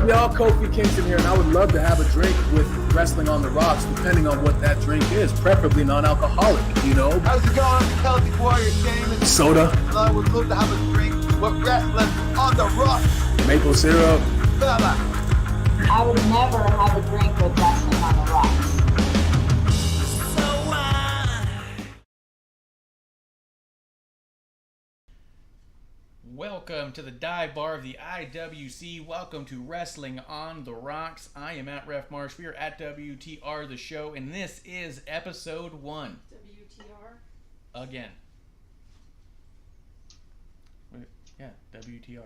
up, y'all? Kofi Kingston here, and I would love to have a drink with Wrestling on the Rocks, depending on what that drink is, preferably non-alcoholic, How's it going, Celtic Warrior Damon? Soda. I would love to have a drink with Wrestling on the Rocks. Maple syrup. Fella. I would never have a drink with Wrestling on the Rocks. Welcome to the dive bar of the IWC. Welcome to Wrestling on the Rocks. I am at Ref Marsh. We are at WTR the show, and this is episode 1. WTR? Again. Wait, yeah, WTR.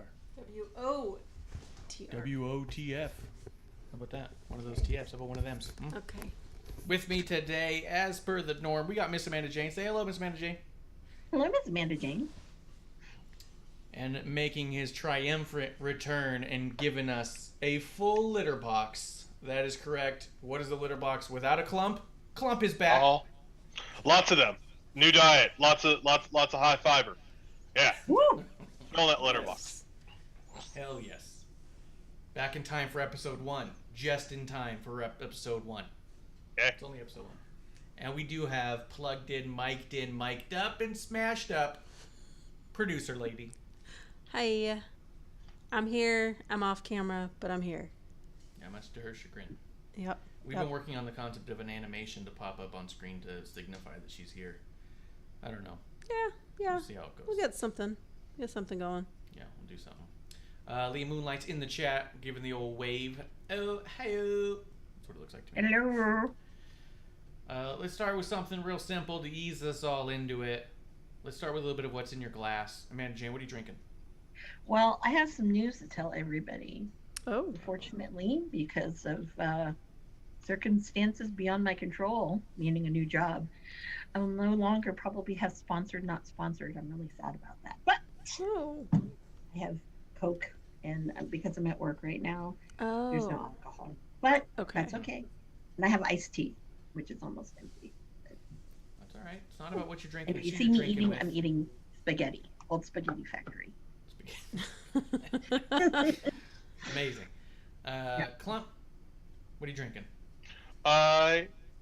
WOTR. WOTF. How about that? One of those TFs. How about one of them? Okay. With me today, as per the norm, we got MsAmandaJayne. Say hello, MsAmandaJayne. Hello, MsAmandaJayne. And making his triumphant return and giving us a full litter box. That is correct. What is the litter box without a KLUMP? KLUMP is back. Lots of them. New diet. Lots of high fiber. Yeah. Woo! Fill that litter box. Hell yes. Back in time for episode 1. Just in time for episode 1. Okay. It's only episode 1. And we do have plugged in, mic'd up, and smashed up producer lady. Hi. I'm here. I'm off camera, but I'm here. Yeah, much to her chagrin. Yep. We've been working on the concept of an animation to pop up on screen to signify that she's here. I don't know. Yeah. We'll see how it goes. We'll get something. Get something going. Yeah, we'll do something. Leah Moonlight's in the chat, giving the old wave. Oh, hi-oh. That's what it looks like to me. Hello. Let's start with something real simple to ease us all into it. Let's start with a little bit of what's in your glass. AmandaJayne, what are you drinking? Well, I have some news to tell everybody. Oh. Unfortunately, because of circumstances beyond my control, meaning a new job, I will no longer probably have sponsored, not sponsored. I'm really sad about that. But I have Coke, and because I'm at work right now, there's no alcohol. But that's okay. And I have iced tea, which is almost empty. That's all right. It's not about what you're drinking. If you see me eating, I'm eating spaghetti. Old Spaghetti Factory. Amazing. KLUMP, what are you drinking?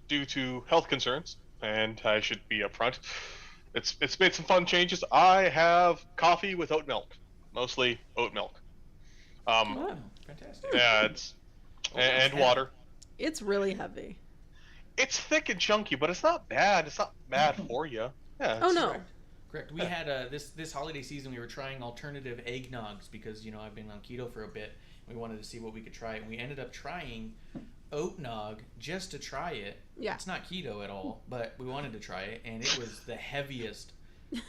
Due to health concerns, and I should be upfront, it's made some fun changes. I have coffee with oat milk, mostly oat milk. Fantastic. Yeah, and water. It's really heavy. It's thick and chunky, but it's not bad. It's not bad for you. Yeah. Oh no. Correct. We had this holiday season. We were trying alternative eggnogs because I've been on keto for a bit. We wanted to see what we could try, and we ended up trying oat nog just to try it. Yeah. It's not keto at all, but we wanted to try it, and it was the heaviest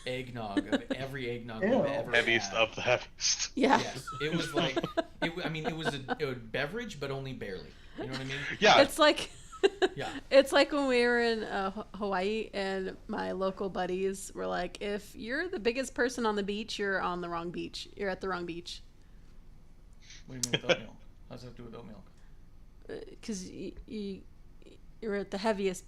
eggnog of every eggnog we've ever Heaviest had. of the heaviest. Yeah. Yes. It was like it was a beverage, but only barely. You know what I mean? Yeah. It's like Yeah. It's like when we were in Hawaii and my local buddies were like, if you're the biggest person on the beach, you're on the wrong beach. You're at the wrong beach. What do you mean with oat milk? How does that have to do with oat milk? Because you're at the heaviest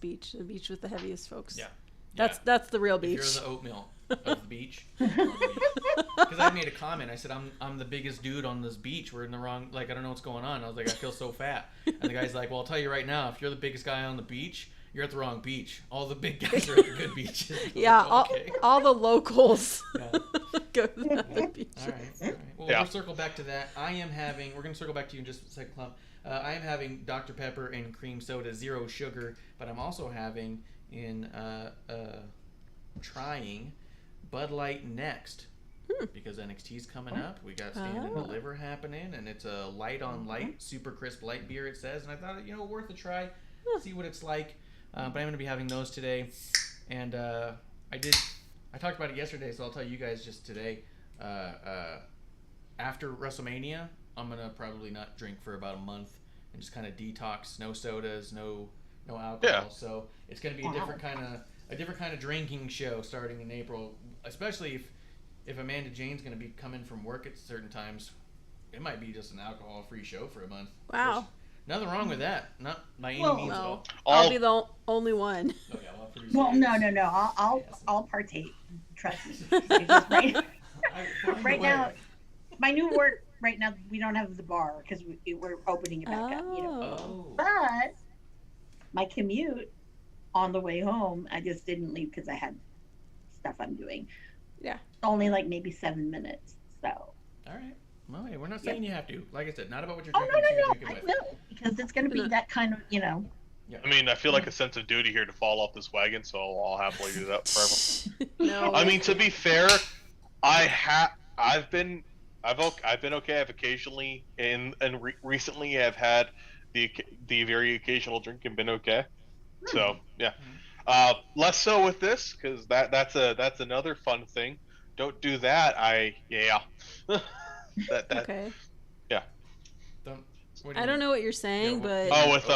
beach, the beach with the heaviest folks. Yeah. That's the real beach. If you're the oatmeal of the beach. Because I made a comment. I said, I'm the biggest dude on this beach. We're in the wrong, I don't know what's going on. I was like, I feel so fat. And the guy's like, well, I'll tell you right now, if you're the biggest guy on the beach, you're at the wrong beach. All the big guys are at the good beaches. Yeah, like, okay. all the locals Yeah. go to the beach. All right. Well, Yeah. we'll circle back to that. We're going to circle back to you in just a second, KLUMP. I am having Dr. Pepper and cream soda, 0 sugar, but I'm also having trying Bud Light Next because NXT's coming up. We got Stand and Deliver happening, and it's a light on light, super crisp light beer, it says, and I thought, worth a try, see what it's like. But I'm going to be having those today, and I talked about it yesterday, so I'll tell you guys just today. After WrestleMania, I'm going to probably not drink for about a month and just kind of detox, no sodas, no alcohol. Yeah. So it's going to be a different kind of drinking show starting in April, especially if AmandaJayne's going to be coming from work at certain times. It might be just an alcohol-free show for a month. Wow. There's nothing wrong with that. Not by any means at all. I'll be the only one. Oh, yeah, well, pretty Well, serious. no. I'll partake. Trust me. It's just right now, my new work right now we don't have the bar because we're opening it back up. Oh. But my commute on the way home, I just didn't leave because I had stuff I'm doing. Yeah. Only like maybe 7 minutes. So. All right. Well, hey, we're not saying you have to. Like I said, not about what you're Oh drinking. no! Drinking I with. will because it's going to be that kind of Yeah. I mean, I feel like a sense of duty here to fall off this wagon, so I'll happily do that forever. No. I mean, to be fair, I've been okay. I've occasionally recently have had the very occasional drink and been okay. So yeah, less so with this because that's another fun thing. Don't do that. that Okay. yeah. Don't. I don't know what you're saying, but Oh, with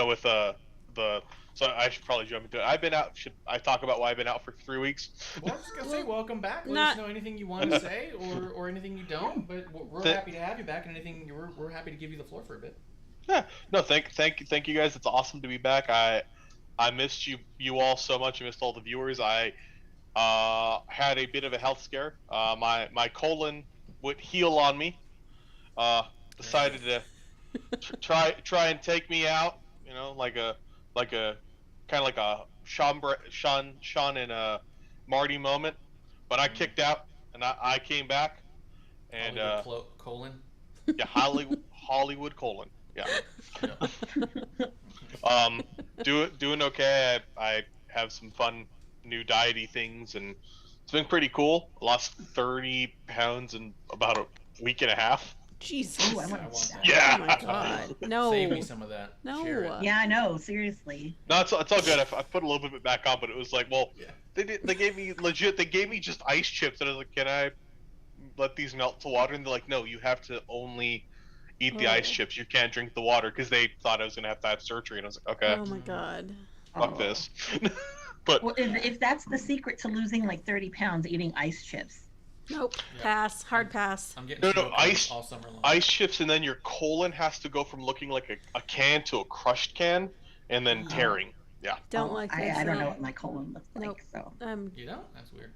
with the. So I should probably jump into it. I've been out. Should I talk about why I've been out for 3 weeks? Well, I was just gonna say welcome back. Let Not- us know anything you want to say or anything you don't. But we're happy to have you back, and anything we're happy to give you the floor for a bit. Yeah. No. Thank you guys. It's awesome to be back. I missed you all so much. I missed all the viewers. I had a bit of a health scare. My colon would heal on me. Decided to try and take me out. You know, like a kind of like a Sean and Marty moment. But I kicked out and I came back. And colon. Yeah, Hollywood colon. Yeah. Doing okay. I have some fun new diety things, and it's been pretty cool. I lost 30 pounds in about a week and a half. Jesus. Ooh, I I want want to see that. that. Yeah. Oh my God. No. Save me some of that. No. Share it. Yeah, I know. Seriously. No, it's all good. I put a little bit back on, but it was like, well, Yeah. they gave me They gave me just ice chips, and I was like, can I let these melt to water? And they're like, no, you have to only eat the ice chips. You can't drink the water because they thought I was gonna have to have surgery, and I was like, okay, Oh my God. fuck this. But Well, if that's the secret to losing like 30 pounds, eating ice chips. Nope. Yeah. Pass. Hard pass. I'm getting No, smoke ice- all summer long. ice chips, and then your colon has to go from looking like a can to a crushed can, and then tearing. Yeah. Don't like this. I don't no. know what my colon looks like. Nope. So. You don't? That's weird.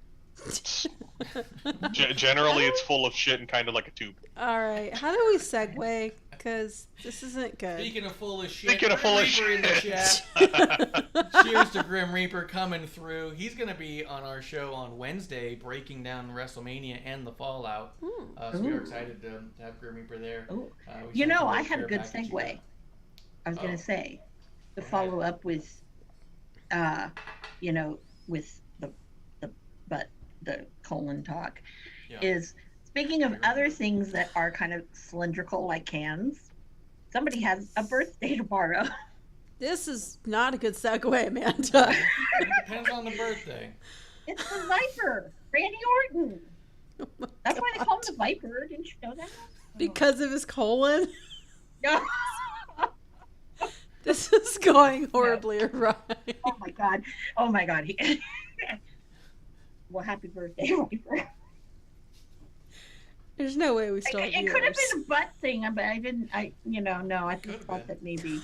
Generally, it's full of shit and kind of like a tube. All right. How do we segue? Because this isn't good. Speaking of full of shit, Speaking of Grim full of Reaper in the shit. chat. Cheers to Grim Reaper coming through. He's going to be on our show on Wednesday, breaking down WrestleMania and the Fallout. So we are excited to have Grim Reaper there. Ooh. We sent I a had a care good package you segue. got. I was Oh. gonna say, to Go ahead. follow up with, with the colon talk, Yeah. is speaking of other things that are kind of cylindrical like cans. Somebody has a birthday tomorrow. This is not a good segue, Amanda. It depends on the birthday. It's the Viper, Randy Orton. That's why they call him the Viper. Didn't you know that? Because of his colon? No. This is going horribly awry. Oh my god. Oh my god. Well, happy birthday, Viper. There's no way we still have It could have viewers. been a butt thing, but I didn't. No. I just Could've thought been. that maybe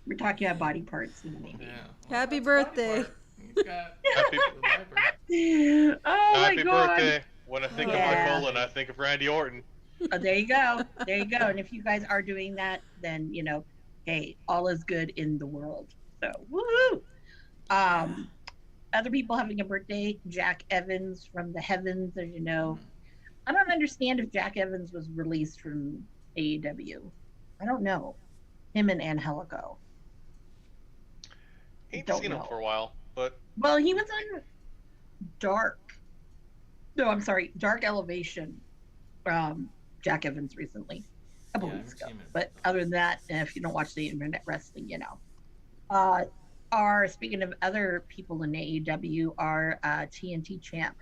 we're talking about body parts. Maybe. Yeah. Happy that's the funny birthday. part. He's got Happy, the Viper. Oh my happy god. birthday. When I think of Yeah. my colon, I think of Randy Orton. Oh, there you go. There you go. And if you guys are doing that, then hey, all is good in the world. So woohoo! Other people having a birthday. Jack Evans from the heavens, as you know. I don't understand if Jack Evans was released from AEW. I don't know. Him and Angelico. Ain't Don't seen him know. for a while, but Well, he was on Dark. No, I'm sorry, Dark Elevation. Jack Evans recently, a couple Yeah, I weeks haven't ago. seen him. But other than that, if you don't watch the internet wrestling, speaking of other people in AEW, are TNT champ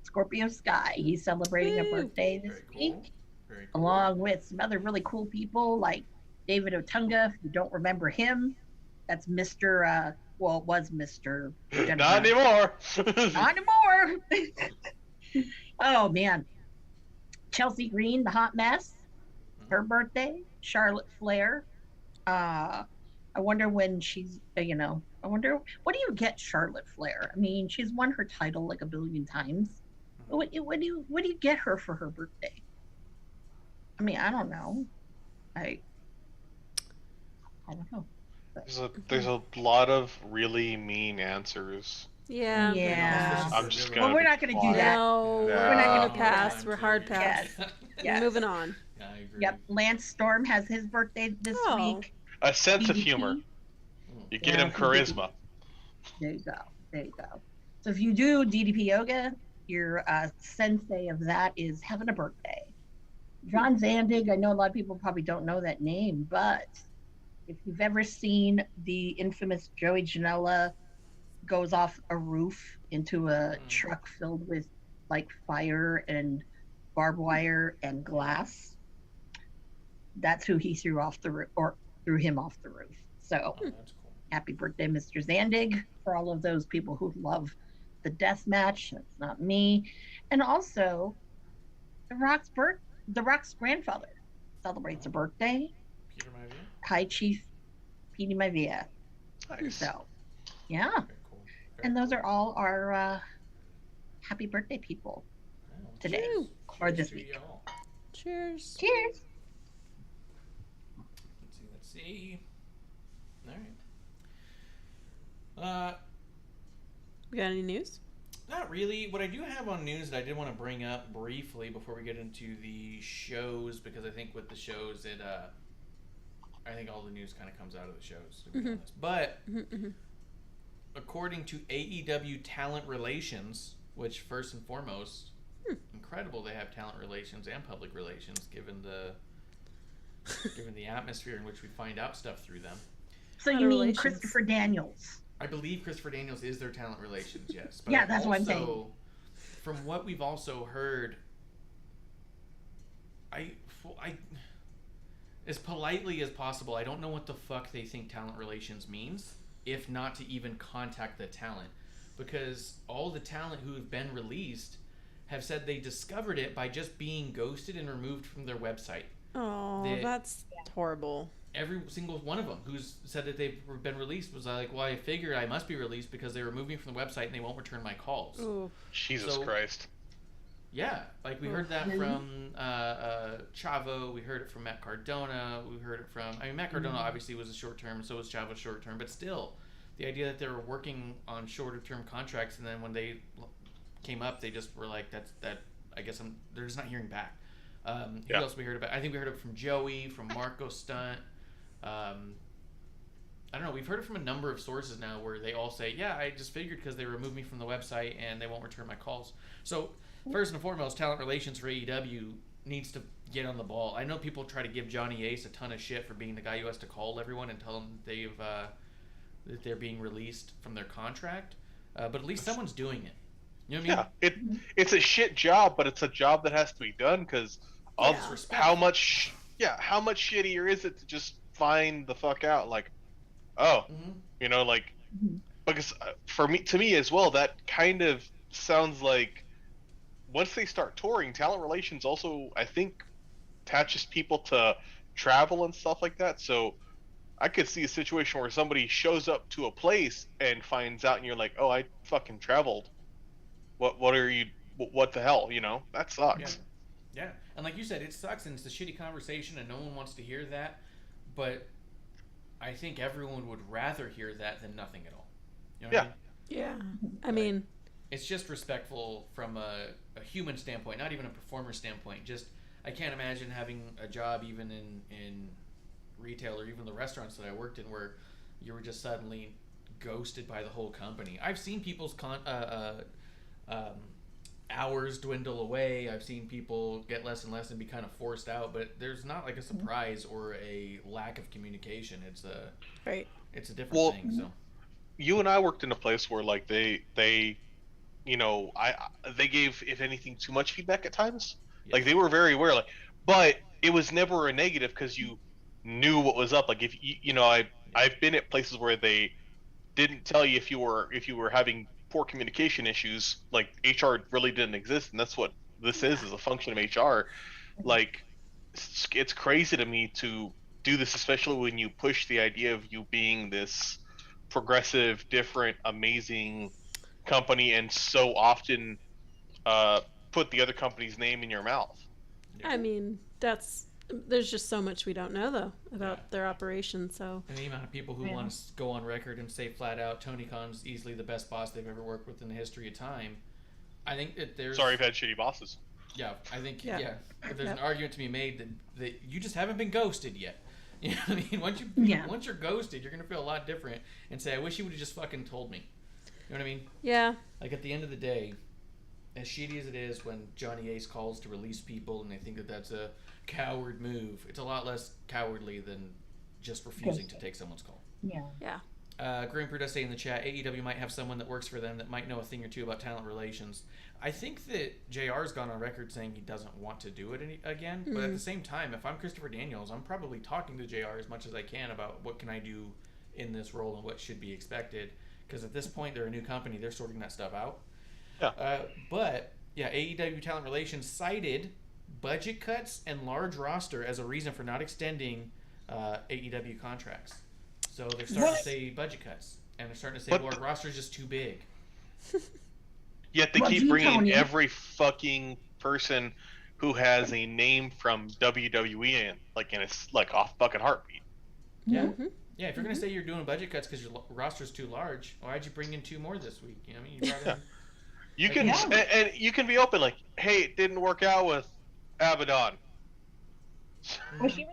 Scorpio Sky. He's celebrating a Woo! birthday this Very cool. week, Very cool. along with some other really cool people like David Otunga. If you don't remember him, that's Mr. It was Mr. not anymore. Not anymore. Oh man. Chelsea Green, the hot mess. Her birthday. Charlotte Flair. I wonder when she's I wonder what do you get Charlotte Flair? I mean, she's won her title like a billion times. What do you get her for her birthday? I mean, I don't know. I don't know. There's a lot of really mean answers. Yeah. Yeah. I'm just Well, gonna. we're be not going to do quiet. that. No, Yeah. We're not gonna we're pass. We're hard pass. Yes. We're Yes. moving on. Yeah, I agree. Yep. Lance Storm has his birthday this Oh. week. A sense of DDP. humor. You give Yeah, him charisma. There you go. There you go. So if you do DDP yoga, your sensei of that is having a birthday. John Zandig, I know a lot of people probably don't know that name, but if you've ever seen the infamous Joey Janela goes off a roof into a truck filled with like fire and barbed wire and glass, that's who he threw off the roof, or threw him off the roof. So Oh, that's cool. happy birthday, Mr. Zandig, for all of those people who love the death match. That's not me. And also, The Rock's grandfather celebrates a birthday. Peter Maivia? High Chief Petey Maivia. Nice. So, yeah. Very cool. Very And those cool. are all our happy birthday people Oh, today, cheers. or Cheers this to week. y'all. Cheers. Cheers. Let's see. All right. We got any news? Not really. What I do have on news that I did want to bring up briefly before we get into the shows, because I think with the shows, I think all the news kind of comes out of the shows, to be honest. But according to AEW Talent Relations, which first and foremost, incredible they have talent relations and public relations, given the atmosphere in which we find out stuff through them. So you mean Christopher Daniels? I believe Christopher Daniels is their talent relations, yes. But Yeah, that's what I'm saying. From what we've also heard, I as politely as possible, I don't know what the fuck they think talent relations means, if not to even contact the talent. Because all the talent who have been released have said they discovered it by just being ghosted and removed from their website. Oh, that's horrible. Every single one of them who's said that they've been released was like, well, I figured I must be released because they removed me from the website and they won't return my calls. Ooh. Jesus Christ. Yeah, like we heard that from Chavo, we heard it from Matt Cardona, we heard it from, Matt Cardona obviously was a short term, so was Chavo short term, but still, the idea that they were working on shorter term contracts, and then when they came up, they just were like, I guess they're just not hearing back. Who else we heard about? I think we heard it from Joey, from Marco Stunt. I don't know. We've heard it from a number of sources now where they all say, yeah, I just figured because they removed me from the website and they won't return my calls. So first and foremost, talent relations for AEW needs to get on the ball. I know people try to give Johnny Ace a ton of shit for being the guy who has to call everyone and tell them that they're being released from their contract. But at least someone's doing it. You know what I mean? It's a shit job, but it's a job that has to be done because of how much shittier is it to just find the fuck out, like, because to me as well, that kind of sounds like once they start touring, talent relations also, I think, attaches people to travel and stuff like that. So I could see a situation where somebody shows up to a place and finds out, and you're like, oh, I fucking traveled. What are you? What the hell? That sucks. Yeah, and like you said, it sucks, and it's a shitty conversation, and no one wants to hear that. But I think everyone would rather hear that than nothing at all. You know what I mean? Yeah. I mean, it's just respectful from a human standpoint, not even a performer standpoint. Just, I can't imagine having a job even in retail or even the restaurants that I worked in where you were just suddenly ghosted by the whole company. I've seen people's hours dwindle away. I've seen people get less and less and be kind of forced out, but there's not like a surprise or a lack of communication. It's a different thing. So you and I worked in a place where like they gave, if anything, too much feedback at times. Yes. Like they were very aware, but it was never a negative because you knew what was up. Like if I've been at places where they didn't tell you if you were having poor communication issues, like HR really didn't exist, and that's what this is a function of HR. Like it's crazy to me to do this, especially when you push the idea of you being this progressive, different, amazing company, and so often put the other company's name in your mouth. I mean, There's just so much we don't know though about their operation. So And the amount of people who want to go on record and say flat out, Tony Khan's easily the best boss they've ever worked with in the history of time. I think that there's. Sorry, I've had shitty bosses. Yeah, I think If there's Yep. an argument to be made that you just haven't been ghosted yet. You know what I mean? Once you're ghosted, you're gonna feel a lot different and say, I wish you would have just fucking told me. You know what I mean? yeah, Like at the end of the day, as shitty as it is when Johnny Ace calls to release people and they think that that's a coward move, it's a lot less cowardly than just refusing to take someone's call. Yeah. Grimper does say in the chat, AEW might have someone that works for them that might know a thing or two about talent relations. I think that JR's gone on record saying he doesn't want to do it again, but at the same time, if I'm Christopher Daniels, I'm probably talking to JR as much as I can about what can I do in this role and what should be expected, because at this point, they're a new company, they're sorting that stuff out. Yeah. But, yeah, AEW Talent Relations cited budget cuts and large roster as a reason for not extending AEW contracts. So they're starting to say budget cuts, and they're starting to say, well, our roster is just too big. Yet they keep bringing every fucking person who has a name from WWE in a off fucking heartbeat. Yeah. Yeah, if you're going to say you're doing budget cuts because your roster's too large, why'd you bring in 2 more this week? You know what I mean? You brought in... You can and you can be open like, hey, it didn't work out with Abaddon. Was she?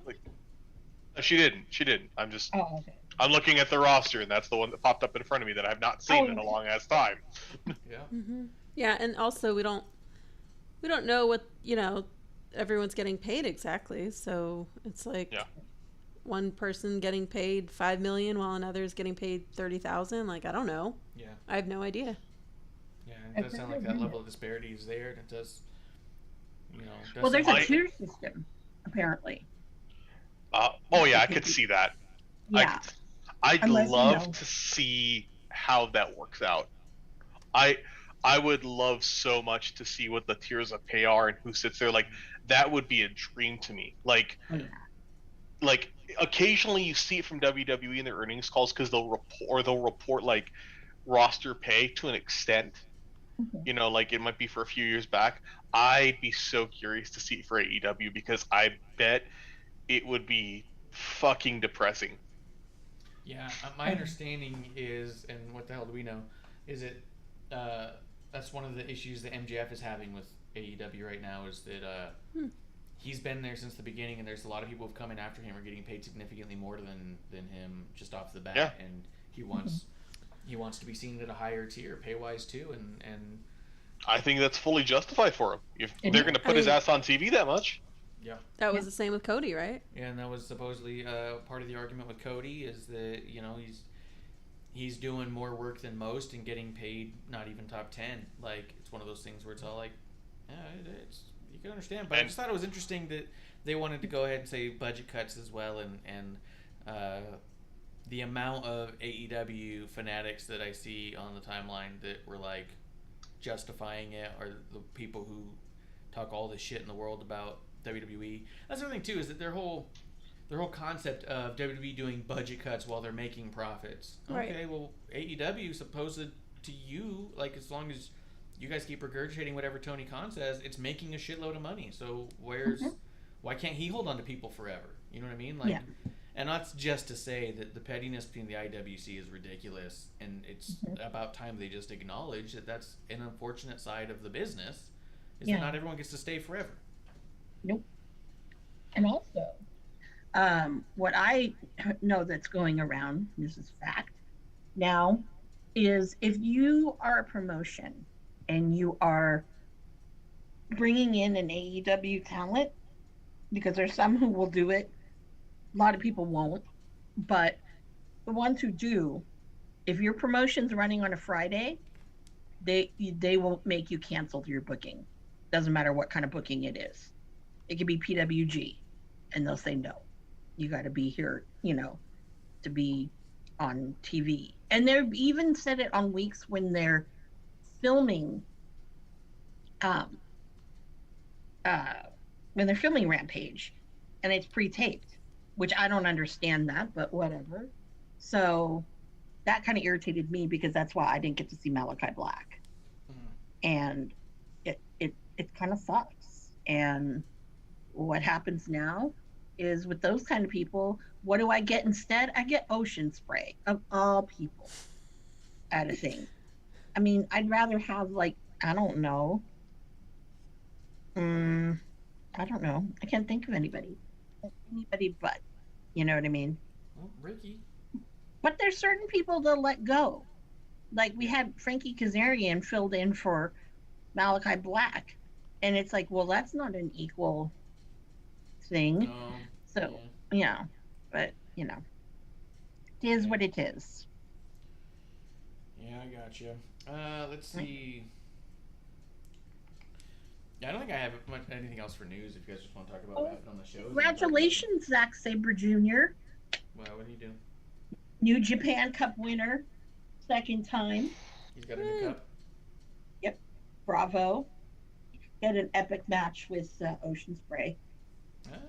She didn't. I'm just. Oh, okay. I'm looking at the roster, and that's the one that popped up in front of me that I've not seen in a long ass time. Yeah. Yeah, and also we don't know what everyone's getting paid exactly. So it's like one person getting paid $5 million while another's getting paid $30,000. Like, I don't know. Yeah. I have no idea. Yeah, it does sound like that level of disparity is there, and it does. Well, there's a tier system, apparently. I could see that. Yeah. I'd love to see how that works out. I would love so much to see what the tiers of pay are and who sits there. Like, that would be a dream to me. Like occasionally you see it from WWE in their earnings calls because they'll report like roster pay to an extent. Like it might be for a few years back. I'd be so curious to see it for AEW because I bet it would be fucking depressing. Yeah, my understanding is, and what the hell do we know, is it that's one of the issues that MJF is having with AEW right now is that he's been there since the beginning, and there's a lot of people who've come in after him are getting paid significantly more than him just off the bat, and he wants to be seen at a higher tier, pay-wise too, and I think that's fully justified for him. If they're going to put his ass on TV that much. Yeah. That was the same with Cody, right? Yeah, and that was supposedly part of the argument with Cody is that, he's doing more work than most and getting paid not even top 10. Like, it's one of those things where it's all like, you can understand. But I just thought it was interesting that they wanted to go ahead and say budget cuts as well, and the amount of AEW fanatics that I see on the timeline that were like justifying it are the people who talk all this shit in the world about WWE. That's the other thing too, is that their whole concept of WWE doing budget cuts while they're making profits. Right. Okay, well, AEW supposed to you, like, as long as you guys keep regurgitating whatever Tony Khan says, it's making a shitload of money. So why can't he hold on to people forever? You know what I mean? Like, and that's just to say that the pettiness between the IWC is ridiculous, and it's about time they just acknowledge that that's an unfortunate side of the business, is that not everyone gets to stay forever. Nope. And also, what I know that's going around, this is fact now, is if you are a promotion and you are bringing in an AEW talent, because there's some who will do it, a lot of people won't, but the ones who do, if your promotion's running on a Friday, they will make you cancel your booking. Doesn't matter what kind of booking it is. It could be PWG, and they'll say no. You got to be here, to be on TV. And they've even said it on weeks when they're filming, Rampage, and it's pre-taped, which I don't understand that, but whatever. So that kind of irritated me because that's why I didn't get to see Malachi Black, and it kind of sucks. And what happens now is with those kind of people, what do I get instead? I get ocean spray of all people at a thing. I mean, I'd rather have like, I don't know. I don't know. I can't think of anybody. Anybody but. You know what I mean? Well, Ricky. But there's certain people that let go. Like we had Frankie Kazarian filled in for Malachi Black. And it's like, well, that's not an equal thing. So, yeah. But, you know, it is what it is. Yeah, I got you. Let's see. Yeah, I don't think I have anything else for news. If you guys just want to talk about what happened on the show. Congratulations, Zack Sabre Jr. Well, what do you do? New Japan Cup winner, second time. He's got a new cup. Yep, bravo. He had an epic match with Ocean Spray.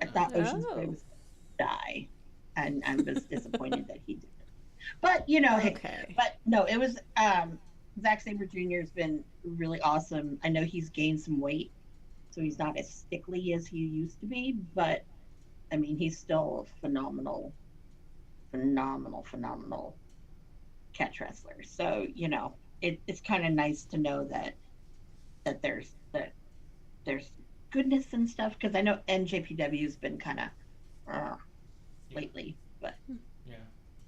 I thought Ocean Spray was going to die, and I was disappointed that he didn't. But you know, hey, but no, it was Zack Sabre Jr. has been really awesome. I know he's gained some weight, so he's not as stickly as he used to be, but I mean, he's still a phenomenal catch wrestler. So, you know, it's kind of nice to know that there's goodness and stuff, because I know NJPW's been kind of lately, but yeah,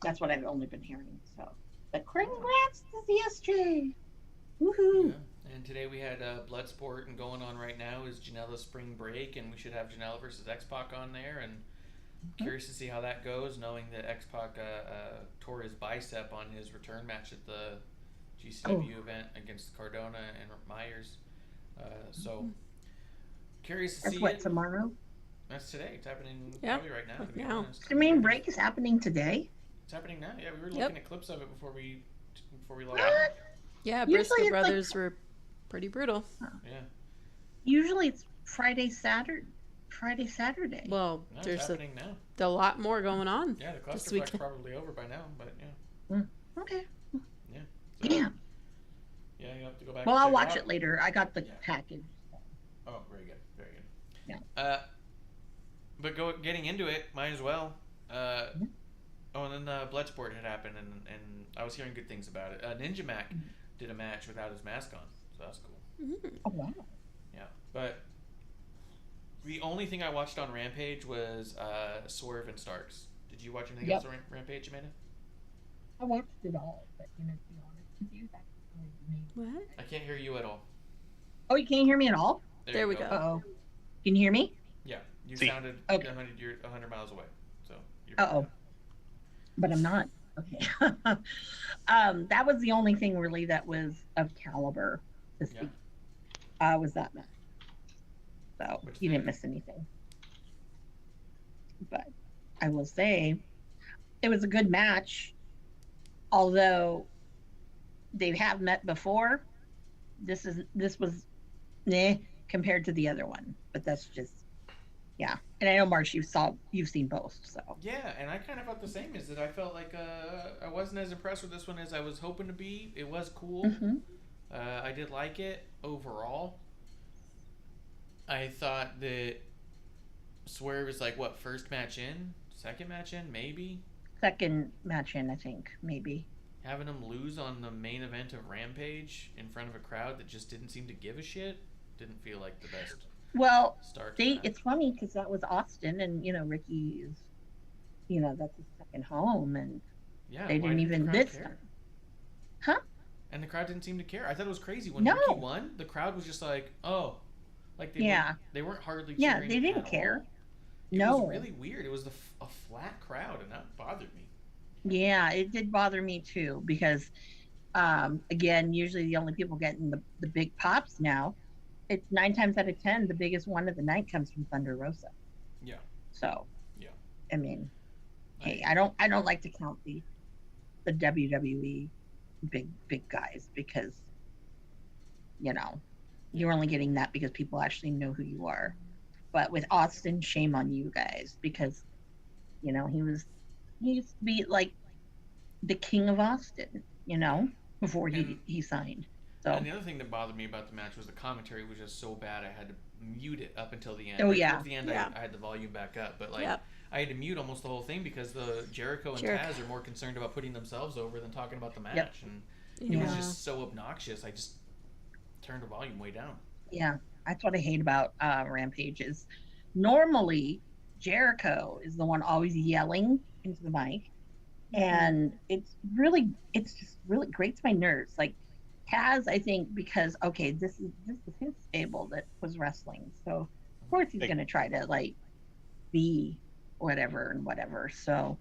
that's what I've only been hearing. So, but congrats to ZSJ. Woohoo! Yeah. And today we had Bloodsport, and going on right now is Janela's Spring Break, and we should have Janela versus X-Pac on there, and curious to see how that goes, knowing that X-Pac tore his bicep on his return match at the GCW event against Cardona and Myers. So curious to see. That's what, tomorrow? That's today. It's happening probably right now. To be now. honest. Spring Break is happening today? It's happening now. Yeah, we were looking at clips of it before we logged on. What? Yeah, Usually Briscoe it's brothers were pretty brutal. Yeah. Usually it's Friday, Saturday. Well, No, it's there's happening now. a lot more going on. Yeah, the this clusterfuck's weekend. probably over by now, but yeah. Okay. Yeah. Yeah. Yeah, you have to go back. Well, and I'll check watch out. it later. I got the package. Oh, very good, very good. Yeah. But getting into it, might as well. Oh, and then Bloodsport had happened, and I was hearing good things about it. Ninja Mac did a match without his mask on, so that's cool. Oh, wow. Yeah, but the only thing I watched on Rampage was Swerve and Starks. Did you watch anything else on Rampage, Amanda? I watched it all, but to be honest with you, that's really me. What? I can't hear you at all. Oh, you can't hear me at all? There we go. Uh-oh. Can you hear me? Yeah, you See. sounded Okay. 100 miles away, so. You're Uh-oh. But I'm not. Okay. That was the only thing really that was of caliber this week. Was that match. So you didn't miss anything. But I will say it was a good match. Although they have met before, this was compared to the other one. But that's just And I know, Marsh, you've seen both, so. Yeah, and I kind of felt the same. Is that I felt like I wasn't as impressed with this one as I was hoping to be. It was cool. I did like it overall. I thought that Swerve is like what, first match in, second match in, maybe. Second match in, I think, maybe. Having him lose on the main event of Rampage in front of a crowd that just didn't seem to give a shit didn't feel like the best. Well, start. it's funny because that was Austin, and Ricky is, that's his second home, and they didn't even this time. Huh? And the crowd didn't seem to care. I thought it was crazy when No. Ricky won. The crowd was just like, oh, like they weren't hardly cheering. Yeah, they didn't at care. All. No. It was really weird. It was a flat crowd, and that bothered me. Yeah, it did bother me too because, again, usually the only people getting the big pops now, it's 9 times out of 10 the biggest one of the night comes from Thunder Rosa. Yeah. So. Yeah. I mean, hey, I don't like to count the WWE big guys because, you're only getting that because people actually know who you are. But with Austin, shame on you guys because, he used to be like the king of Austin, before he signed. So. And the other thing that bothered me about the match was the commentary was just so bad I had to mute it up until the end. Oh, Like, yeah. towards the end, Yeah. I had the volume back up, but like Yep. I had to mute almost the whole thing because the Jericho and Taz are more concerned about putting themselves over than talking about the match, and it was Yeah. just so obnoxious. I just turned the volume way down. Yeah, that's what I hate about Rampage is normally Jericho is the one always yelling into the mic, and it's just really grates my nerves. Like Taz, I think because okay, this is his stable that was wrestling, so of course he's gonna try to like be whatever and whatever. So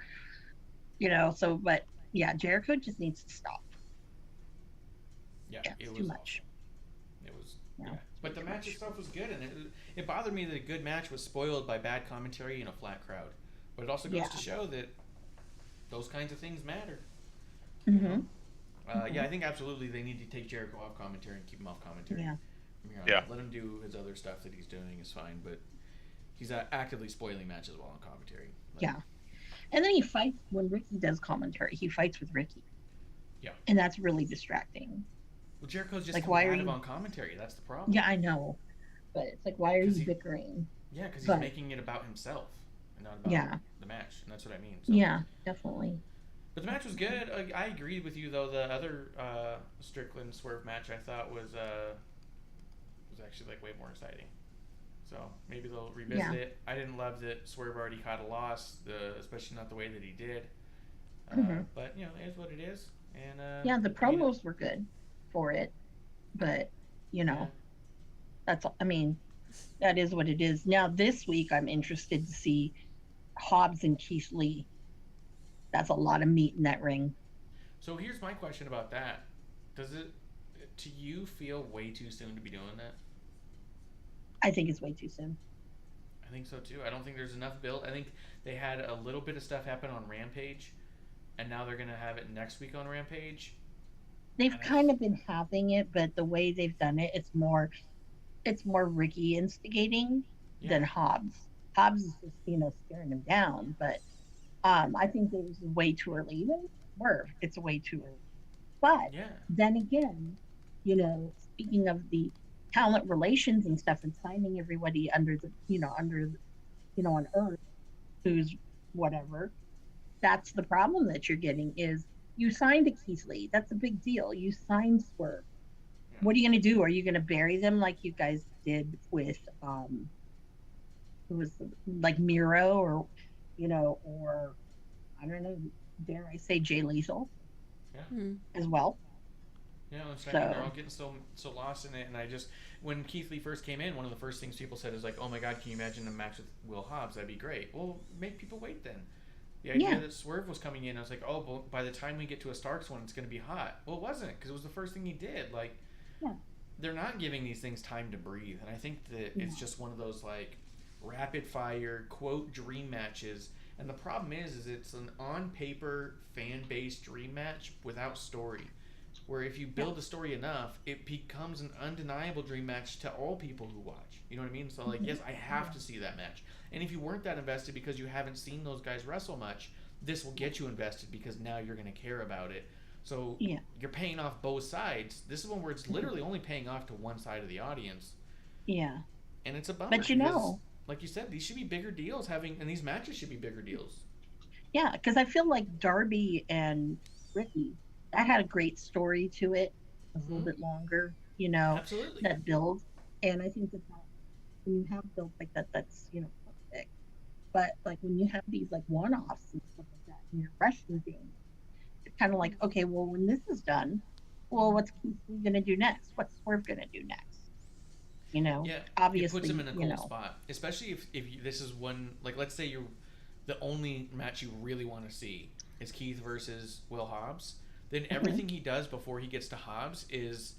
but yeah, Jericho just needs to stop. Yeah, Yeah, it it's was too much. It was Yeah, yeah. But the too match much. itself was good, and it bothered me that a good match was spoiled by bad commentary and a flat crowd. But it also goes to show that those kinds of things matter. Mm-hmm. Yeah, I think absolutely they need to take Jericho off commentary and keep him off commentary. Yeah. From here on Yeah. out. Let him do his other stuff that he's doing is fine, but he's actively spoiling matches while on commentary. Yeah. And then he fights when Ricky does commentary. He fights with Ricky. Yeah. And that's really distracting. Well, Jericho's just Like, why are combative you- on commentary. That's the problem. Yeah, I know. But it's like, why are 'Cause you he- bickering? Yeah, because he's But- making it about himself and not about Yeah. the match, and that's what I mean. So. Yeah, definitely. But the match was good. I agreed with you though. The other Strickland Swerve match I thought was actually like way more exciting. So maybe they'll revisit it. I didn't love that Swerve already caught a loss, especially not the way that he did. But it is what it is. And Yeah, the promos were good for it, but that's I mean, that is what it is. Now this week, I'm interested to see Hobbs and Keith Lee. That's a lot of meat in that ring. So here's my question about that: does it, to you, feel way too soon to be doing that? I think it's way too soon. I think so too. I don't think there's enough build. I think they had a little bit of stuff happen on Rampage, and now they're gonna have it next week on Rampage. They've kind of been having it, but the way they've done it, it's more Ricky instigating than Hobbs. Hobbs is just staring him down, but I think it was way too early. Even Swerve, it's way too early. But then again, speaking of the talent relations and stuff and signing everybody under on Earth, who's whatever, that's the problem that you're getting is you signed a Keith Lee. That's a big deal. You signed Swerve. What are you going to do? Are you going to bury them like you guys did with who was like Miro or I don't know, dare I say Jay Lethal as well? Yeah, they're all getting so lost in it, and when Keith Lee first came in, one of the first things people said is like, "Oh my God, can you imagine a match with Will Hobbs? That'd be great." Well, make people wait then. The idea that Swerve was coming in, I was like, "Oh, but by the time we get to a Starks one, it's going to be hot." Well, it wasn't, because it was the first thing he did. Like, they're not giving these things time to breathe, and I think that it's just one of those like rapid fire quote dream matches. And the problem is it's an on paper fan based dream match without story. Where if you build a story enough, it becomes an undeniable dream match to all people who watch. You know what I mean? So, like, yes, I have to see that match. And if you weren't that invested because you haven't seen those guys wrestle much, this will get you invested because now you're going to care about it. So you're paying off both sides. This is one where it's literally only paying off to one side of the audience. Yeah. And it's a bummer. But because, like you said, these should be bigger deals. And these matches should be bigger deals. Yeah, because I feel like Darby and Ricky, that had a great story to it. A little bit longer, Absolutely. that build. And I think that when you have builds like that, that's, perfect. But like when you have these like one-offs and stuff like that in your wrestling game, it's kind of like, okay, well, when this is done, well, what's Keith Lee going to do next? What's Swerve going to do next? Obviously, it puts him in a cold spot, especially if this is one, like, let's say the only match you really want to see is Keith versus Will Hobbs. Then everything he does before he gets to Hobbs is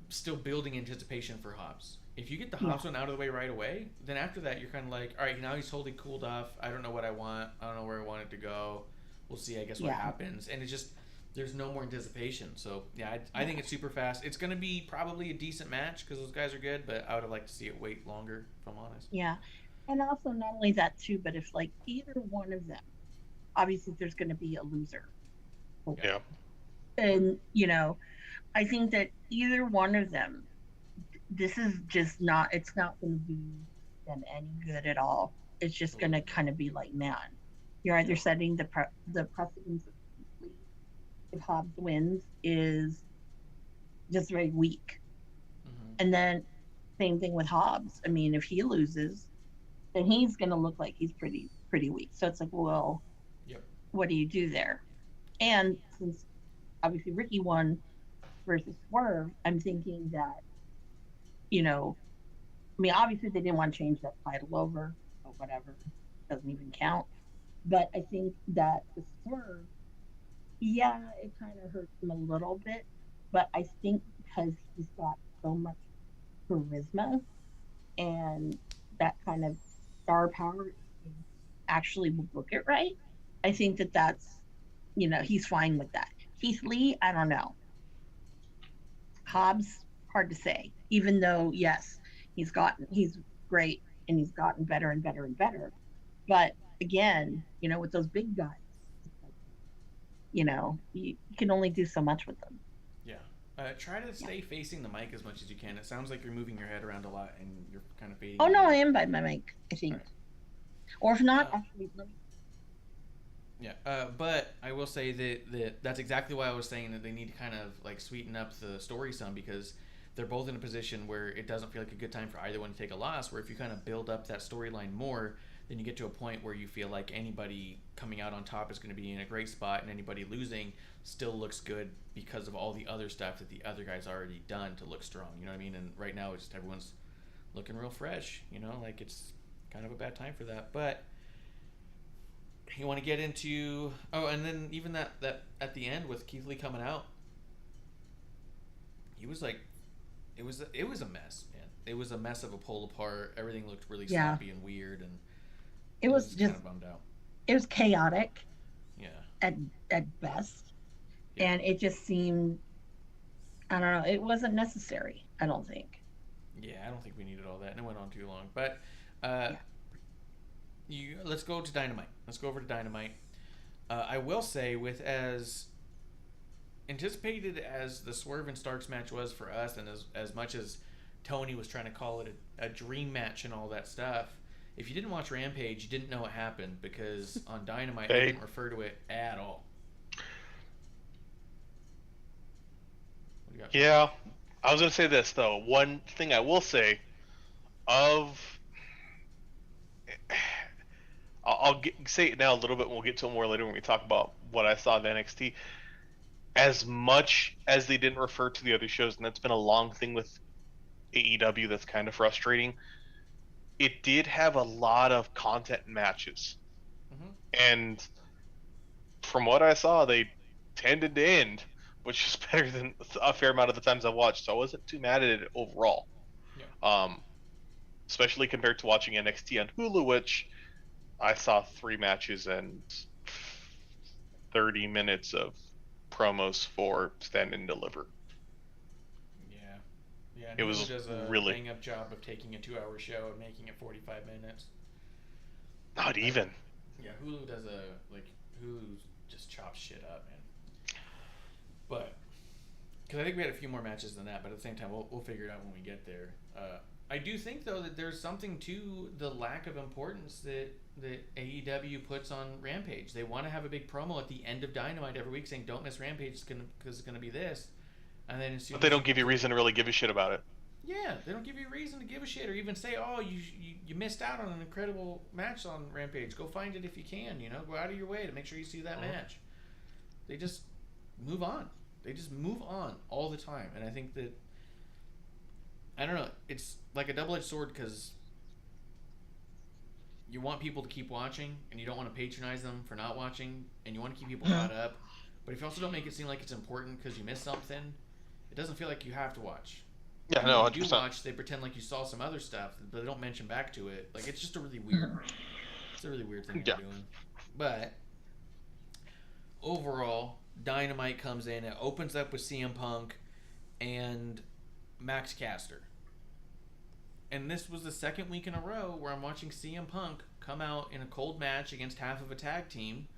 still building anticipation for Hobbs. If you get the Hobbs one out of the way right away, then after that you're kind of like, all right, now he's totally cooled off. I don't know what I want. I don't know where I want it to go. We'll see, I guess, what happens. And it's just, there's no more anticipation. So, I think it's super fast. It's going to be probably a decent match because those guys are good, but I would have liked to see it wait longer, if I'm honest. Yeah. And also not only that too, but if like either one of them, obviously there's going to be a loser. Yeah. And, I think that either one of them this is just not. It's not going to be them any good at all. It's just going to kind of be like, man, you're either setting the precedence of if Hobbs wins is just very weak, and then same thing with Hobbs. I mean, if he loses, then he's going to look like he's pretty weak. So it's like, well, what do you do there? And since obviously Ricky won versus Swerve, I'm thinking that, I mean, obviously they didn't want to change that title over or whatever. Doesn't even count. But I think that the Swerve, yeah, it kind of hurts him a little bit. But I think because he's got so much charisma and that kind of star power actually will book it right. I think that's, he's fine with that. Keith Lee, I don't know. Hobbs, hard to say. Even though, yes, he's great and he's gotten better and better and better. But again, with those big guys, you can only do so much with them. Yeah. Try to stay facing the mic as much as you can. It sounds like you're moving your head around a lot and you're kind of fading. Oh, no, I am by my mic, I think. Right. Or if not, actually, let me. Yeah, but I will say that's exactly why I was saying that they need to kind of like sweeten up the story some, because they're both in a position where it doesn't feel like a good time for either one to take a loss, where if you kind of build up that storyline more, then you get to a point where you feel like anybody coming out on top is going to be in a great spot and anybody losing still looks good because of all the other stuff that the other guy's already done to look strong. You know what I mean? And right now it's just everyone's looking real fresh, like it's kind of a bad time for that. But you want to get into and then even that at the end with Keith Lee coming out, he was like, it was a mess, man. It was a mess of a pull apart. Everything looked really sloppy and weird, and it was just kind of bummed out. It was chaotic. Yeah. At best, and it just seemed, I don't know. It wasn't necessary. I don't think. Yeah, I don't think we needed all that, and it went on too long. But let's go to Dynamite. Let's go over to Dynamite. I will say, with as anticipated as the Swerve and Starks match was for us, and as much as Tony was trying to call it a dream match and all that stuff, if you didn't watch Rampage, you didn't know what happened, because on Dynamite they didn't refer to it at all. Yeah, I was going to say this, though. One thing I will say I'll say it now a little bit, and we'll get to it more later when we talk about what I saw of NXT. As much as they didn't refer to the other shows, and that's been a long thing with AEW that's kind of frustrating, it did have a lot of content matches. Mm-hmm. And from what I saw, they tended to end, which is better than a fair amount of the times I've watched. So I wasn't too mad at it overall. Yeah. Especially compared to watching NXT on Hulu, which I saw 3 matches and 30 minutes of promos for Stand and Deliver. Yeah, it was does a really bang-up job of taking a 2-hour show and making it 45 minutes. Not even. Yeah, Hulu does Hulu just chops shit up, man. But because I think we had a few more matches than that, but at the same time, we'll figure it out when we get there. I do think though that there's something to the lack of importance that AEW puts on Rampage. They want to have a big promo at the end of Dynamite every week saying, "Don't miss Rampage, because it's gonna be this." And then but they don't give you a reason to really give a shit about it. Yeah, they don't give you a reason to give a shit, or even say, "Oh, you missed out on an incredible match on Rampage. Go find it if you can. Go out of your way to make sure you see that match." They just move on. They just move on all the time, and I think that, I don't know, it's like a double-edged sword, because you want people to keep watching, and you don't want to patronize them for not watching, and you want to keep people caught up, but if you also don't make it seem like it's important because you missed something, it doesn't feel like you have to watch. Yeah, no, 100%. When you do watch, they pretend like you saw some other stuff, but they don't mention back to it. Like, it's just a really weird thing they're doing. But overall, Dynamite comes in. It opens up with CM Punk and Max Caster. And this was the second week in a row where I'm watching CM Punk come out in a cold match against half of a tag team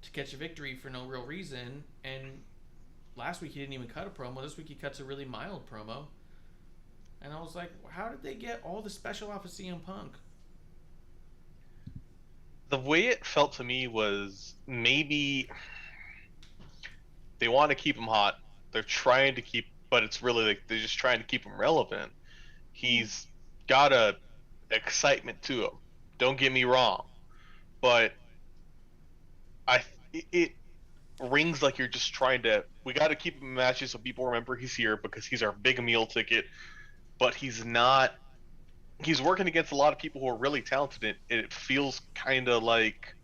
to catch a victory for no real reason. And last week he didn't even cut a promo. This week he cuts a really mild promo. And I was like, how did they get all the special off of CM Punk? The way it felt to me was maybe they want to keep him hot. They're trying to keep, but it's really like they're just trying to keep him relevant. He's got a excitement to him. Don't get me wrong, but it rings like you're just trying to. We got to keep him in matches so people remember he's here because he's our big meal ticket. But he's not. He's working against a lot of people who are really talented. It feels kind of like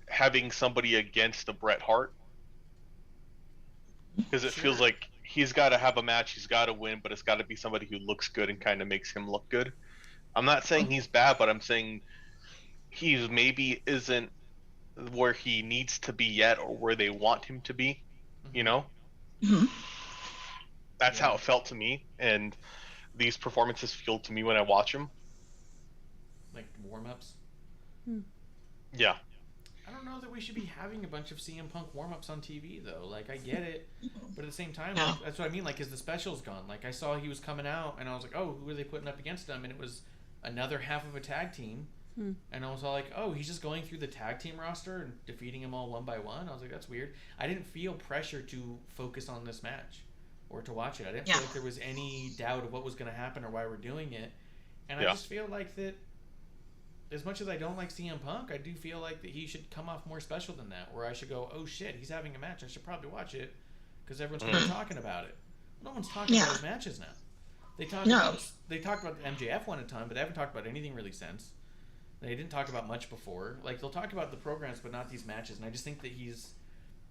having somebody against a Bret Hart, because it feels like he's got to have a match, he's got to win, but it's got to be somebody who looks good and kind of makes him look good. I'm not saying he's bad, but I'm saying he maybe isn't where he needs to be yet, or where they want him to be. You know, that's how it felt to me, and these performances feel to me when I watch them. Like warm-ups? Yeah. I don't know that we should be having a bunch of CM Punk warm-ups on TV, though. Like, I get it, but at the same time, like, that's what I mean. Like, is the specials gone? Like, I saw he was coming out, and I was like, oh, who are they putting up against him? And it was another half of a tag team. And I was all like, oh, he's just going through the tag team roster and defeating them all one by one. I was like, that's weird. I didn't feel pressure to focus on this match or to watch it. I didn't feel like there was any doubt of what was going to happen or why we're doing it. And I just feel like that as much as I don't like CM Punk, I do feel like that he should come off more special than that, where I should go, oh shit, he's having a match, I should probably watch it because everyone's going to be talking about it. No one's talking about his matches now. They talked about the MJF one a ton, but they haven't talked about anything really since. They didn't talk about much before. Like, they'll talk about the programs, but not these matches. And I just think that he's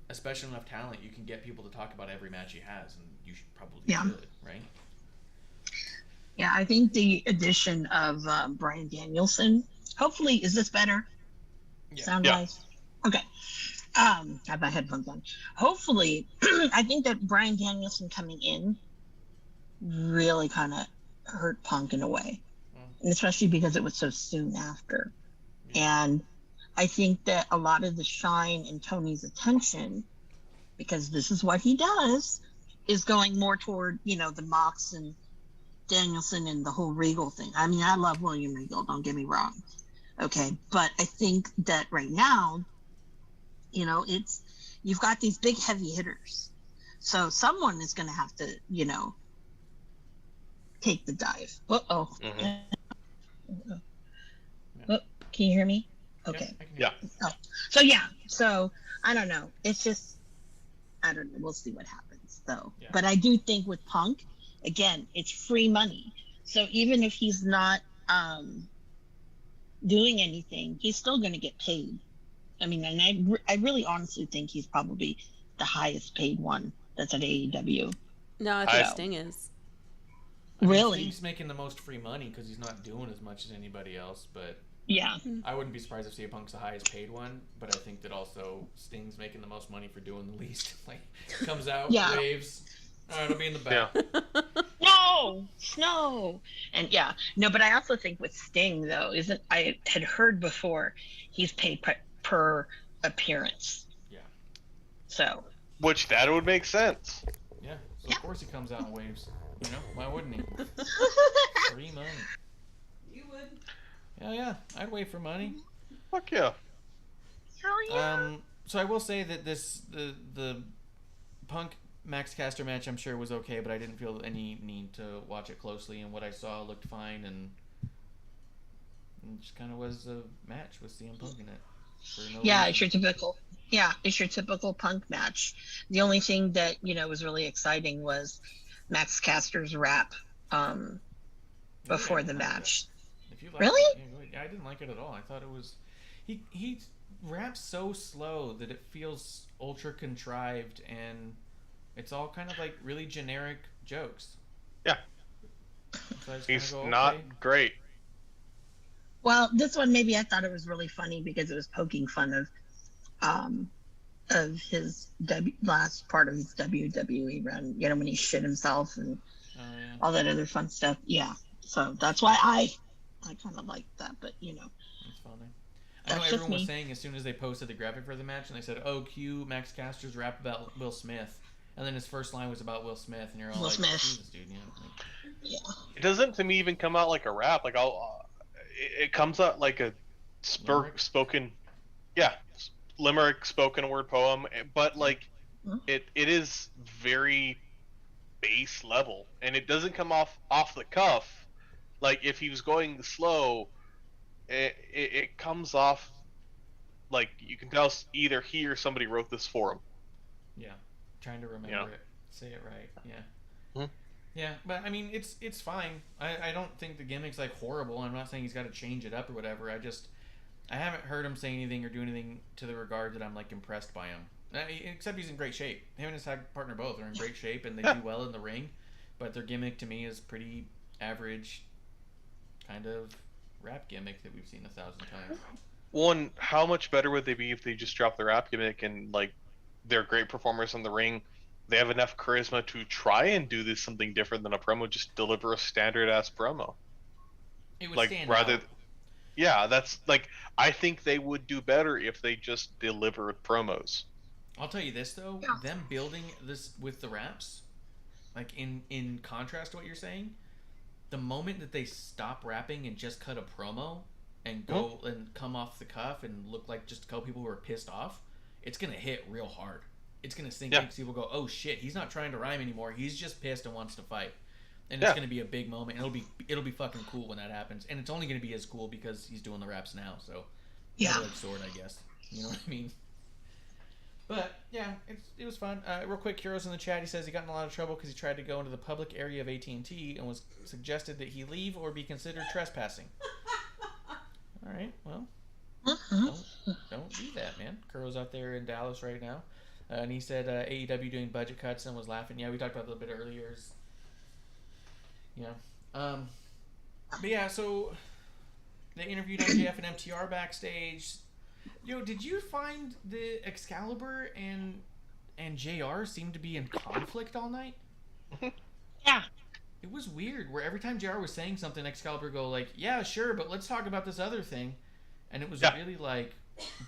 a special enough talent. You can get people to talk about every match he has, and you should probably should, right? Yeah, I think the addition of Bryan Danielson, hopefully, is this better? Sound-wise? Okay. Have my headphones on. Hopefully, I think that Bryan Danielson coming in really kind of hurt Punk in a way. And especially because it was so soon after. And I think that a lot of the shine and Tony's attention, because this is what he does, is going more toward, the Mox and Danielson and the whole Regal thing. I mean, I love William Regal, don't get me wrong. Okay, but I think that right now, you've got these big heavy hitters. So someone is going to have to, take the dive. Oh, can you hear me? Okay. Yeah. Oh, so I don't know. It's just, I don't know. We'll see what happens though. Yeah. But I do think with Punk, again, it's free money. So even if he's not doing anything, he's still going to get paid. I mean, and I really honestly think he's probably the highest paid one that's at AEW. No, I think Sting is. Really? Sting's making the most free money because he's not doing as much as anybody else, but yeah, I wouldn't be surprised if CM Punk's the highest paid one, but I think that also Sting's making the most money for doing the least. Like, comes out, waves, all right, I'll be in the back. No, and but I also think with Sting though, I had heard before he's paid per appearance. Yeah. So. Which that would make sense. Yeah. So of course he comes out and waves. Why wouldn't he? Free money. You would. Yeah, I'd wait for money. Fuck yeah. Hell yeah. So I will say that the Punk Max Caster match I'm sure was okay, but I didn't feel any need to watch it closely, and what I saw looked fine, and it just kind of was a match with CM Punk in it. It's your typical. Yeah, it's your typical Punk match. The only thing that was really exciting was Max Caster's rap before the match. If you really? Yeah, I didn't like it at all. I thought it was he raps so slow that it feels ultra contrived, and it's all kind of like really generic jokes. Yeah. So he's not great. Well, this one maybe I thought it was really funny because it was poking fun of his last part of his WWE run, when he shit himself and all that other fun stuff. Yeah, so that's why I kind of liked that, but That's funny. I know everyone was saying as soon as they posted the graphic for the match, and they said, "Oh, cue Max Caster's rap about Will Smith," and then his first line was about Will Smith, and you're all Will Smith. Jesus, dude, Yeah. It doesn't to me even come out like a rap. Like it comes out like a spoken, yeah, limerick, spoken word poem. But like, it is very base level, and it doesn't come off the cuff. Like if he was going slow, it comes off like you can tell either he or somebody wrote this for him. Yeah, trying to remember it, say it right. Yeah. Hmm. Yeah, but I mean, it's fine. I don't think the gimmick's like horrible. I'm not saying he's got to change it up or whatever. I haven't heard him say anything or do anything to the regard that I'm like impressed by him. Except he's in great shape. Him and his tag partner both are in great shape and they do well in the ring. But their gimmick to me is pretty average, kind of rap gimmick that we've seen 1,000 times. One, how much better would they be if they just dropped their rap gimmick and like they're great performers in the ring? They have enough charisma to try and do this something different than a promo. Just deliver a standard ass promo. It would like stand rather. out. Yeah, that's like I think they would do better if they just delivered promos. I'll tell you this though, them building this with the raps, like in contrast to what you're saying, the moment that they stop rapping and just cut a promo and go and come off the cuff and look like just a couple people who are pissed off, it's gonna hit real hard. It's gonna sink in because people go, oh shit, he's not trying to rhyme anymore. He's just pissed and wants to fight. And it's gonna be a big moment. And it'll be fucking cool when that happens. And it's only gonna be as cool because he's doing the raps now. So double-edged sword, I guess. You know what I mean? But yeah, it was fun. Real quick, Heroes in the chat. He says he got in a lot of trouble because he tried to go into the public area of AT&T and was suggested that he leave or be considered trespassing. All right, well, don't do that, man. Kuro's out there in Dallas right now, and he said AEW doing budget cuts and was laughing. Yeah, we talked about it a little bit earlier. But yeah, so they interviewed MJF and MTR backstage. Yo, did you find the Excalibur and JR seemed to be in conflict all night? Yeah. It was weird, where every time JR was saying something, Excalibur go like, yeah, sure, but let's talk about this other thing. And it was really like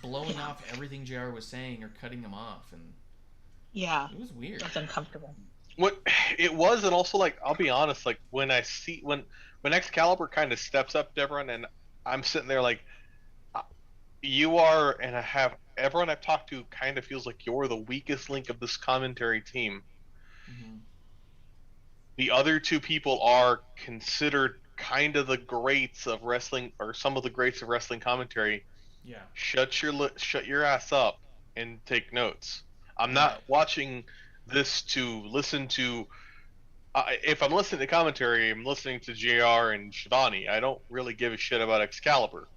blowing off everything JR was saying or cutting him off. And yeah, it was weird. That's uncomfortable. What it was, and also like I'll be honest, like when Excalibur kind of steps up to everyone, and I'm sitting there like, you are, and everyone I've talked to kind of feels like you're the weakest link of this commentary team. Mm-hmm. The other two people are considered kind of the greats of wrestling, or some of the greats of wrestling commentary. Yeah. Shut your ass up and take notes. I'm not watching this to listen to. If I'm listening to commentary, I'm listening to JR and Shivani. I don't really give a shit about Excalibur.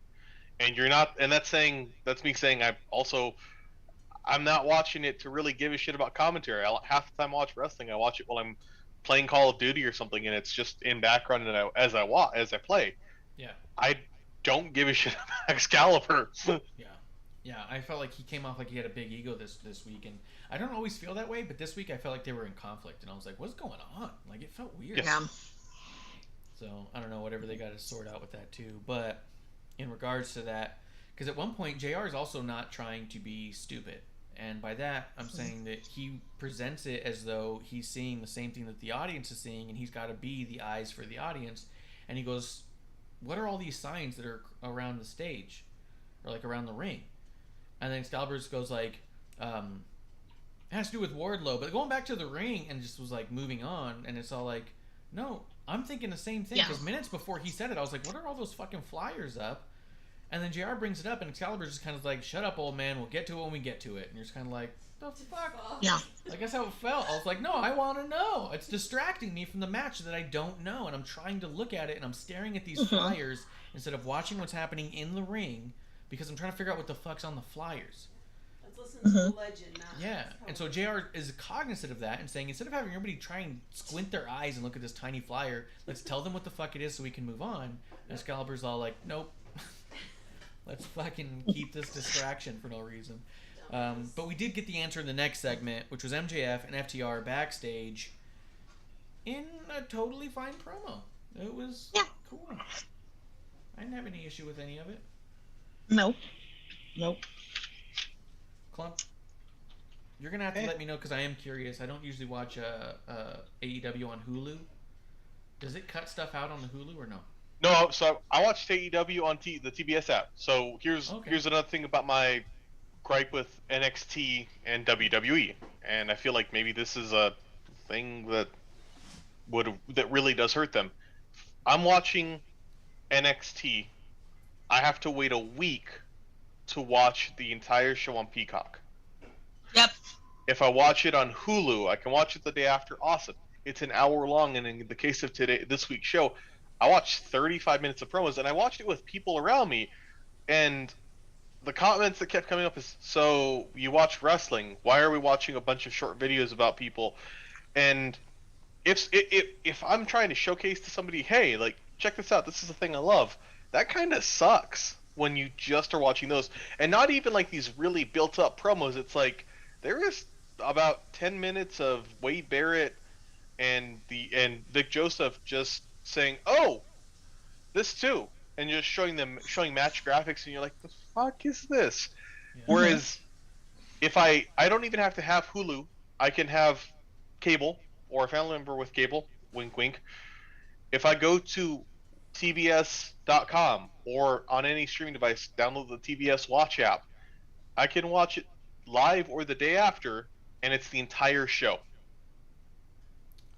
And you're not, and that's me saying I'm not watching it to really give a shit about commentary. Half the time I watch wrestling, I watch it while I'm playing Call of Duty or something, and it's just in background and as I play. Yeah. I don't give a shit about Excalibur. Yeah. I felt like he came off like he had a big ego this week, and I don't always feel that way, but this week I felt like they were in conflict, and I was like, what's going on? Like it felt weird. Yeah. So I don't know, whatever they got to sort out with that too, but. In regards to that, because at one point JR is also not trying to be stupid, and by that I'm saying that he presents it as though he's seeing the same thing that the audience is seeing, and he's got to be the eyes for the audience. And he goes, what are all these signs that are around the stage or like around the ring? And then Excalibur goes like, it has to do with Wardlow, but going back to the ring, and just was like moving on, and it's all like, no, I'm thinking the same thing, because minutes before he said it, I was like, what are all those fucking flyers up? And then JR brings it up, and Excalibur's just kind of like, shut up, old man, we'll get to it when we get to it. And you're just kind of like, the fuck? Yeah. Like, that's how it felt. I was like, no, I want to know. It's distracting me from the match that I don't know, and I'm trying to look at it, and I'm staring at these flyers instead of watching what's happening in the ring, because I'm trying to figure out what the fuck's on the flyers. Let's listen to the legend now. Yeah, and so JR is cognizant of that and saying, instead of having everybody try and squint their eyes and look at this tiny flyer, let's tell them what the fuck it is so we can move on. And Excalibur's all like, nope. Let's fucking keep this distraction for no reason. But we did get the answer in the next segment, which was MJF and FTR backstage in a totally fine promo. It was cool. I didn't have any issue with any of it. Nope. Clump, you're going to have to let me know, because I am curious. I don't usually watch AEW on Hulu. Does it cut stuff out on the Hulu or no? No, so I watched AEW on the TBS app. So here's another thing about my gripe with NXT and WWE, and I feel like maybe this is a thing that really does hurt them. I'm watching NXT. I have to wait a week to watch the entire show on Peacock. Yep. If I watch it on Hulu, I can watch it the day after. Awesome. It's an hour long, and in the case of this week's show, I watched 35 minutes of promos, and I watched it with people around me, and the comments that kept coming up is, so you watch wrestling, why are we watching a bunch of short videos about people? And if I'm trying to showcase to somebody, hey, like, check this out, this is a thing I love, that kind of sucks when you just are watching those. And not even like these really built up promos. It's like there is about 10 minutes of Wade Barrett and Vic Joseph just saying, oh, this too, and just showing match graphics, and you're like, the fuck is this? Yeah. Whereas if I don't even have to have Hulu, I can have cable or a family member with cable, wink wink. If I go to TBS.com or on any streaming device, download the TBS Watch app, I can watch it live or the day after, and it's the entire show.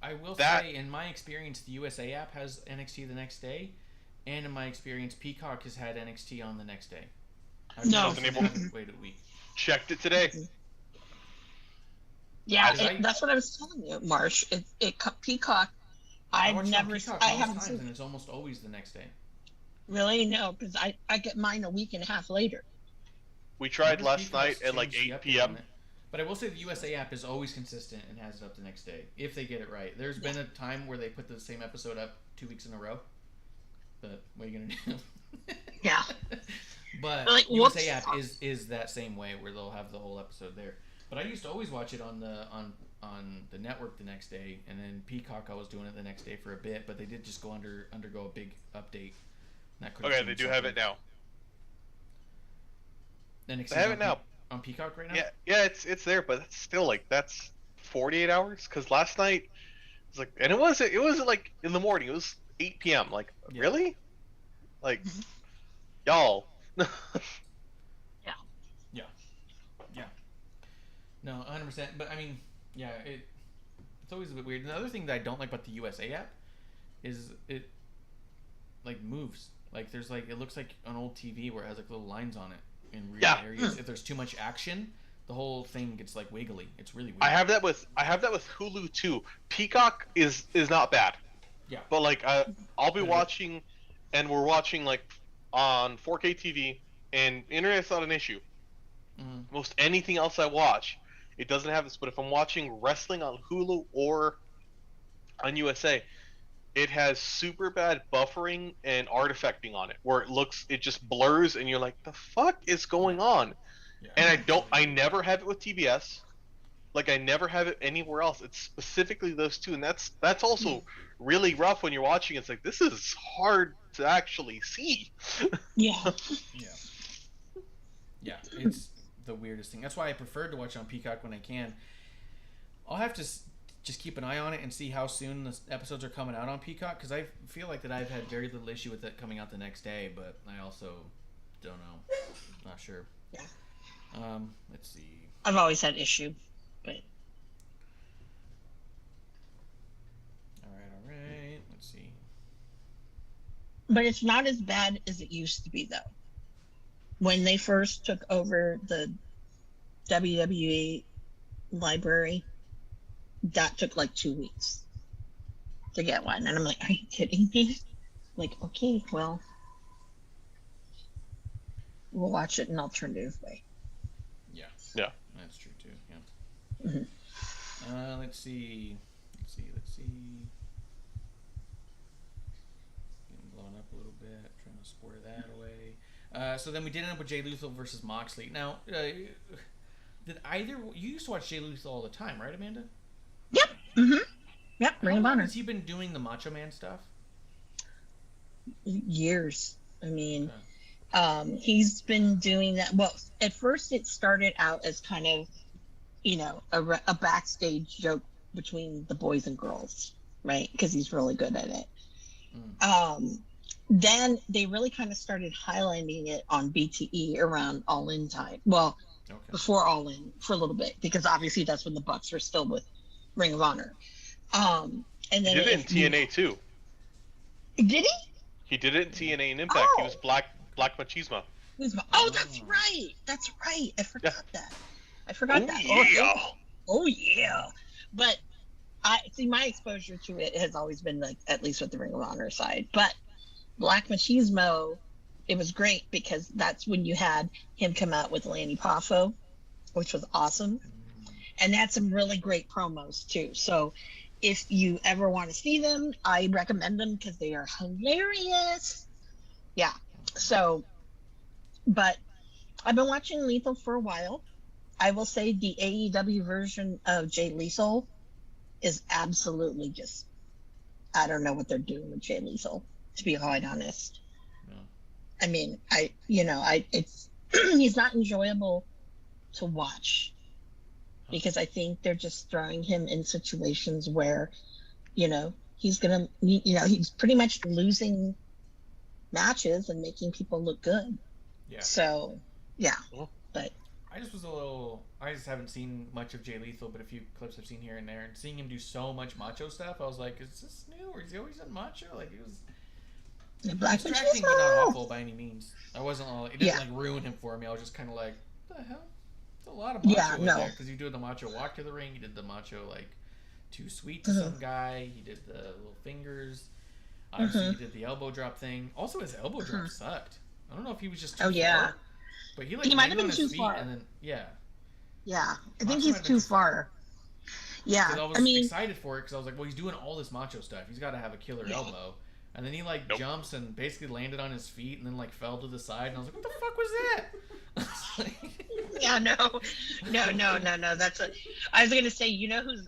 I will say, in my experience, the USA app has NXT the next day, and in my experience, Peacock has had NXT on the next day. Wait a week. Checked it today. Yeah, that's what I was telling you, Marsh. Peacock. I haven't seen it. And it's almost always the next day. Really? No, because I get mine a week and a half later. We tried last night at like 8 p.m. But I will say the USA app is always consistent and has it up the next day, if they get it right. There's been a time where they put the same episode up 2 weeks in a row. But what are you going to do? Yeah. But like, USA app is that same way, where they'll have the whole episode there. But I used to always watch it on the network the next day, and then Peacock I was doing it the next day for a bit, but they did just undergo a big update. Okay, they do have it now. NXT they have it now. On Peacock right now? Yeah, it's there, but it's still like that's 48 hours. Because last night, it was like, and it wasn't like in the morning. It was 8 p.m. Like, really? Like, y'all. Yeah. No, 100%. But I mean, yeah, it's always a bit weird. Another thing that I don't like about the USA app is it like moves. Like there's like, it looks like an old TV where it has like little lines on it in weird areas. If there's too much action, the whole thing gets like wiggly. It's really weird. I have that with Hulu too. Peacock is not bad. Yeah. But like I'll be watching, and we're watching like on 4K TV, and internet's not an issue. Mm-hmm. Most anything else I watch, it doesn't have this. But if I'm watching wrestling on Hulu or on USA, it has super bad buffering and artifacting on it, where it just blurs, and you're like, the fuck is going on? Yeah. And I never have it with TBS. Like, I never have it anywhere else. It's specifically those two, and that's also really rough when you're watching. It's like, this is hard to actually see. Yeah. Yeah, it's the weirdest thing. That's why I prefer to watch on Peacock when I can. I'll have to just keep an eye on it and see how soon the episodes are coming out on Peacock, because I feel like that I've had very little issue with it coming out the next day, but I also don't know. Not sure. Yeah. Let's see. I've always had issue, but. All right. Let's see. But it's not as bad as it used to be, though. When they first took over the WWE library, that took like 2 weeks to get one. And I'm like, are you kidding me? Like, okay, well, we'll watch it in alternative way. Yeah. That's true too. Yeah. Mm-hmm. Let's see. Getting blown up a little bit. Trying to square that away. So then we did end up with Jay Lethal versus Moxley. Now, did either you used to watch Jay Lethal all the time, right, Amanda? Yep. Mm-hmm. Yep. Ring of Honor. Has he been doing the Macho Man stuff? Years. I mean, he's been doing that. Well, at first it started out as kind of, a backstage joke between the boys and girls, right? Because he's really good at it. Then they really kind of started highlighting it on BTE around All In time. Well, before All In for a little bit, because obviously that's when the Bucks were still with Ring of Honor. And then he did it in TNA too. Did he? He did it in TNA and Impact. He was Black Machismo. Oh, that's right. That's right. I forgot that. Yeah. Oh yeah. But I see, my exposure to it has always been like, at least with the Ring of Honor side. But Black Machismo, it was great because that's when you had him come out with Lanny Poffo, which was awesome. And that's some really great promos too. So if you ever want to see them, I recommend them because they are hilarious. Yeah. So, but I've been watching Lethal for a while. I will say the AEW version of Jay Lethal is absolutely just, I don't know what they're doing with Jay Lethal, to be quite honest. No. I mean, it's he's not enjoyable to watch because I think they're just throwing him in situations where, he's pretty much losing matches and making people look good. Yeah. So, yeah. But I just haven't seen much of Jay Lethal, but a few clips I've seen here and there, and seeing him do so much macho stuff, I was like, is this new, or is he always done macho? Like, it was distracting, but not awful by any means. It didn't ruin him for me. I was just kind of like, what the hell? It's a lot of macho in there, because you do the macho walk to the ring, you did the macho, like, too sweet to some guy, he did the little fingers, obviously he did the elbow drop thing. Also, his elbow drop sucked. I don't know if he was just too far. But he might have been too far. And then, yeah, I think he's too far. Yeah, I was excited for it because I was like, well, he's doing all this macho stuff. He's got to have a killer elbow. And then he jumps and basically landed on his feet and then fell to the side. And I was like, what the fuck was that? Yeah, no. I was gonna say, whose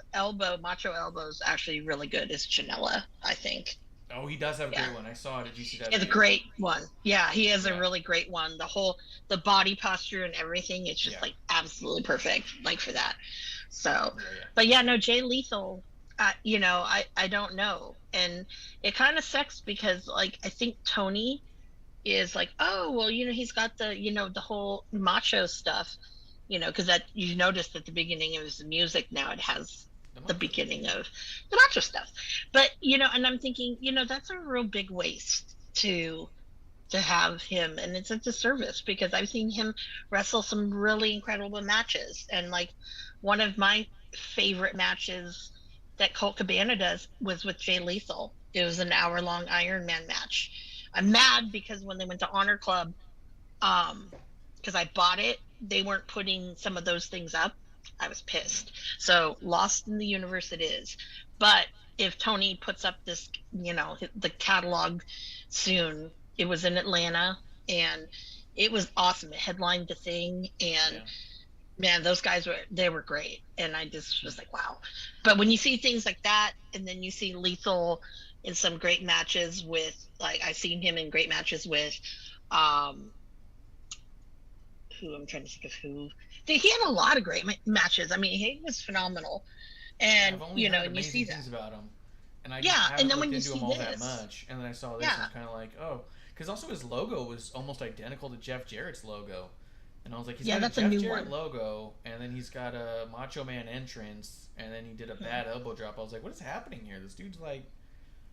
macho elbow is actually really good is Janela, I think. Oh, he does have a great one. I saw it at GCW. It's a great one. Yeah, he has a really great one. The body posture and everything, it's just absolutely perfect, for that. So, but Jay Lethal, I don't know. And it kind of sucks because I think Tony is oh, well, he's got the, the whole macho stuff, because that you noticed at the beginning of his music, now it has the beginning of the macho stuff. But, and I'm thinking, that's a real big waste to have him. And it's a disservice because I've seen him wrestle some really incredible matches. And one of my favorite matches that Colt Cabana does was with Jay Lethal. It was an hour-long Iron Man match. I'm mad because when they went to Honor Club, because I bought it, they weren't putting some of those things up. I was pissed. So lost in the universe it is. But if Tony puts up this, the catalog soon, it was in Atlanta and it was awesome. It headlined the thing and man, those guys were great. And I just was like, wow. But when you see things like that, and then you see Lethal in some great matches with, I've seen him in great matches with, who I'm trying to think of who. He had a lot of great matches. I mean, he was phenomenal. And, and you see that. Things about him. And I just haven't looked into him all that much. And then I saw this and was kind of like, oh. Because also his logo was almost identical to Jeff Jarrett's logo. And I was like, he's got a Jeff Jarrett logo, and then he's got a Macho Man entrance, and then he did a bad elbow drop. I was like, what is happening here? This dude's like...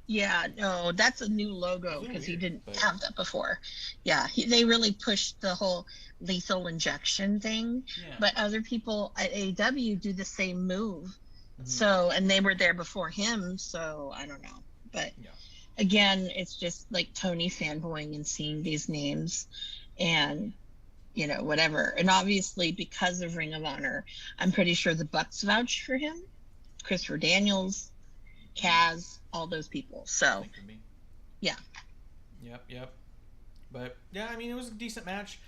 Yeah, no, that's a new logo because he didn't have that before. Yeah, they really pushed the whole lethal injection thing. Yeah. But other people at AEW do the same move. Mm-hmm. So, and they were there before him, so I don't know. But again, it's just Tony fanboying and seeing these names and... whatever. And obviously, because of Ring of Honor, I'm pretty sure the Bucks vouched for him. Christopher Daniels, Kaz, all those people. So, yeah. Yep. But, yeah, I mean, it was a decent match.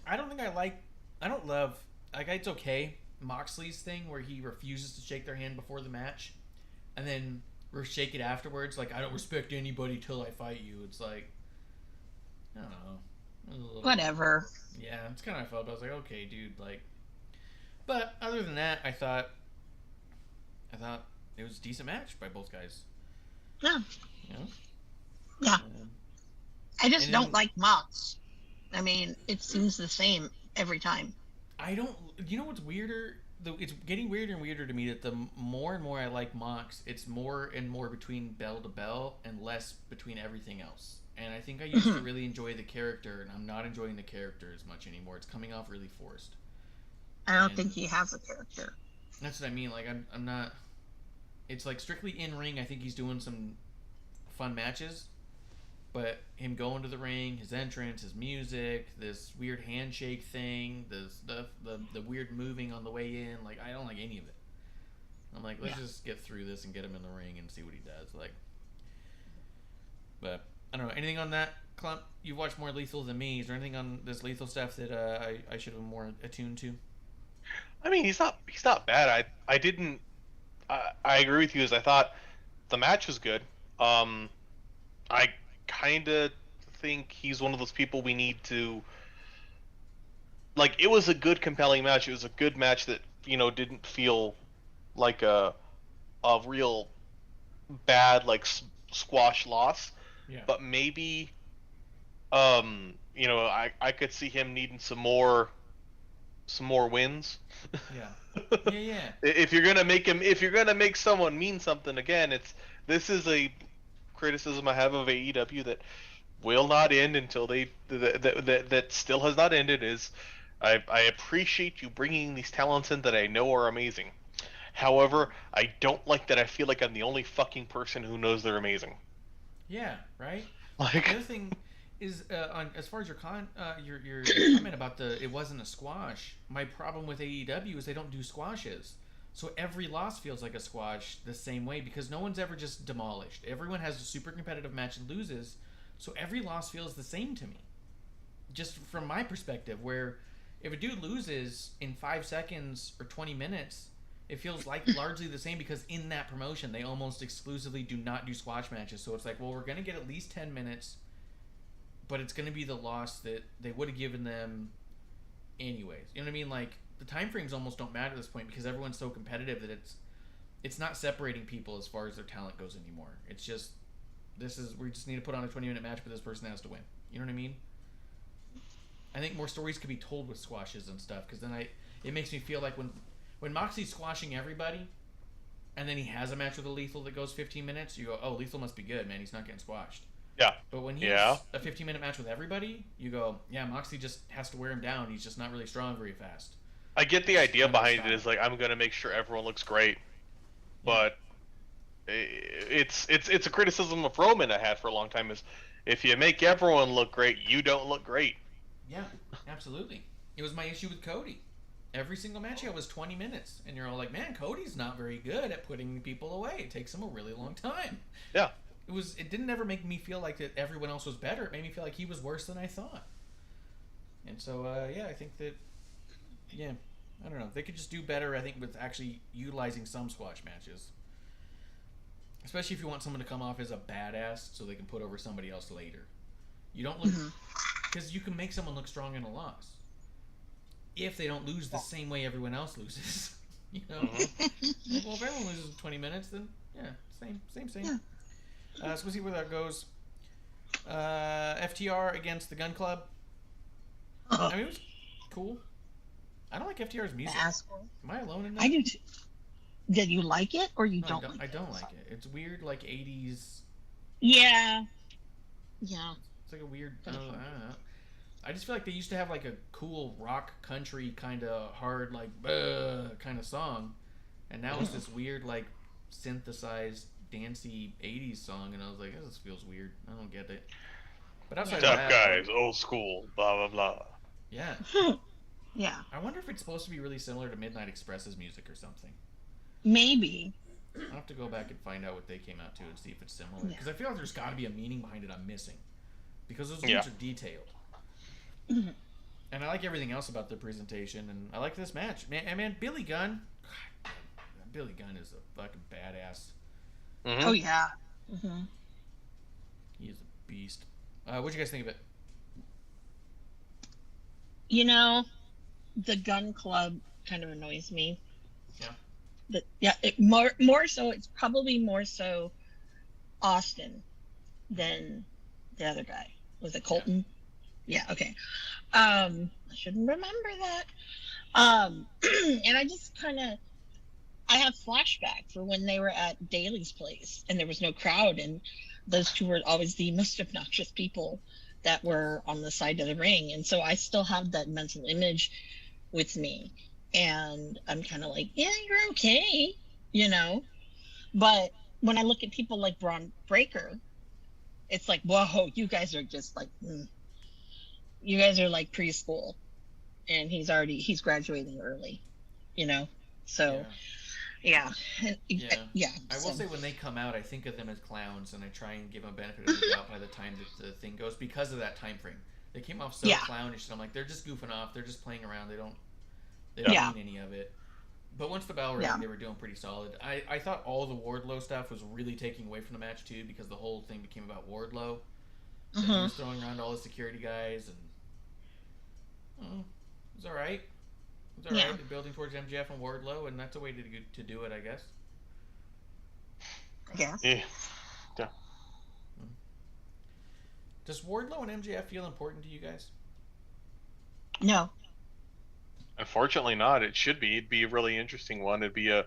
I don't love, it's okay, Moxley's thing where he refuses to shake their hand before the match and then shake it afterwards. I don't respect anybody till I fight you. It's I don't know. Whatever. Yeah, it's kind of how I felt. I was like, okay, dude, But other than that, I thought it was a decent match by both guys. Yeah. Yeah. I just and don't then- like Mox. I mean, it seems the same every time. I don't. You know what's weirder? It's getting weirder and weirder to me that the more and more I like Mox, it's more and more between bell to bell and less between everything else. And I think I used to really enjoy the character, and I'm not enjoying the character as much anymore. It's coming off really forced. I don't And think he has a character. That's what I mean. Like I'm not. It's like strictly in ring. I think he's doing some fun matches, but him going to the ring, his entrance, his music, this weird handshake thing, the weird moving on the way in, like I don't like any of it. I'm like, let's just get through this and get him in the ring and see what he does. Like, but I don't know anything on that. Clump, you've watched more Lethal than me. Is there anything on this Lethal stuff that I should have been more attuned to? I mean, he's not bad. I didn't. I agree with you. As I thought the match was good. I kind of think he's one of those people we need to. Like, it was a good, compelling match. It was a good match that didn't feel like a real bad squash loss. Yeah. But maybe, I could see him needing some more wins. Yeah. Yeah. If you're gonna make someone mean something again, this is a criticism I have of AEW that will not end until that still has not ended. Is I appreciate you bringing these talents in that I know are amazing. However, I don't like that I feel like I'm the only fucking person who knows they're amazing. Yeah. Right. Like, the other thing is on as far as your comment about it wasn't a squash. My problem with AEW is they don't do squashes, so every loss feels like a squash the same way because no one's ever just demolished. Everyone has a super competitive match and loses, so every loss feels the same to me. Just from my perspective, where if a dude loses in 5 seconds or 20 minutes, it feels like largely the same because in that promotion they almost exclusively do not do squash matches. So it's like, well, we're gonna get at least 10 minutes. But it's going to be the loss that they would have given them anyways. You know what I mean? Like, the time frames almost don't matter at this point because everyone's so competitive that it's not separating people as far as their talent goes anymore. It's just, we just need to put on a 20-minute match, but this person has to win. You know what I mean? I think more stories could be told with squashes and stuff because then it makes me feel like when Moxie's squashing everybody and then he has a match with a Lethal that goes 15 minutes, you go, oh, Lethal must be good, man. He's not getting squashed. Yeah. But when he has a 15-minute match with everybody, you go, yeah, Moxley just has to wear him down. He's just not really strong very fast. I get the idea behind it is like, I'm gonna make sure everyone looks great, but it's a criticism of Roman I had for a long time is if you make everyone look great, you don't look great. Yeah, absolutely. It was my issue with Cody. Every single match he had was 20 minutes, and you're all like, man, Cody's not very good at putting people away. It takes him a really long time. Yeah. It didn't ever make me feel like that everyone else was better. It made me feel like he was worse than I thought. And so, I think that, I don't know. They could just do better, I think, with actually utilizing some squash matches. Especially if you want someone to come off as a badass so they can put over somebody else later. You don't look... Because you can make someone look strong in a loss. If they don't lose the same way everyone else loses. You know? Well, if everyone loses 20 minutes, then, same. Yeah. So we'll see where that goes. FTR against the Gun Club. I mean, it was cool. I don't like FTR's music. Asshole. Am I alone in that? I do too. Did you like it or you No, don't? I don't like it. It's weird, like 80s. Yeah. It's like a weird. I don't know. I just feel like they used to have like a cool rock country kind of hard like kind of song, and now it's this weird like synthesized dancey 80s song, and I was like, this feels weird. I don't get it. But outside Tough of that, guys, old school, blah blah blah. Yeah. Yeah. I wonder if it's supposed to be really similar to Midnight Express's music or something. Maybe. I'll have to go back and find out what they came out to and see if it's similar. Because I feel like there's got to be a meaning behind it I'm missing. Because those dudes are detailed. And I like everything else about the presentation, and I like this match. Man, Billy Gunn. God, Billy Gunn is a fucking badass. Oh, yeah. He is a beast. What'd you guys think of it? You know, the Gun Club kind of annoys me. More so, it's probably more so Austin than The other guy. Was it Colton? Yeah, okay. I shouldn't remember that. And I just I have flashback for when they were at Daly's place and there was no crowd, and those two were always the most obnoxious people that were on the side of the ring. And so I still have that mental image with me. And I'm kind of like, yeah, you're okay, you know? But when I look at people like Braun Breaker, it's like, whoa, you guys are just like, you guys are like preschool. And he's graduating early, you know? So, yeah. I will say when they come out, I think of them as clowns, and I try and give them a benefit of the doubt by the time that the thing goes because of that time frame. They came off so clownish, and I'm like, they're just goofing off, they're just playing around, they don't mean any of it. But once the bell rang, they were doing pretty solid. I thought all the Wardlow stuff was really taking away from the match too, because the whole thing became about Wardlow. So he was throwing around all the security guys, and it was all right. It's all right. They're building towards MJF and Wardlow, and that's a way to do it, I guess. Yeah. Does Wardlow and MJF feel important to you guys? No. Unfortunately not. It should be. It'd be a really interesting one. It'd be a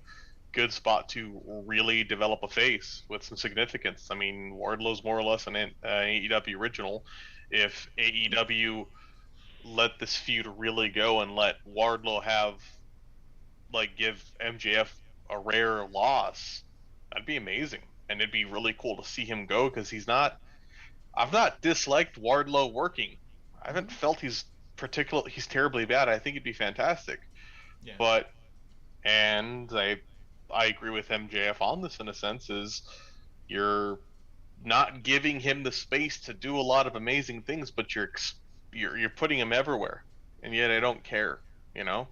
good spot to really develop a face with some significance. I mean, Wardlow's more or less an AEW original. If AEW let this feud really go and let Wardlow give MJF a rare loss, that'd be amazing. And it'd be really cool to see him go, because I've not disliked Wardlow working. I haven't felt he's terribly bad. I think it'd be fantastic. Yeah. But, and I agree with MJF on this in a sense, is you're not giving him the space to do a lot of amazing things, but you're putting him everywhere, and yet I don't care, you know?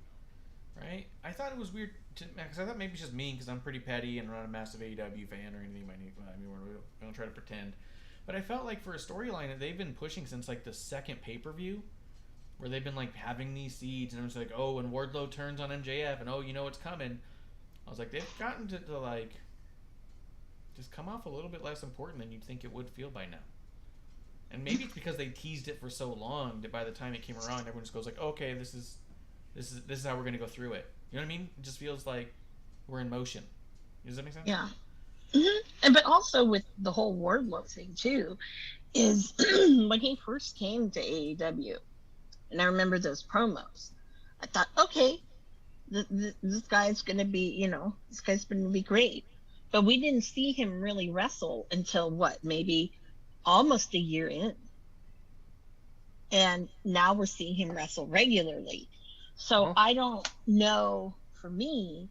Right? I thought it was weird, because I thought maybe it's just me, because I'm pretty petty and not a massive AEW fan or anything. We don't try to pretend. But I felt like for a storyline that they've been pushing since like the second pay-per-view, where they've been like having these seeds, and it was like, oh, when Wardlow turns on MJF, and oh, you know it's coming. I was like, they've gotten to like just come off a little bit less important than you'd think it would feel by now. And maybe it's because they teased it for so long that by the time it came around, everyone just goes like, okay, this is how we're gonna go through it. You know what I mean? It just feels like we're in motion. Does that make sense? Yeah. Mm-hmm. But also with the whole Wardlow thing too, is when he first came to AEW, and I remember those promos, I thought, okay, this guy's gonna be, this guy's gonna be great. But we didn't see him really wrestle until maybe almost a year in. And now we're seeing him wrestle regularly. So I don't know, for me,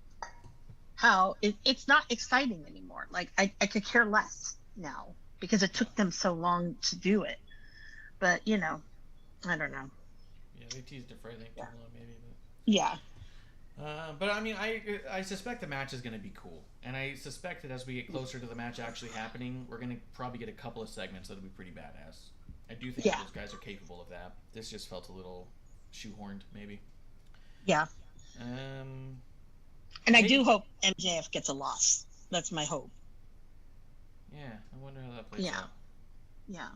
how it's not exciting anymore. Like I could care less now because it took them so long to do it. But I don't know. Yeah, they teased it for I think too long maybe. But... Yeah. But I mean, I suspect the match is going to be cool, and I suspect that as we get closer to the match actually happening, we're going to probably get a couple of segments that'll be pretty badass. I do think those guys are capable of that. This just felt a little shoehorned, maybe. Yeah. And I do hope MJF gets a loss. That's my hope. Yeah, I wonder how that plays out. Yeah.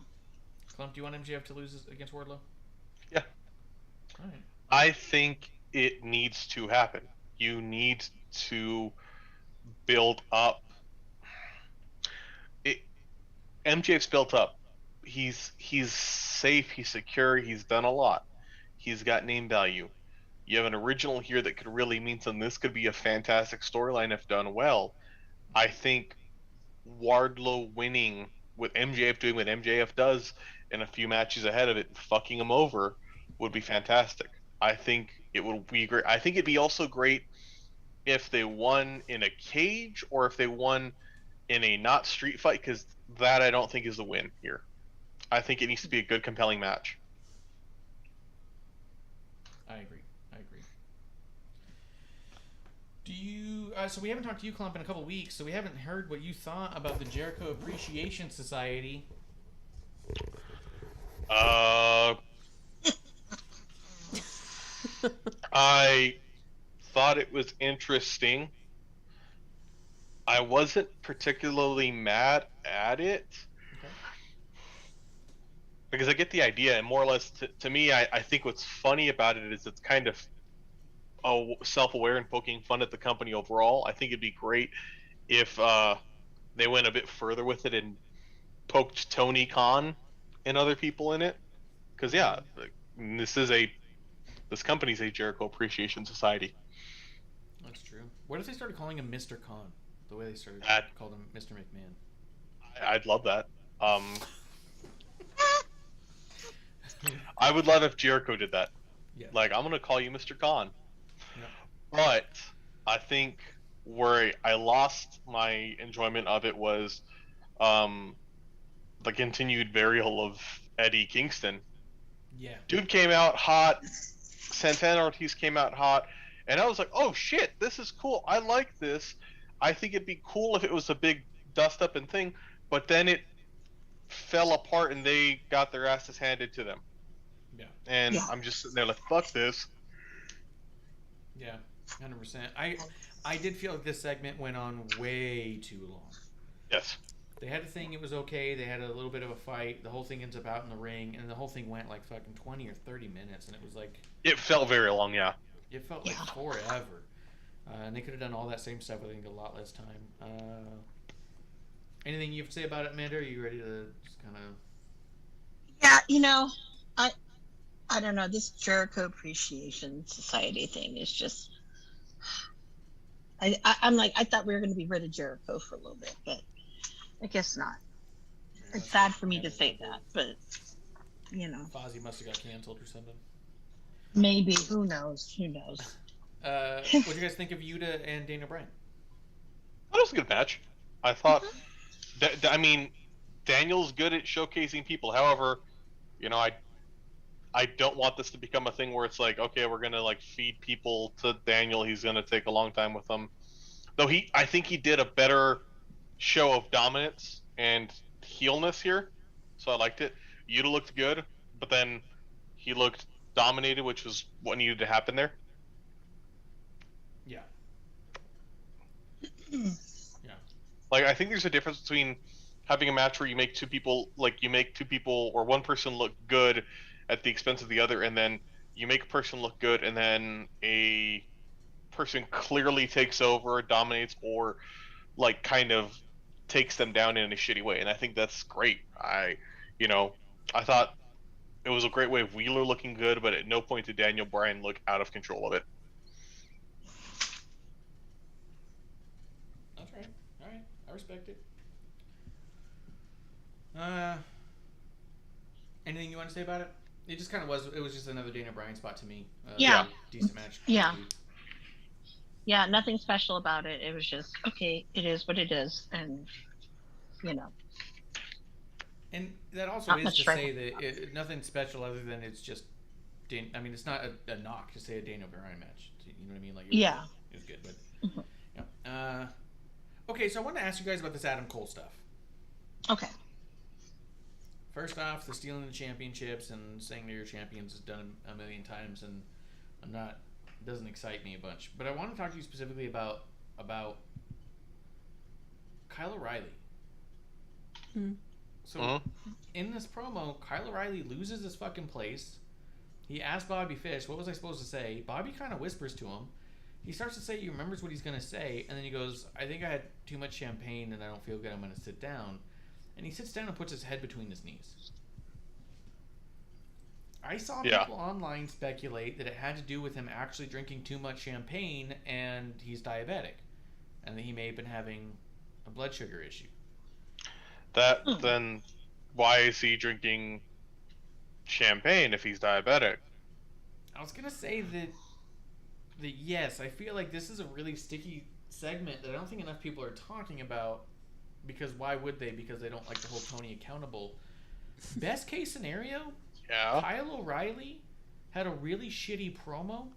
KLUMP, do you want MJF to lose against Wardlow? Yeah. All right. I think it needs to happen. You need to build up. MJF's built up. He's safe. He's secure. He's done a lot. He's got name value. You have an original here that could really mean something. This could be a fantastic storyline if done well. I think Wardlow winning with MJF doing what MJF does in a few matches ahead of it, fucking him over, would be fantastic. I think it would be great. I think it'd be also great if they won in a cage or if they won in a not street fight, because that I don't think is the win here. I think it needs to be a good, compelling match. I agree. Do you? So we haven't talked to you, KLUMP, in a couple weeks, so we haven't heard what you thought about the Jericho Appreciation Society. I thought it was interesting. I wasn't particularly mad at it. because I get the idea, and more or less, to me, I think what's funny about it is it's kind of self-aware and poking fun at the company overall. I think it'd be great if they went a bit further with it and poked Tony Khan and other people in it, because this company's a Jericho Appreciation Society. That's true. What if they started calling him Mr. Khan? The way they started called him Mr. McMahon. I'd love that. I would love if Jericho did that. Yeah. Like, I'm gonna call you Mr. Khan. Yeah. But I think where I lost my enjoyment of it was the continued burial of Eddie Kingston. Yeah. Dude came out hot. Santana Ortiz came out hot. And I was like, oh shit, this is cool. I like this. I think it'd be cool if it was a big dust up and thing. But then it fell apart and they got their asses handed to them. Yeah. And I'm just sitting there like, fuck this. Yeah, 100%. I did feel like this segment went on way too long. Yes. They had a thing, it was okay. They had a little bit of a fight. The whole thing ends up out in the ring, and the whole thing went like fucking 20 or 30 minutes, and it was like... It felt very long, yeah. It felt like forever. And they could have done all that same stuff with, I think, a lot less time. Anything you have to say about it, Amanda? Are you ready to just kind of... Yeah, you know, I don't know. This Jericho Appreciation Society thing is just... I'm like, I thought we were going to be rid of Jericho for a little bit, but I guess not. Yeah, it's sad for me to say that, but, you know. Fozzy must have got canceled or something. Maybe. Who knows? Who knows? What do you guys think of Yuta and Daniel Bryan? That was a good match. I thought... I mean, Daniel's good at showcasing people. However, you know, I don't want this to become a thing where it's like, okay, we're gonna like feed people to Daniel. He's gonna take a long time with them. Though I think he did a better show of dominance and heelness here, so I liked it. Yuta looked good, but then he looked dominated, which was what needed to happen there. Yeah. Like, I think there's a difference between having a match where you make two people or one person look good at the expense of the other, and then you make a person look good, and then a person clearly takes over, dominates, or like kind of takes them down in a shitty way. And I think that's great. I thought it was a great way of Wheeler looking good, but at no point did Daniel Bryan look out of control of it. That's right. All right. I respect it. Anything you want to say about it? It just kind of was. It was just another Daniel Bryan spot to me. Yeah. Decent match. Yeah. Yeah, nothing special about it. It was just, okay, it is what it is. And, you know. And that also is to say that nothing special other than it's just, I mean, it's not a knock to say a Daniel Bryan match. You know what I mean? Like, it was good, but yeah. Okay, so I want to ask you guys about this Adam Cole stuff. Okay. First off, the stealing the championships and saying they're your champions is done a million times, and it doesn't excite me a bunch. But I want to talk to you specifically about Kyle O'Reilly. So, in this promo, Kyle O'Reilly loses his fucking place. He asks Bobby Fish, what was I supposed to say? Bobby kind of whispers to him. He starts to say he remembers what he's going to say, and then he goes, I think I had too much champagne and I don't feel good, I'm going to sit down. And he sits down and puts his head between his knees. I saw people online speculate that it had to do with him actually drinking too much champagne and he's diabetic. And that he may have been having a blood sugar issue. Then why is he drinking champagne if he's diabetic? I was going to say that yes, I feel like this is a really sticky segment that I don't think enough people are talking about. Because why would they? Because they don't like to hold Tony accountable. Best case scenario, Kyle O'Reilly had a really shitty promo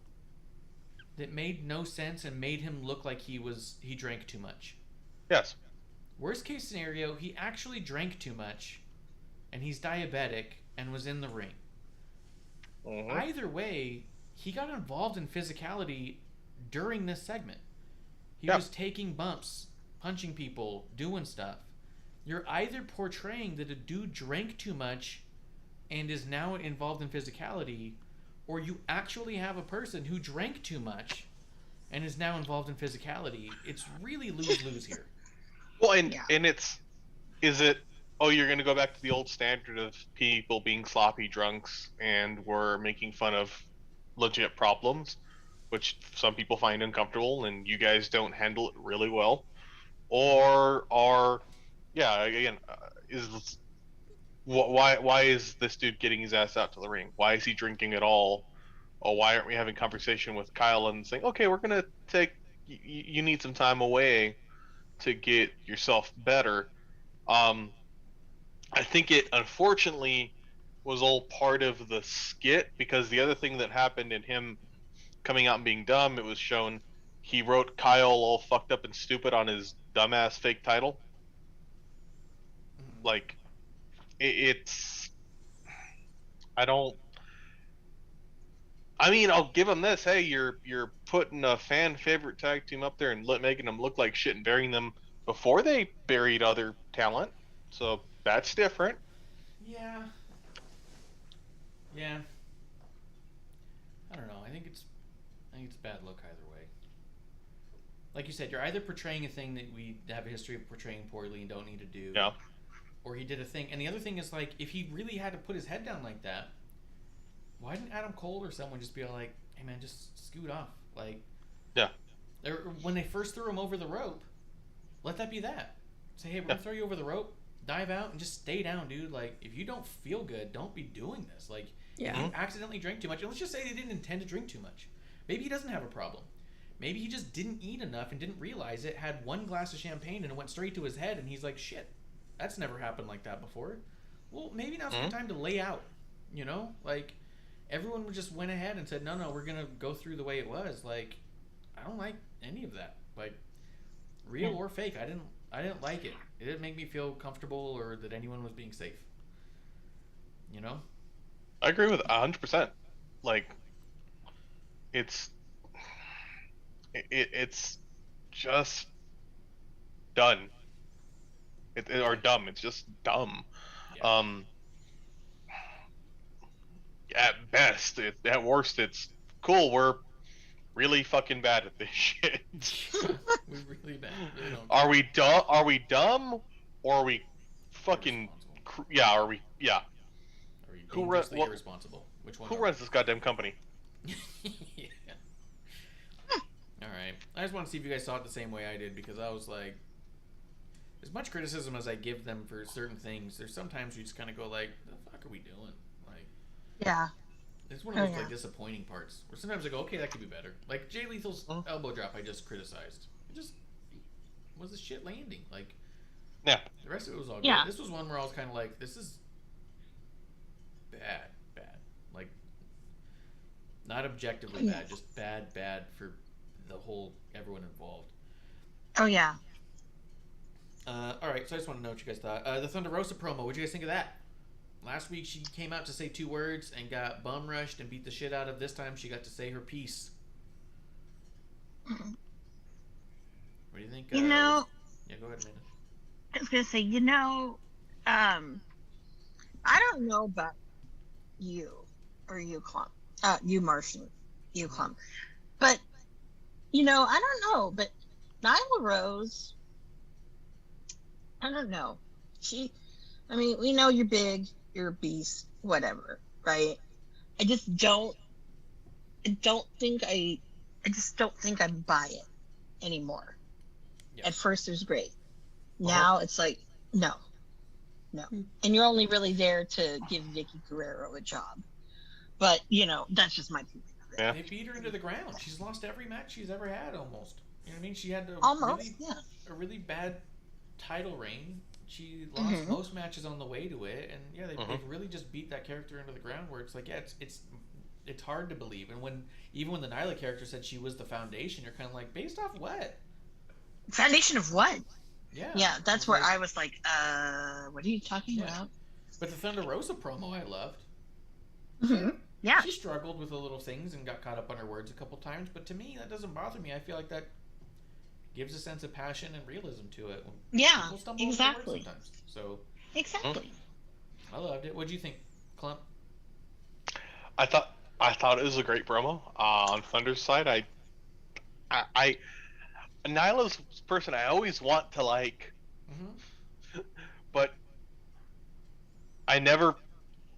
that made no sense and made him look like he drank too much. Yes. Worst case scenario, he actually drank too much and he's diabetic and was in the ring. Either way, he got involved in physicality during this segment. He was taking bumps, punching people, doing stuff. You're either portraying that a dude drank too much and is now involved in physicality, or you actually have a person who drank too much and is now involved in physicality. It's really lose-lose here. Well, and is it, oh, you're going to go back to the old standard of people being sloppy drunks and we're making fun of legit problems, which some people find uncomfortable and you guys don't handle it really well? Or why is this dude getting his ass out to the ring? Why is he drinking at all? Or why aren't we having conversation with Kyle and saying, okay, we're going to take, you need some time away to get yourself better? I think it unfortunately was all part of the skit, because the other thing that happened in him coming out and being dumb, it was shown he wrote Kyle all fucked up and stupid on his dumbass fake title. Like, it's, I mean, I'll give him this. Hey, you're putting a fan favorite tag team up there and making them look like shit and burying them before they buried other talent. So that's different. Yeah. I don't know. I think it's bad look either way. Like you said, you're either portraying a thing that we have a history of portraying poorly and don't need to do. Yeah. Or he did a thing. And the other thing is, like, if he really had to put his head down like that, why didn't Adam Cole or someone just be like, hey man, just scoot off? Like, yeah. When they first threw him over the rope, let that be that. Say, hey, we're gonna throw you over the rope, dive out, and just stay down, dude. Like, if you don't feel good, don't be doing this. Like, if you accidentally drink too much, and let's just say he didn't intend to drink too much. Maybe he doesn't have a problem. Maybe he just didn't eat enough and didn't realize it, had one glass of champagne and it went straight to his head, and he's like, shit, that's never happened like that before. Well, maybe now's the time to lay out, you know? Like, everyone just went ahead and said, no, we're going to go through the way it was. Like, I don't like any of that. Like, real or fake, I didn't like it. It didn't make me feel comfortable or that anyone was being safe. You know? I agree with 100%. Like, it's just done. Or dumb. It's just dumb. Yeah. At best, at worst, it's cool. We're really fucking bad at this shit. We're really bad. Really don't Are we dumb? Are we dumb? Or are we fucking? Are we? Yeah. Are we dangerously irresponsible? Which one? Who runs this goddamn company? Yeah. All right. I just want to see if you guys saw it the same way I did, because I was like, as much criticism as I give them for certain things, there's sometimes you just kind of go like, the fuck are we doing? Like, yeah. It's one of those like disappointing parts where sometimes I go, okay, that could be better. Like Jay Lethal's elbow drop, I just criticized. It just was a shit landing. Like, yeah. The rest of it was all good. This was one where I was kind of like, this is bad. Like, not objectively bad, just bad for the whole, everyone involved. Oh yeah. All right, so I just want to know what you guys thought. The Thunder Rosa promo, what'd you guys think of that? Last week she came out to say 2 words and got bum rushed and beat the shit out of. This time she got to say her piece. What do you think? Yeah, go ahead, Amanda. I was gonna say, I don't know about you or you KLUMP, you Martian, you KLUMP, but I don't know. But Nyla Rose, I don't know. We know you're big, you're a beast, whatever, right? I just don't think I buy it anymore. Yeah. At first it was great. Now it's like, no. And you're only really there to give Vicky Guerrero a job. But, that's just my opinion of it. Yeah. They beat her into the ground. She's lost every match she's ever had almost. You know what I mean? She had a really bad title reign. She lost most matches on the way to it, and they've really just beat that character into the ground. Where it's like, it's hard to believe. And even when the Nyla character said she was the foundation, you're kind of like, based off what? Foundation of what? Yeah, that's where I was like, what are you talking about? But the Thunder Rosa promo I loved. Yeah, she struggled with the little things and got caught up on her words a couple times, but to me that doesn't bother me. I feel like that gives a sense of passion and realism to it. When people stumble exactly. Over the words sometimes. So exactly. I loved it. What'd you think, Clump? I thought it was a great promo. On Thunder's side, I Nyla's a person I always want to like, but I never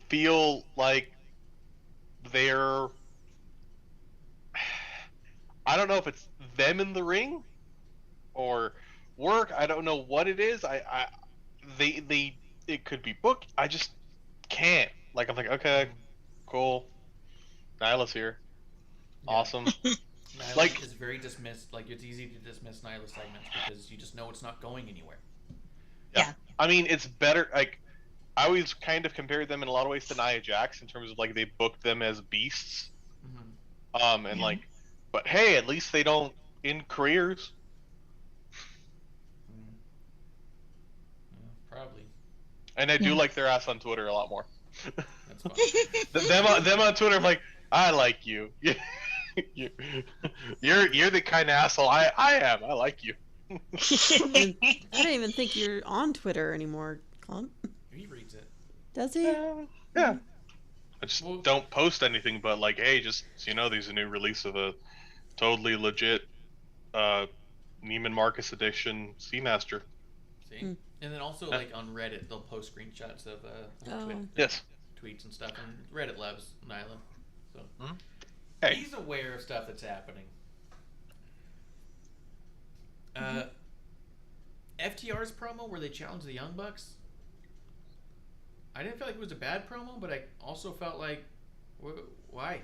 feel like they're. I don't know if it's them in the ring or work. I don't know what it is. They it could be booked. I just can't. Like I'm like, okay, cool. Nyla's here. Yeah. Awesome. Nyla Like- is very dismissed. Like it's easy to dismiss Nyla segments because you just know it's not going anywhere. Yeah. I mean, it's better. Like I always kind of compared them in a lot of ways to Nia Jax in terms of like they booked them as beasts. And Yeah. like, but hey, at least they don't end careers. Probably. And I do Yeah. like their ass on Twitter a lot more. That's fine. them on Twitter, I'm like, I like you. You're the kind of asshole I am. I like you. I don't even think you're on Twitter anymore, Clump. He reads it. Does he? Yeah. I just don't post anything but like, hey, just so you know, there's a new release of a totally legit Neiman Marcus edition Seamaster. See? And then also like on Reddit, they'll post screenshots of Yes. tweets and stuff, and Reddit loves Nyla. So Hey. he's aware of stuff that's happening. FTR's promo where they challenged the Young Bucks, I didn't feel like it was a bad promo, but I also felt like, why?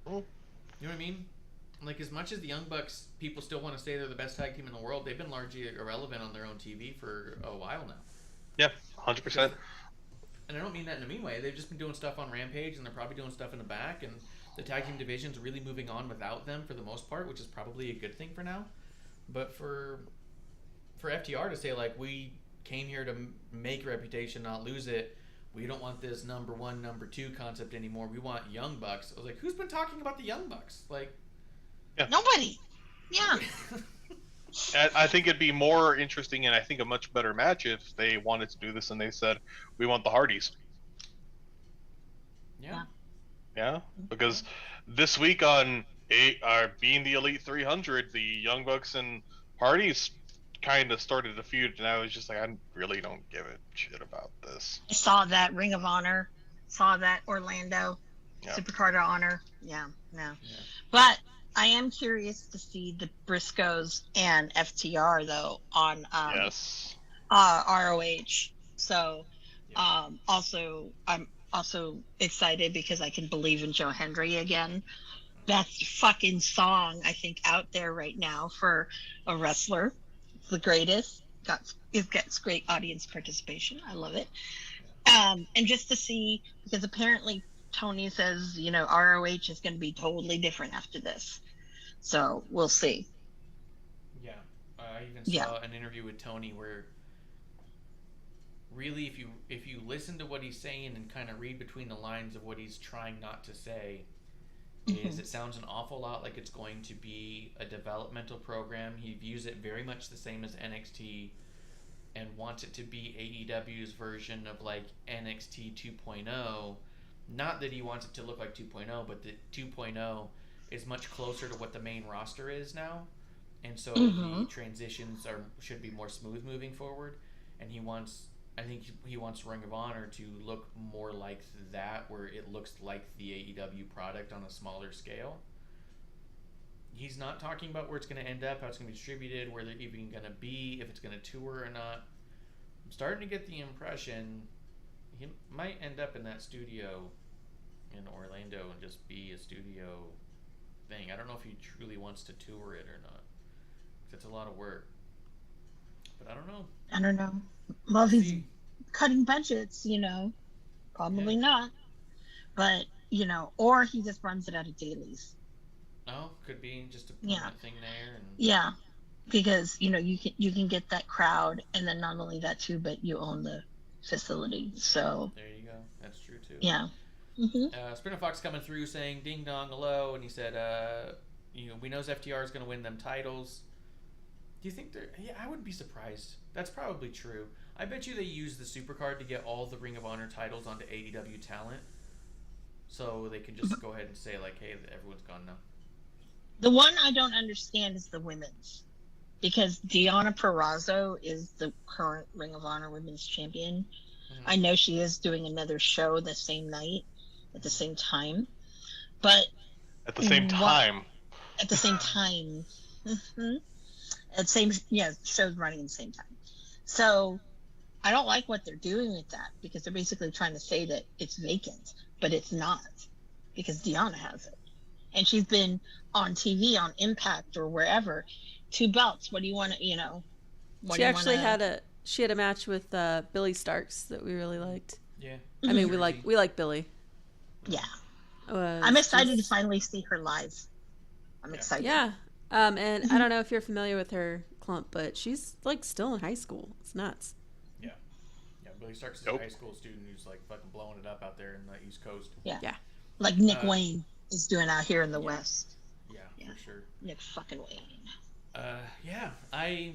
You know what I mean? Like, as much as the Young Bucks, people still want to say they're the best tag team in the world, they've been largely irrelevant on their own TV for a while now. Yeah, 100%. And I don't mean that in a mean way. They've just been doing stuff on Rampage, and they're probably doing stuff in the back, and the tag team division's really moving on without them for the most part, which is probably a good thing for now. But for FTR to say, like, we came here to make a reputation, not lose it. We don't want this number one, number two concept anymore. We want Young Bucks. I was like, who's been talking about the Young Bucks? Like, Nobody. Yeah. I think it'd be more interesting and I think a much better match if they wanted to do this and they said, we want the Hardys. Yeah, because this week on Being the Elite 300, the Young Bucks and Hardys kind of started a feud, and I was just like, I really don't give a shit about this. I saw that Ring of Honor, saw that Orlando, Yeah. Supercard of Honor. Yeah, no. But I am curious to see the Briscoes and FTR though on Yes. ROH. So also I'm also excited because I can believe in Joe Hendry again. Best fucking song I think out there right now for a wrestler. It's the greatest. It gets great audience participation. I love it. And just to see, because apparently Tony says, you know, ROH is going to be totally different after this. So we'll see. yeah. I even saw an interview with Tony where really if you listen to what he's saying and kind of read between the lines of what he's trying not to say, is it sounds an awful lot like it's going to be a developmental program. He views it very much the same as NXT and wants it to be AEW's version of like NXT 2.0. Not that he wants it to look like 2.0, but that 2.0 is much closer to what the main roster is now. And so the transitions should be more smooth moving forward. And I think he wants Ring of Honor to look more like that, where it looks like the AEW product on a smaller scale. He's not talking about where it's going to end up, how it's going to be distributed, where they're even going to be, if it's going to tour or not. I'm starting to get the impression he might end up in that studio in Orlando and just be a studio thing. I don't know if he truly wants to tour it or not, 'cause it's a lot of work. But I don't know. I don't know. Well, he's cutting budgets, you know. Probably not. But, you know, or he just runs it out of dailies. Oh, could be just a permanent thing there. And Yeah. Because, you know, you can get that crowd, and then not only that too, but you own the facility. So there you go. That's true too. yeah. Spinner Fox coming through saying ding dong hello, and he said, you know, we knows FTR is going to win them titles. Do you think they're? Yeah, I wouldn't be surprised. That's probably true. I bet you they use the Supercard to get all the Ring of Honor titles onto AEW talent, so they can just go ahead and say like, "Hey, everyone's gone now." The one I don't understand is the women's, because Deonna Purrazzo is the current Ring of Honor Women's Champion. Mm-hmm. I know she is doing another show the same night, at the same time, but at the same time. At the same time. Mm-hmm. Show's running at the same time. So I don't like what they're doing with that, because they're basically trying to say that it's vacant, but it's not, because Deonna has it. And she's been on TV, on Impact or wherever, 2 belts. What do you want to, She actually had a match with Billy Starks that we really liked. Yeah. I mean, we like Billy. Yeah. I'm excited to finally see her live. I'm excited. Yeah. And I don't know if you're familiar with her, KLUMP, but she's like still in high school. It's nuts. Yeah. Yeah. Billy Starks is a high school student who's like fucking blowing it up out there in the East Coast. Yeah. Yeah. Like Nick Wayne is doing out here in the West. Yeah, for sure. Nick fucking Wayne. Yeah. I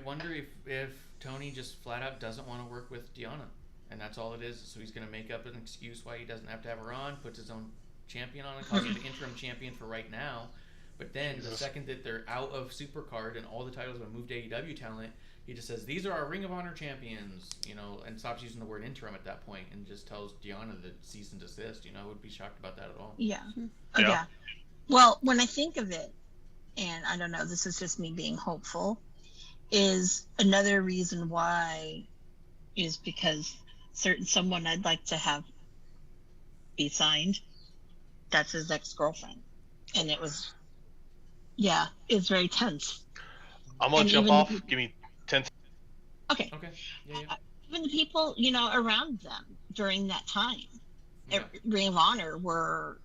wonder if Tony just flat out doesn't want to work with Deonna, and that's all it is. So he's gonna make up an excuse why he doesn't have to have her on, puts his own champion on, and calls her the interim champion for right now. But then the second that they're out of Supercard and all the titles have moved to AEW talent, he just says, "These are our Ring of Honor champions," and stops using the word interim at that point, and just tells Deonna to cease and desist. I would be shocked about that at all. Yeah. Yeah. Well, when I think of it, and I don't know, this is just me being hopeful, is another reason why is because someone I'd like to have be signed, that's his ex-girlfriend. And it was very tense. I'm going to jump off. Give me 10 seconds. Okay. Yeah. Even the people, around them during that time, Ring of Honor were,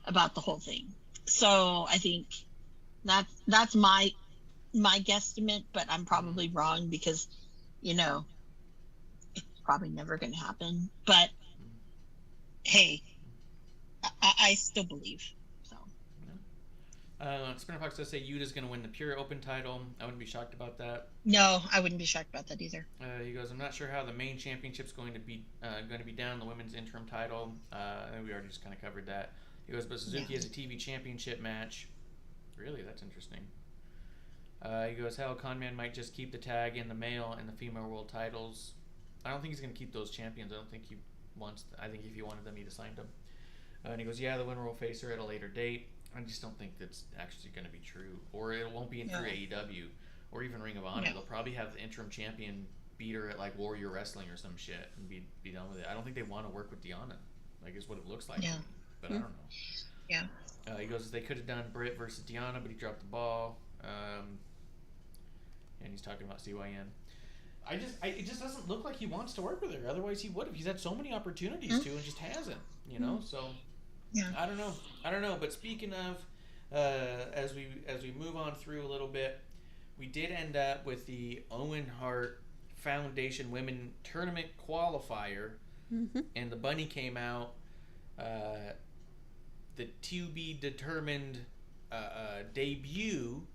about the whole thing. So I think that's my guesstimate, but I'm probably wrong, because, it's probably never going to happen. But hey, I still believe. Spinner Fox does say Yuta's going to win the Pure Open title. I wouldn't be shocked about that. No, I wouldn't be shocked about that either. He goes, "I'm not sure how the main championship's going to be down the women's interim title." I think we already just kind of covered that. He goes, "But Suzuki has a TV championship match." Really, that's interesting. He goes, "Hell, Conman might just keep the tag in the male and the female world titles." I don't think he's going to keep those champions. I don't think he wants. I think if he wanted them, he'd have signed them. And he goes, "Yeah, the winner will face her at a later date." I just don't think that's actually going to be true, or it won't be in through AEW or even Ring of Honor. They'll probably have the interim champion beat her at like Warrior Wrestling or some shit and be done with it. I don't think they want to work with Deonna. Like, is what it looks like. But I don't know. Yeah. He goes, "They could have done Britt versus Deonna, but he dropped the ball." And he's talking about CYN. It just doesn't look like he wants to work with her. Otherwise, he would have. He's had so many opportunities to, and just hasn't. So. Yeah. I don't know. But speaking of, as we move on through a little bit, we did end up with the Owen Hart Foundation Women Tournament qualifier, and the Bunny came out. The to be determined debut.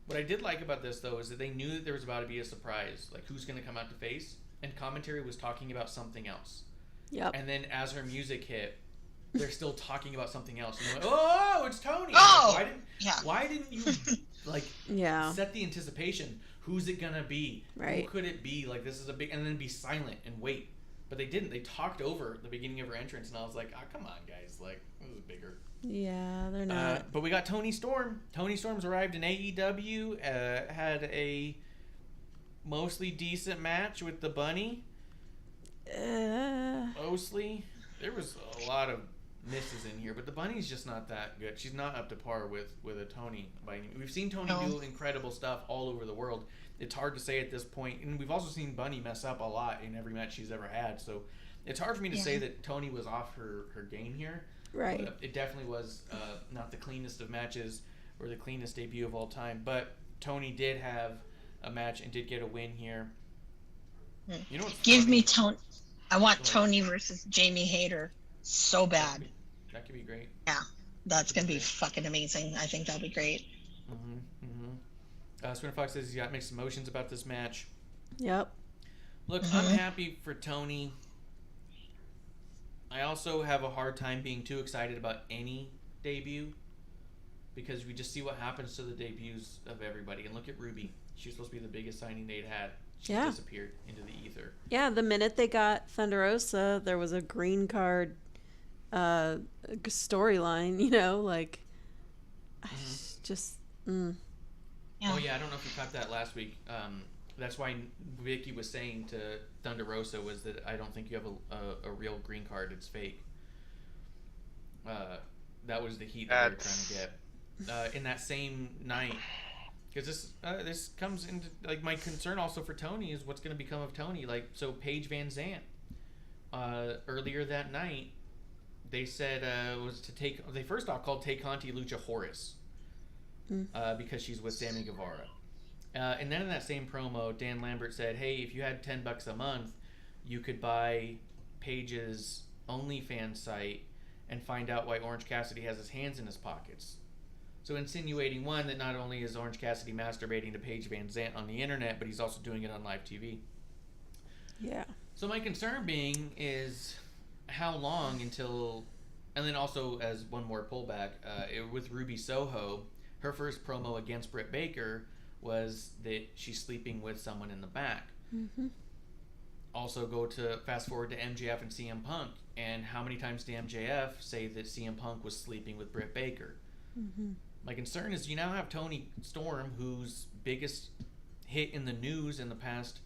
What I did like about this, though, is that they knew that there was about to be a surprise, like who's going to come out to face, and commentary was talking about something else. Yep. And then as her music hit, they're still talking about something else. And they're like, "Oh, it's Tony!" Oh, like, why didn't you set the anticipation? Who's it gonna be? Right. Who could it be? Like, this is a big, and then be silent and wait. But they didn't. They talked over the beginning of her entrance, and I was like, "Ah, come on, guys! Like, this is bigger." Yeah, they're not. But we got Toni Storm. Toni Storm's arrived in AEW. Had a mostly decent match with the Bunny. Mostly, there was a lot of misses in here, but the Bunny's just not that good. She's not up to par with a Toni. We've seen Toni do incredible stuff all over the world. It's hard to say at this point, and we've also seen Bunny mess up a lot in every match she's ever had. So it's hard for me to say that Toni was off her game here. Right. But it definitely was not the cleanest of matches or the cleanest debut of all time. But Toni did have a match and did get a win here. You know what's Give funny? me Toni. I want Toni versus Jamie Hayter so bad. That could be great. Yeah. That's gonna be fucking amazing. I think that'll be great. Swinner Fox says he's got mixed emotions about this match. Yep. Look, I'm happy for Tony. I also have a hard time being too excited about any debut because we just see what happens to the debuts of everybody. And look at Ruby. She was supposed to be the biggest signing they'd had. She disappeared into the ether. Yeah, the minute they got Thunder Rosa, there was a green card storyline, you know, like just Oh yeah, I don't know if you caught that last week. That's why Vicky was saying to Thunder Rosa was that I don't think you have a real green card. It's fake. That was the heat that they were trying to get in that same night. Because this comes into like my concern also for Tony is what's going to become of Tony. Like so, Paige Van Zant earlier that night they said was to take. They first off called Tay Conti Lucha Horace because she's with Sammy Guevara. And then in that same promo, Dan Lambert said, hey, if you had $10 a month, you could buy Paige's OnlyFans site and find out why Orange Cassidy has his hands in his pockets. So insinuating, one, that not only is Orange Cassidy masturbating to Paige Van Zant on the internet, but he's also doing it on live TV. Yeah. So my concern being is how long until... And then also, as one more pullback, with Ruby Soho, her first promo against Britt Baker was that she's sleeping with someone in the back. Also go to fast forward to MJF and CM Punk, and how many times did MJF say that CM Punk was sleeping with Britt Baker? My concern is you now have Toni Storm, whose biggest hit in the news in the past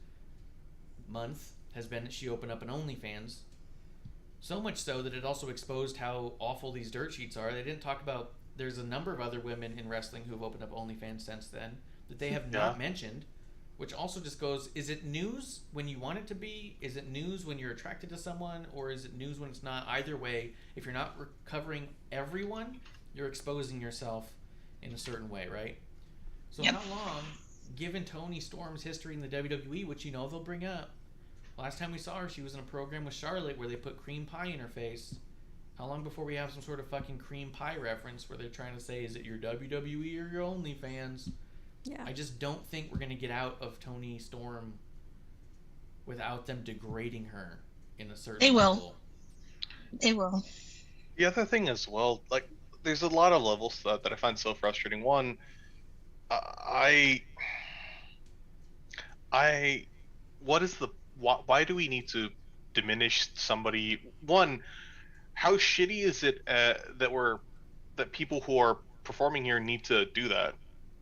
month has been that she opened up an OnlyFans. So much so that it also exposed how awful these dirt sheets are. They didn't talk about there's a number of other women in wrestling who've opened up OnlyFans since then that they have not mentioned, which also just goes, is it news when you want it to be? Is it news when you're attracted to someone? Or is it news when it's not? Either way, if you're not covering everyone, you're exposing yourself in a certain way, right? So how long, given Toni Storm's history in the WWE, which you know they'll bring up, last time we saw her, she was in a program with Charlotte where they put cream pie in her face. How long before we have some sort of fucking cream pie reference where they're trying to say, is it your WWE or your OnlyFans? Yeah. I just don't think we're going to get out of Toni Storm without them degrading her in a certain level. They will. The other thing as well, like, there's a lot of levels that I find so frustrating. One, why do we need to diminish somebody? One, how shitty is it that people who are performing here need to do that?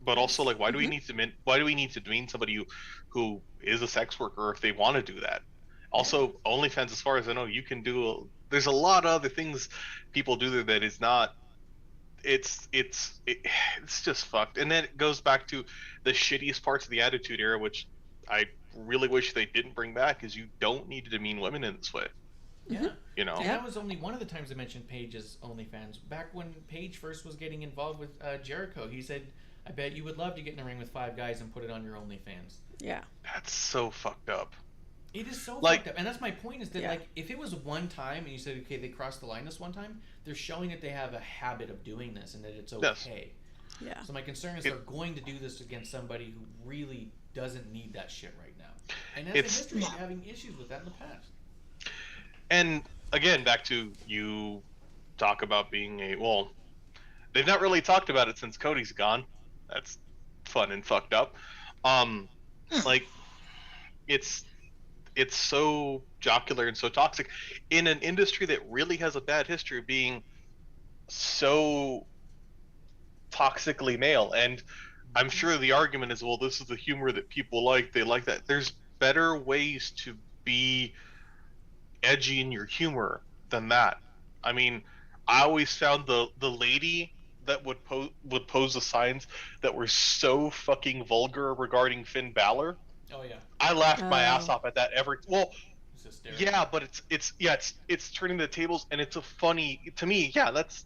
But also, like, why do we need to demean somebody who is a sex worker if they want to do that? Also, OnlyFans, as far as I know, you can do. There's a lot of other things people do there that is not. It's just fucked. And then it goes back to the shittiest parts of the Attitude Era, which I really wish they didn't bring back, is you don't need to demean women in this way. Yeah. You know. And that was only one of the times I mentioned Paige's OnlyFans. Back when Paige first was getting involved with Jericho, he said, I bet you would love to get in the ring with 5 guys and put it on your OnlyFans. Yeah. That's so fucked up. It is so fucked up. And that's my point is that, like, if it was one time and you said, okay, they crossed the line this one time, they're showing that they have a habit of doing this and that it's okay. Yes. Yeah. So my concern is they're going to do this against somebody who really doesn't need that shit right now. And has a history of having issues with that in the past. And, again, back to you talk about being they've not really talked about it since Cody's gone. That's fun and fucked up. Like, it's so jocular and so toxic in an industry that really has a bad history of being so toxically male. And I'm sure the argument is, well, this is the humor that people like. They like that. There's better ways to be edgy in your humor than that. I mean, I always found the lady that would pose the signs that were so fucking vulgar regarding Finn Balor. Oh yeah. I laughed my ass off at that yeah, but it's turning the tables, and it's a funny to me. Yeah, that's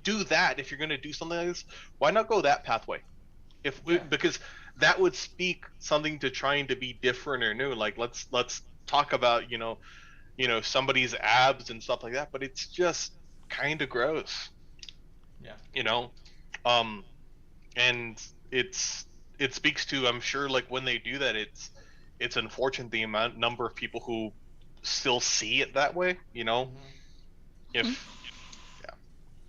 do that if you're gonna do something like this. Why not go that pathway? Because that would speak something to trying to be different or new. Like let's talk about somebody's abs and stuff like that. But it's just kind of gross. Yeah. And it speaks to, I'm sure, like when they do that, it's unfortunate the number of people who still see it that way. Mm-hmm. If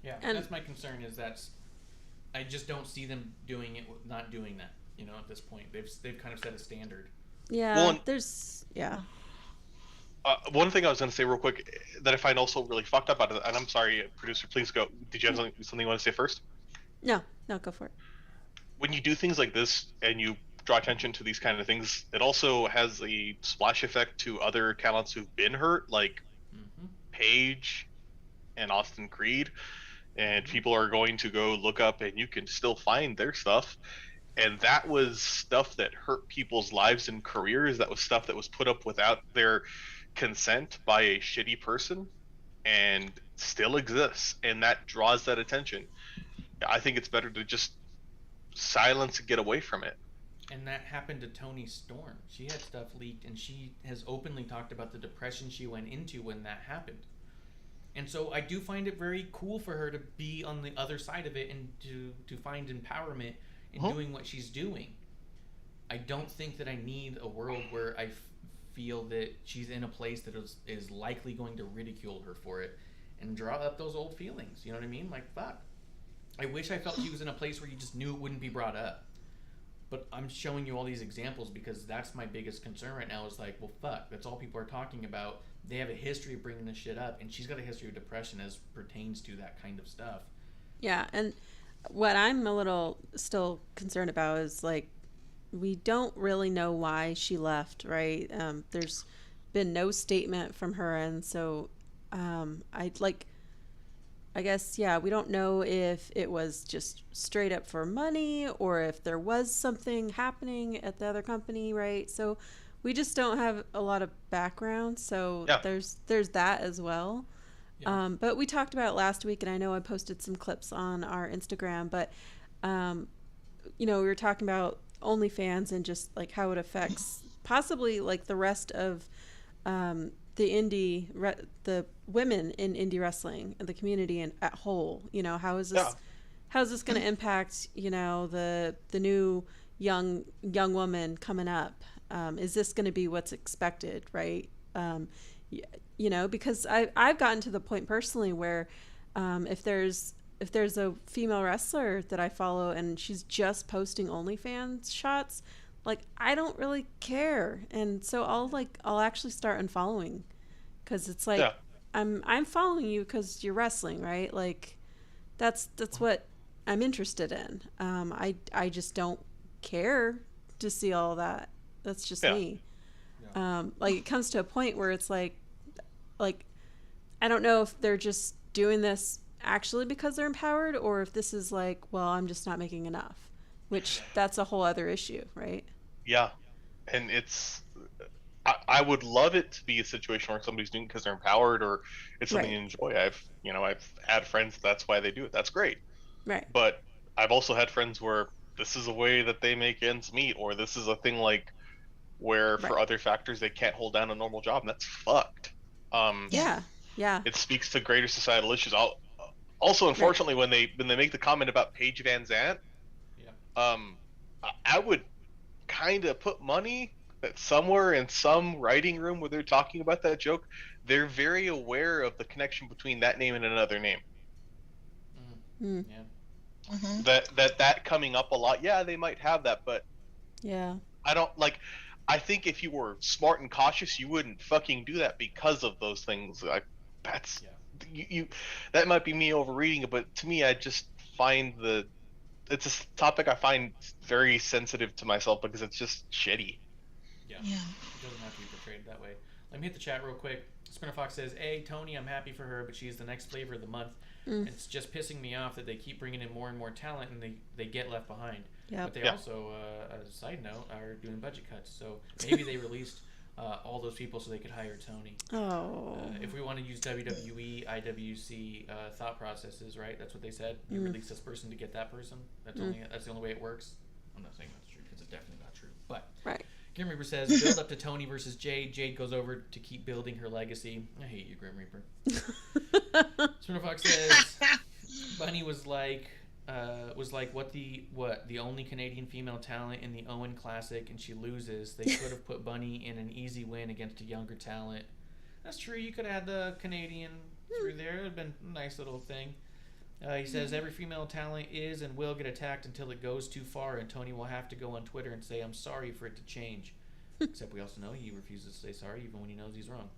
Yeah, And- that's my concern. Is that I just don't see them doing it, not doing that. At this point, they've kind of set a standard. Yeah, Well, one thing I was going to say real quick that I find also really fucked up and I'm sorry, producer, please go. Did you have something you want to say first? No, go for it. When you do things like this and you draw attention to these kind of things, it also has a splash effect to other talents who've been hurt, like Paige and Austin Creed, and people are going to go look up and you can still find their stuff. And that was stuff that hurt people's lives and careers. That was stuff that was put up without their consent by a shitty person and still exists, and that draws that attention. I think it's better to just silence and get away from it. And that happened to Toni Storm. She had stuff leaked, and she has openly talked about the depression she went into when that happened. And so I do find it very cool for her to be on the other side of it and to find empowerment in doing what she's doing. I don't think that I need a world where I feel that she's in a place that is likely going to ridicule her for it and draw up those old feelings. You know what I mean? Like, fuck. I wish I felt she was in a place where you just knew it wouldn't be brought up. But I'm showing you all these examples because that's my biggest concern right now is like, well, fuck, that's all people are talking about. They have a history of bringing this shit up, and she's got a history of depression as pertains to that kind of stuff. Yeah, and what I'm a little still concerned about is, like, we don't really know why she left, right? There's been no statement from her end, so I guess, yeah, we don't know if it was just straight up for money or if there was something happening at the other company, right? So we just don't have a lot of background, so there's that as well. Yeah. But we talked about it last week, and I know I posted some clips on our Instagram, but, we were talking about OnlyFans and just, like, how it affects possibly, like, the rest of the women in indie wrestling, the community and at whole. How's this going to impact the new young woman coming up? Is this going to be what's expected, right? Because I've gotten to the point personally where if there's a female wrestler that I follow and she's just posting OnlyFans shots, like, I don't really care, and so I'll actually start unfollowing, because it's like, I'm following you because you're wrestling, right? Like, that's what I'm interested in. I just don't care to see all that. That's just me. Like, it comes to a point where it's like I don't know if they're just doing this actually because they're empowered, or if this is like, well, I'm just not making enough, which that's a whole other issue, right? Yeah, and I would love it to be a situation where somebody's doing it because they're empowered or it's something they enjoy. I've had friends, that's why they do it. That's great. Right. But I've also had friends where this is a way that they make ends meet, or this is a thing like where for other factors they can't hold down a normal job, and that's fucked. Yeah. It speaks to greater societal issues. Also, unfortunately, when they make the comment about Paige Van Zant, I would kind of put money that somewhere in some writing room where they're talking about that joke, they're very aware of the connection between that name and another name. Yeah. Mm-hmm. That coming up a lot. Yeah, they might have that, but I think if you were smart and cautious, you wouldn't fucking do that because of those things. Like, that's that might be me overreading it, but to me, I just find it's a topic I find very sensitive to myself because it's just shitty. Yeah. It doesn't have to be portrayed that way. Let me hit the chat real quick. Spinner Fox says, "Hey, Tony, I'm happy for her, but she's the next flavor of the month. It's just pissing me off that they keep bringing in more and more talent and they get left behind. But they also, as a side note, are doing budget cuts. So maybe they released all those people so they could hire Tony. If we want to use WWE, IWC thought processes, right? That's what they said. You release this person to get that person. That's the only way it works. I'm not saying that's true because it's definitely not true. But Grim Reaper says, build up to Tony versus Jade. Jade goes over to keep building her legacy. I hate you, Grim Reaper. Spinner Fox says, Bunny was like what the only Canadian female talent in the Owen Classic, and she loses. They could have put Bunny in an easy win against a younger talent. That's true. You could add the Canadian through there. It would have been a nice little thing. He says every female talent is and will get attacked until it goes too far, and Tony will have to go on Twitter and say, "I'm sorry" for it to change. Except we also know he refuses to say sorry even when he knows he's wrong.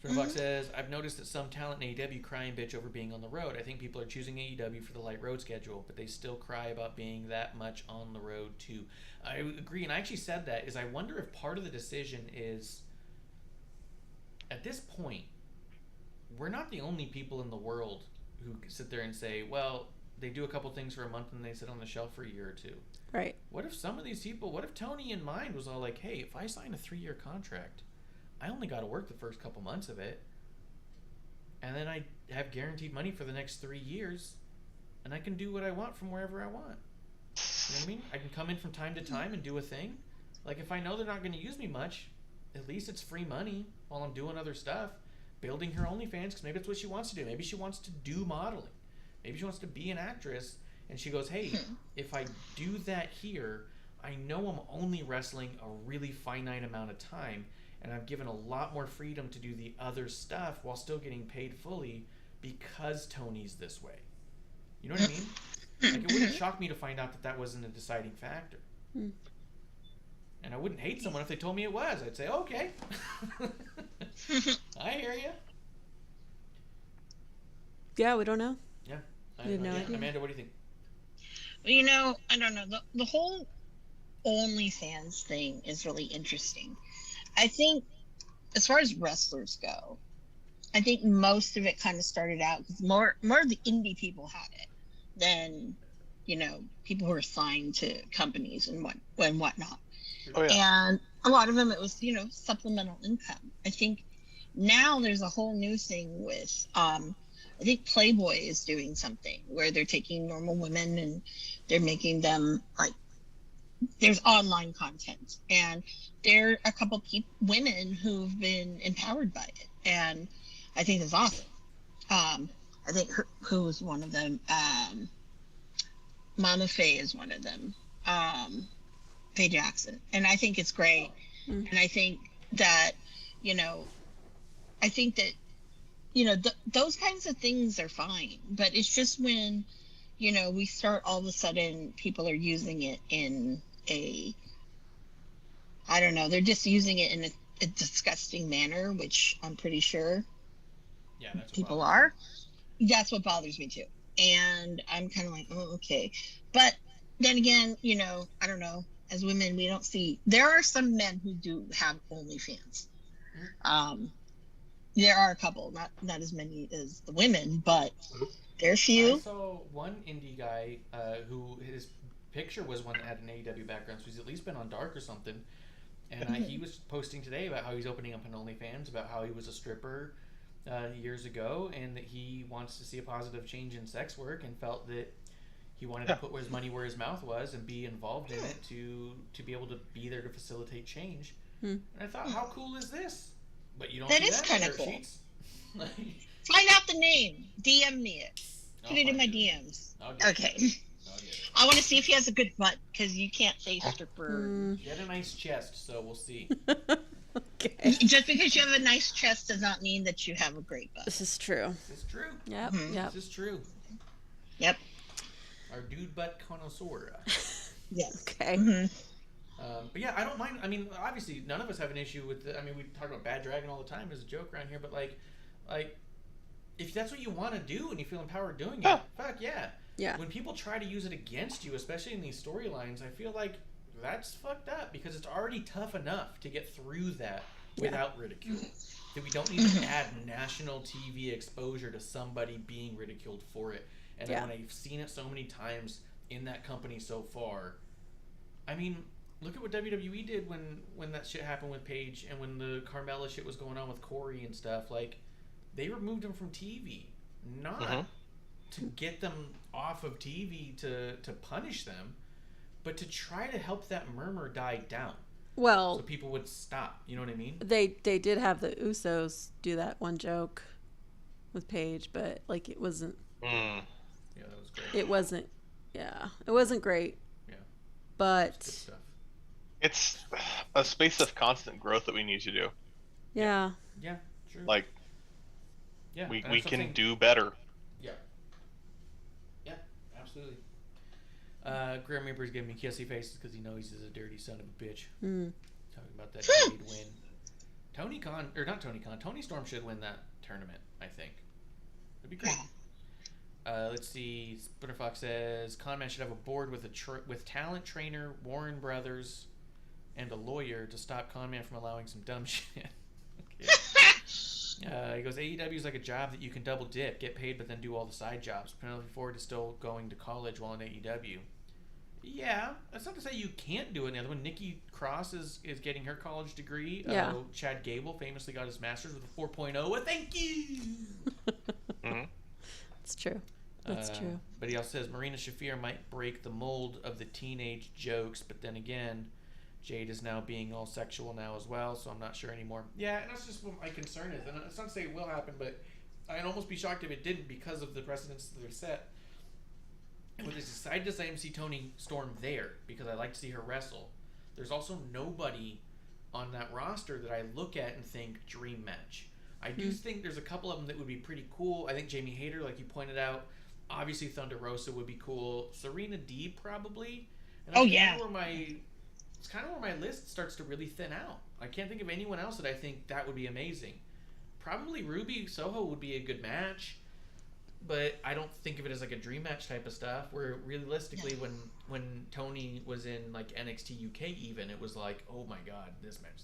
Springbox says, I've noticed that some talent in AEW cry and bitch over being on the road. I think people are choosing AEW for the light road schedule, but they still cry about being that much on the road too. I agree, and I actually said that, is I wonder if part of the decision is, at this point, we're not the only people in the world who sit there and say, well, they do a couple things for a month and they sit on the shelf for a year or two. Right. What if some of these people, what if Tony in mind was all like, hey, if I sign a 3-year contract, I only got to work the first couple months of it, and then I have guaranteed money for the next 3 years, and I can do what I want from wherever I want. You know what I mean? I can come in from time to time and do a thing. Like, if I know they're not going to use me much, at least it's free money while I'm doing other stuff. Building her OnlyFans, because maybe that's what she wants to do. Maybe she wants to do modeling. Maybe she wants to be an actress, and she goes, hey, if I do that here, I know I'm only wrestling a really finite amount of time, and I've given a lot more freedom to do the other stuff while still getting paid fully because Tony's this way. You know what I mean? Like, it wouldn't shock me to find out that that wasn't a deciding factor. And I wouldn't hate someone if they told me it was. I'd say, okay. I hear you. Yeah, we don't know. Yeah. We have no idea. Amanda, what do you think? Well, you know, I don't know. The whole OnlyFans thing is really interesting. I think, as far as wrestlers go, I think most of it kind of started out because more of the indie people had it than, you know, people who are signed to companies and whatnot. Oh, yeah. And a lot of them, it was, you know, supplemental income. I think now there's a whole new thing with, I think Playboy is doing something where they're taking normal women and they're making them like, there's online content, and there are a couple women who've been empowered by it, and I think it's awesome. I think who was one of them? Mama Faye is one of them. Faye Jackson, and I think it's great. And I think that, you know, those kinds of things are fine, but it's just when, you know, we start all of a sudden people are using it in I don't know, they're just using it in a disgusting manner, which I'm pretty sure that's people are. That's what bothers me too. And I'm kind of like, oh, okay. But then again, you know, I don't know, as women, we don't see, there are some men who do have OnlyFans. There are a couple, not as many as the women, but there's few. I saw one indie guy who his picture was one that had an AEW background, so he's at least been on Dark or something. And he was posting today about how he's opening up an OnlyFans, about how he was a stripper years ago, and that he wants to see a positive change in sex work, and felt that he wanted to put his money where his mouth was and be involved in it to be able to be there to facilitate change. And I thought, how cool is this? But you don't. That see is kind of cool. Find out the name. DM me it. Put it in my DMs. Okay. I want to see if he has a good butt, because you can't say stripper. He had a nice chest, so we'll see. Okay. Just because you have a nice chest does not mean that you have a great butt. This is true. This is true. Yep. This is true. Yep. Our dude butt connoisseur. Yes. Okay. But yeah, I don't mind. I mean, obviously, none of us have an issue with I mean, we talk about Bad Dragon all the time as a joke around here, but like, if that's what you want to do and you feel empowered doing it, fuck yeah. Yeah. When people try to use it against you, especially in these storylines, I feel like that's fucked up, because it's already tough enough to get through that without ridicule. That we don't need to add national TV exposure to somebody being ridiculed for it. And when I've seen it so many times in that company so far, I mean, look at what WWE did when that shit happened with Paige, and when the Carmella shit was going on with Corey and stuff. Like, they removed them from TV, not to get them off of TV to punish them, but to try to help that murmur die down. Well, so people would stop. You know what I mean? They did have the Usos do that one joke with Paige, but like it wasn't Mm. Yeah, that was great. It wasn't. Yeah, it wasn't great. Yeah. But Good stuff. It's a space of constant growth that we need to do. yeah. Yeah, true. Like, yeah, we and that's can something- do better. Yeah. Yeah, absolutely. Grim Reaper's giving me kissy faces because he knows he's a dirty son of a bitch. Mm. Talking about that Jade win. Tony Storm should win that tournament, I think. It'd be great. Let's see. Splinter Fox says Conman should have a board with with talent trainer, Warren Brothers, and a lawyer to stop Conman from allowing some dumb shit. He goes, AEW is like a job that you can double dip, get paid, but then do all the side jobs. Penelope Ford is still going to college while in AEW. Yeah, that's not to say you can't do it. The other one, Nikki Cross is getting her college degree. Yeah. Chad Gable famously got his master's with a 4.0. Well, thank you. Mm-hmm. It's true. That's true. But he also says Marina Shafir might break the mold of the teenage jokes, but then again, Jade is now being all sexual now as well, so I'm not sure anymore. Yeah, and that's just what my concern is. And it's not to say it will happen, but I'd almost be shocked if it didn't because of the precedents that they've set. And when they decide to say MC Tony Storm there, because I like to see her wrestle, there's also nobody on that roster that I look at and think dream match. I do think there's a couple of them that would be pretty cool. I think Jamie Hayter, like you pointed out, obviously Thunder Rosa would be cool. Serena Deeb probably. And that's it's kind of where my list starts to really thin out. I can't think of anyone else that I think that would be amazing. Probably Ruby Soho would be a good match, but I don't think of it as like a dream match type of stuff. Where realistically, when Tony was in like NXT UK, even it was like, oh my god, this match.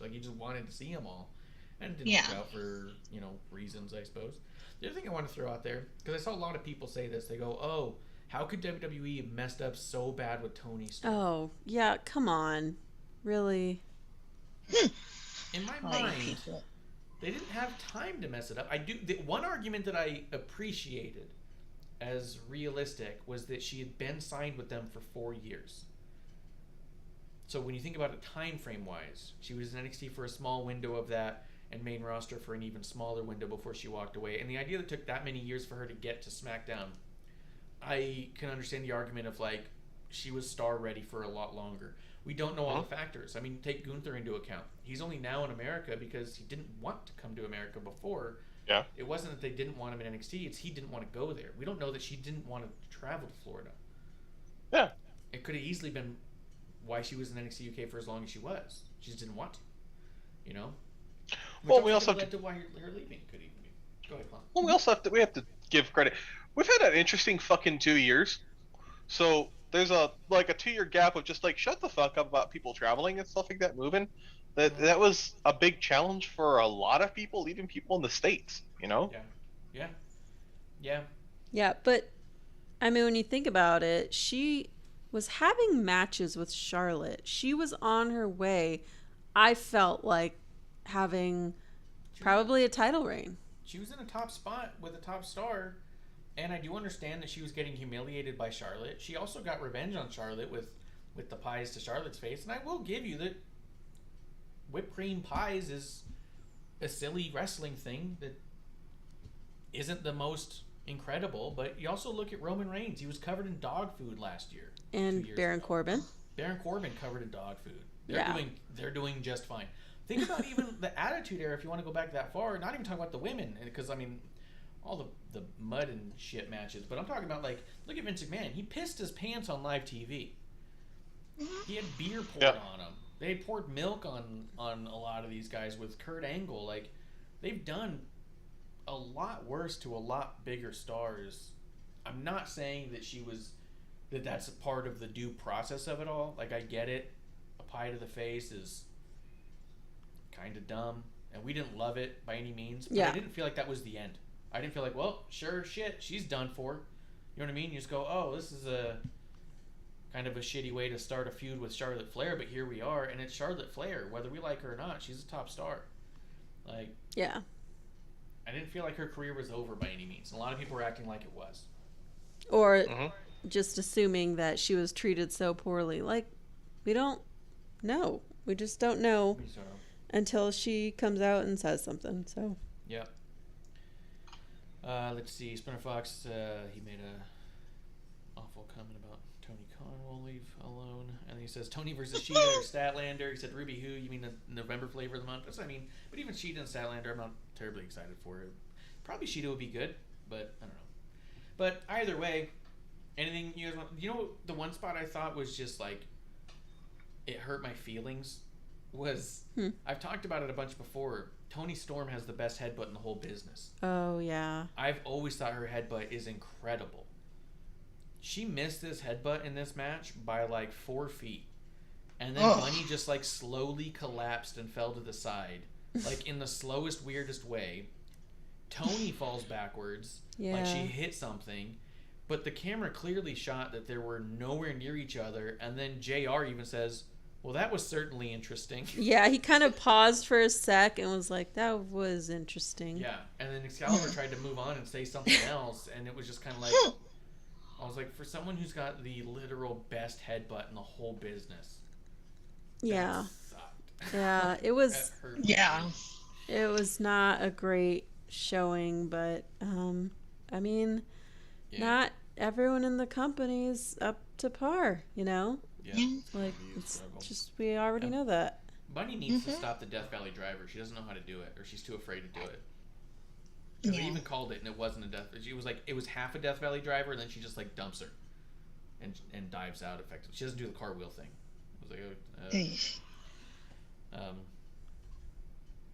Like you just wanted to see them all, and it didn't work out for reasons, I suppose. The other thing I want to throw out there, because I saw a lot of people say this, they go, oh, how could WWE have messed up so bad with Tony Storm? Oh, yeah, come on. Really? In my mind, they didn't have time to mess it up. The one argument that I appreciated as realistic was that she had been signed with them for 4 years. So when you think about it time frame wise, she was in NXT for a small window of that, and main roster for an even smaller window before she walked away. And the idea that it took that many years for her to get to SmackDown, I can understand the argument of like she was star ready for a lot longer. We don't know all the factors. I mean, take Gunther into account. He's only now in America because he didn't want to come to America before. Yeah. It wasn't that they didn't want him in NXT, it's he didn't want to go there. We don't know that she didn't want to travel to Florida. Yeah. It could have easily been why she was in NXT UK for as long as she was. She just didn't want to. Well, we also have led to why her leaving could even be. Go ahead, Juan. Well, we have to give credit. We've had an interesting fucking 2 years. So there's a 2-year gap of just like shut the fuck up about people traveling and stuff like that moving. That was a big challenge for a lot of people, even people in the States, Yeah, but I mean, when you think about it, she was having matches with Charlotte. She was on her way, I felt like, having probably a title reign. She was in a top spot with a top star, and I do understand that she was getting humiliated by Charlotte. She also got revenge on Charlotte with the pies to Charlotte's face, and I will give you that whipped cream pies is a silly wrestling thing that isn't the most incredible, but you also look at Roman Reigns. He was covered in dog food last year. And Baron Corbin. Baron Corbin covered in dog food. They're doing just fine. Think about even the Attitude Era, if you want to go back that far. Not even talking about the women, because I mean, all the mud and shit matches. But I'm talking about like, look at Vince McMahon. He pissed his pants on live TV. He had beer poured on him. They poured milk on a lot of these guys with Kurt Angle. Like, they've done a lot worse to a lot bigger stars. I'm not saying that that's a part of the due process of it all. Like, I get it. A pie to the face is kind of dumb, and we didn't love it by any means, but I didn't feel like that was the end. I didn't feel like, well, sure, shit, she's done for. You know what I mean? You just go, oh, this is a kind of a shitty way to start a feud with Charlotte Flair, but here we are, and it's Charlotte Flair. Whether we like her or not, she's a top star. Like, yeah, I didn't feel like her career was over by any means. A lot of people were acting like it was. Or just assuming that she was treated so poorly. Like, we don't know. We just don't know until she comes out and says something. So. Yeah. Let's see. Spinner Fox, he made a awful comment about Tony Khan. Will leave alone, and he says Tony versus Sheeta or Statlander. He said Ruby who? You mean the November flavor of the month? That's what I mean. But even Sheeta and Statlander, I'm not terribly excited for it. Probably Sheeta would be good, but I don't know. But either way, anything you guys want? You know, the one spot I thought was just like it hurt my feelings was I've talked about it a bunch before. Toni Storm has the best headbutt in the whole business. Oh yeah. I've always thought her headbutt is incredible. She missed this headbutt in this match by like 4 feet. And then Bunny just like slowly collapsed and fell to the side. Like in the slowest, weirdest way. Tony falls backwards. Yeah. Like she hit something. But the camera clearly shot that they were nowhere near each other. And then JR even says, well, that was certainly interesting. Yeah, he kind of paused for a sec and was like, that was interesting. Yeah. And then Excalibur tried to move on and say something else. And it was just kind of like... I was like, for someone who's got the literal best headbutt in the whole business. Yeah. That sucked. Yeah, it was. Yeah. It was not a great showing, but I mean, not everyone in the company is up to par, you know? Yeah. Like, it's just, we already know that. Bunny needs to stop the Death Valley driver. She doesn't know how to do it, or she's too afraid to do it. Because they even called it, and it wasn't a Death. She was like, it was half a Death Valley driver, and then she just like dumps her, and dives out effectively. She doesn't do the cartwheel thing. I was like,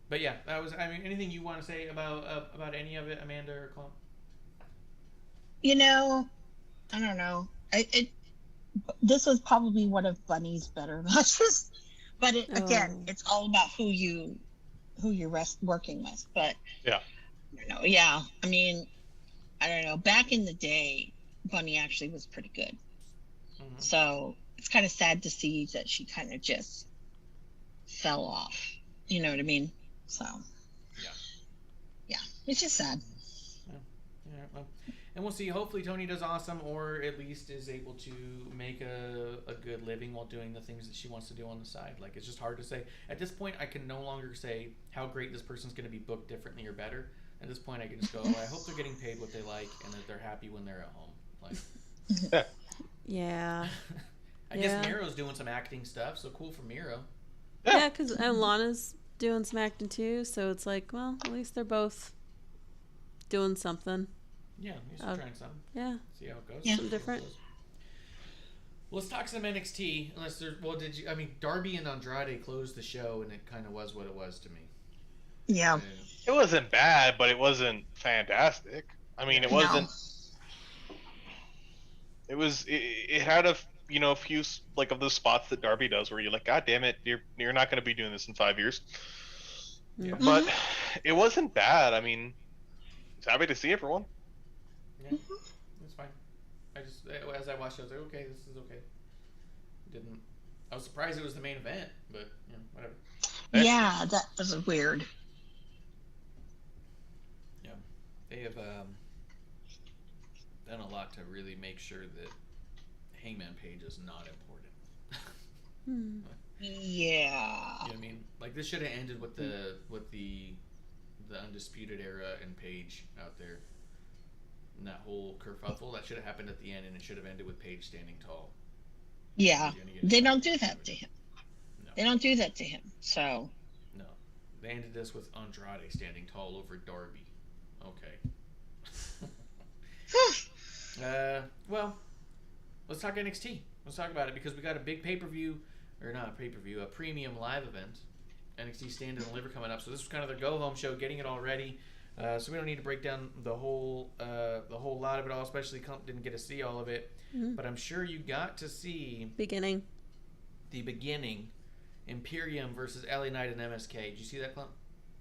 but yeah, that was. I mean, anything you want to say about any of it, Amanda or Clump? You know, I don't know. This was probably one of Bunny's better matches, but again, it's all about who you're working with. But yeah. Yeah, I mean, I don't know. Back in the day, Bunny actually was pretty good. Mm-hmm. So it's kind of sad to see that she kind of just fell off. You know what I mean? So yeah, it's just sad. Yeah, well, and we'll see. Hopefully, Tony does awesome, or at least is able to make a good living while doing the things that she wants to do on the side. Like, it's just hard to say. At this point, I can no longer say how great this person's going to be booked differently or better. At this point, I can just go, I hope they're getting paid what they like and that they're happy when they're at home. Like, yeah. I guess Miro's doing some acting stuff, so cool for Miro. Yeah, because Lana's doing some acting too, so it's like, well, at least they're both doing something. Yeah, at least trying something. Yeah. See how it goes. Yeah. Something different. Well, let's talk some NXT. Unless there's, Darby and Andrade closed the show, and it kind of was what it was to me. Yeah. It wasn't bad, but it wasn't fantastic. I mean, it wasn't. It was. It had a few like of those spots that Darby does where you're like, God damn it, you're not going to be doing this in 5 years. Yeah. But it wasn't bad. I mean, I was happy to see everyone. Yeah, it's fine. I just, as I watched it, I was like, okay, this is okay. I was surprised it was the main event, but whatever. Yeah, that was weird. Yeah, they have done a lot to really make sure that Hangman Page is not important. Yeah. You know what I mean? Like, this should have ended with the Undisputed Era and Page out there. And that whole kerfuffle, that should have happened at the end, and it should have ended with Page standing tall. Yeah. They don't do that to him. No. They don't do that to him, so. No. They ended this with Andrade standing tall over Darby. Okay. Well, let's talk NXT. Let's talk about it, because we got a big pay-per-view, or not a pay-per-view, a premium live event. NXT Stand and Deliver coming up. So this was kind of their go-home show, getting it all ready. So we don't need to break down the whole lot of it all, especially Clump didn't get to see all of it. Mm-hmm. But I'm sure you got to see the beginning, Imperium versus LA Knight and MSK. Did you see that, Clump?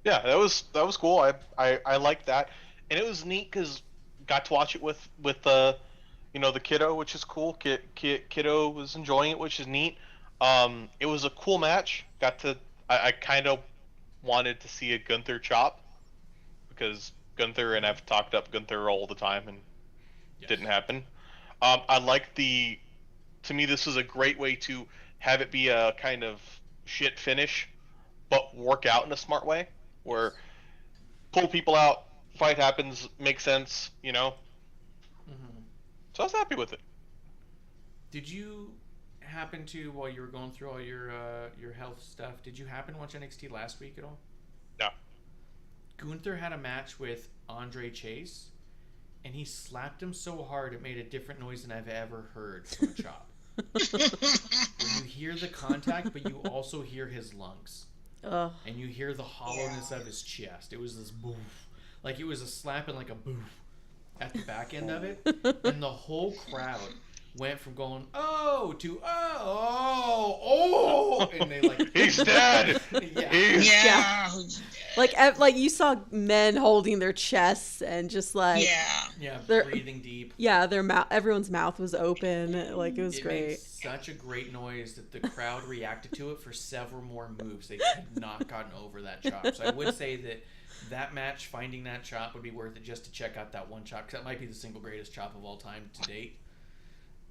Yeah, that was cool. I liked that, and it was neat because got to watch it with the kiddo, which is cool. Kiddo was enjoying it, which is neat. It was a cool match. I kind of wanted to see a Gunther chop, because Gunther, and I've talked up Gunther all the time, and it didn't happen. I like to me, this was a great way to have it be a kind of shit finish, but work out in a smart way, where pull people out, fight happens, makes sense, you know. Mm-hmm. So I was happy with it. Did you happen to, while you were going through all your health stuff, did you happen to watch NXT last week at all? No. Gunther had a match with Andre Chase, and he slapped him so hard it made a different noise than I've ever heard from a chop. When you hear the contact, but you also hear his lungs. Ugh. And you hear the hollowness of his chest. It was this boof. Like it was a slap and like a boof at the back end of it. And the whole crowd went from going, oh, to oh, and they like, he's dead. Yeah. Like you saw men holding their chests and just like breathing deep. Yeah, their mouth, everyone's mouth was open. Like it was great. Made such a great noise that the crowd reacted to it for several more moves. They had not gotten over that chop. So I would say that match, finding that chop would be worth it just to check out that one chop, because that might be the single greatest chop of all time to date.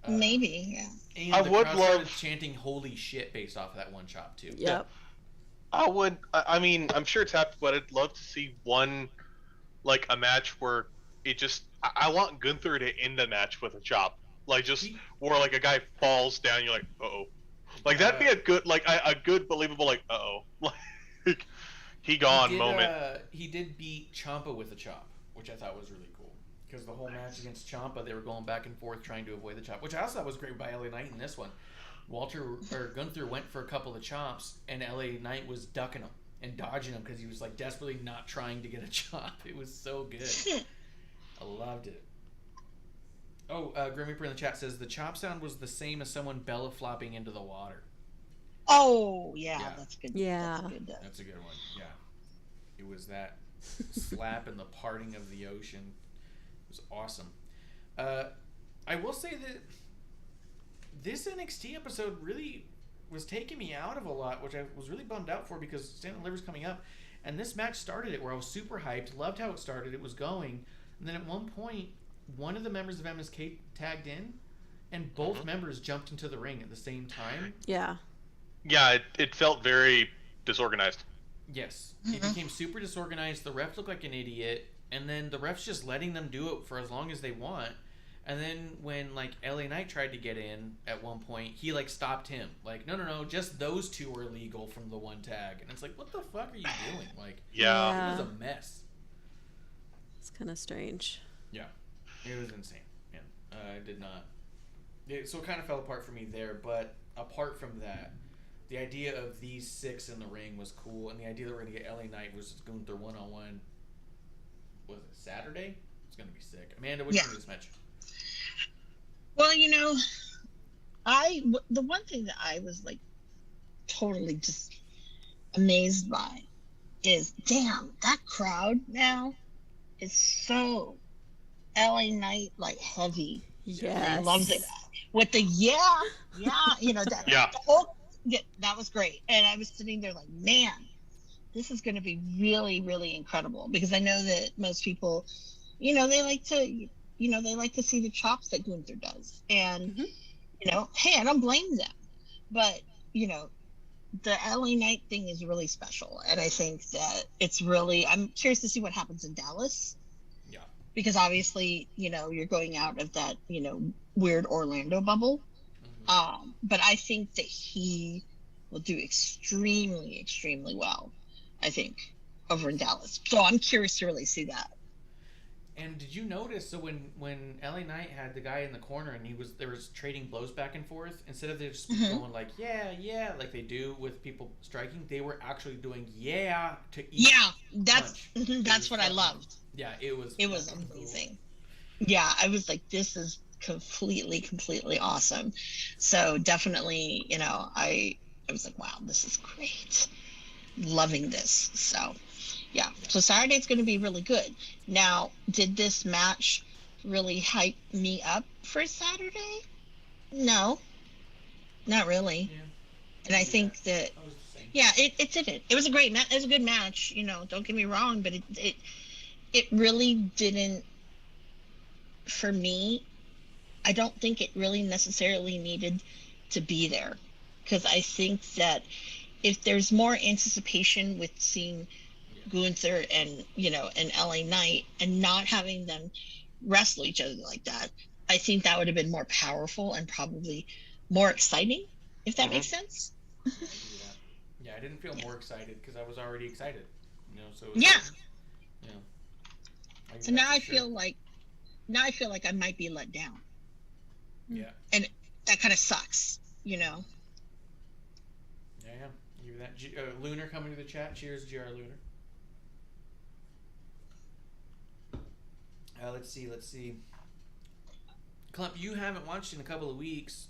Maybe, yeah. And I the would crowd love started chanting "Holy shit" based off of that one chop too. Yep. I mean, I'm sure it's happened, but I'd love to see one, like a match where it just. I want Gunther to end the match with a chop, like just where like a guy falls down, you're like, uh-oh, like that'd be a good, like a good believable, like uh-oh, like he gone moment. He did beat Ciampa with a chop, which I thought was really cool. Because the whole match against Ciampa, they were going back and forth trying to avoid the chop, which I also thought was great by LA Knight in this one. Gunther went for a couple of chops, and LA Knight was ducking them and dodging them because he was like desperately not trying to get a chop. It was so good. I loved it. Oh, Grim Reaper in the chat says the chop sound was the same as someone belly flopping into the water. Oh yeah, that's good. Yeah, that's a good one. Yeah, it was that slap and the parting of the ocean. It was awesome. I will say that this NXT episode really was taking me out of a lot, which I was really bummed out for because Stand and Deliver's coming up, and this match started it where I was super hyped, loved how it started, it was going, and then at one point, one of the members of MSK tagged in, and both members jumped into the ring at the same time. Yeah. Yeah, it felt very disorganized. Yes. It became super disorganized. The ref looked like an idiot. And then the ref's just letting them do it for as long as they want. And then when, like, LA Knight tried to get in at one point, he, like, stopped him. Like, no, just those two are illegal from the one tag. And it's like, what the fuck are you doing? Like, yeah. It was a mess. It's kind of strange. Yeah. It was insane. Yeah. I did not. So it kind of fell apart for me there. But apart from that, the idea of these six in the ring was cool. And the idea that we're going to get LA Knight was going through one-on-one. Was it Saturday? It's gonna be sick. Amanda, what do you think of this match? Well, you know, the one thing that I was like totally just amazed by is, damn, that crowd now is so LA Knight like heavy. Yes. I loved it. With the you know that. That was great. And I was sitting there like, man, this is going to be really, really incredible, because I know that most people, you know, they like to see the chops that Gunther does. And, you know, hey, I don't blame them. But, you know, the LA Knight thing is really special. And I think that I'm curious to see what happens in Dallas. Yeah. Because obviously, you know, you're going out of that, you know, weird Orlando bubble. But I think that he will do extremely, extremely well, I think, over in Dallas. So I'm curious to really see that. And did you notice, so when LA Knight had the guy in the corner and they was trading blows back and forth, instead of just going like, yeah, like they do with people striking, they were actually doing to each that's what I loved. Yeah, it was amazing. Cool. Yeah, I was like, this is completely awesome. So definitely, you know, I was like, wow, this is great. Loving this. So yeah, so Saturday it's going to be really good. Now, did this match really hype me up for Saturday? No, not really. Yeah. And I think that, it didn't. It was a great match. It was a good match. You know, don't get me wrong, but it really didn't. For me, I don't think it really necessarily needed to be there, because I think that if there's more anticipation with seeing Gunther and and LA Knight, and not having them wrestle each other like that, I think that would have been more powerful and probably more exciting, if that makes sense. I agree with that. Yeah, I didn't feel more excited because I was already excited. So it was Yeah. So now I feel like I might be let down. Yeah. And that kind of sucks, Yeah. Even that. Lunar coming to the chat. Cheers, GR Lunar. Let's see. Clump, you haven't watched in a couple of weeks.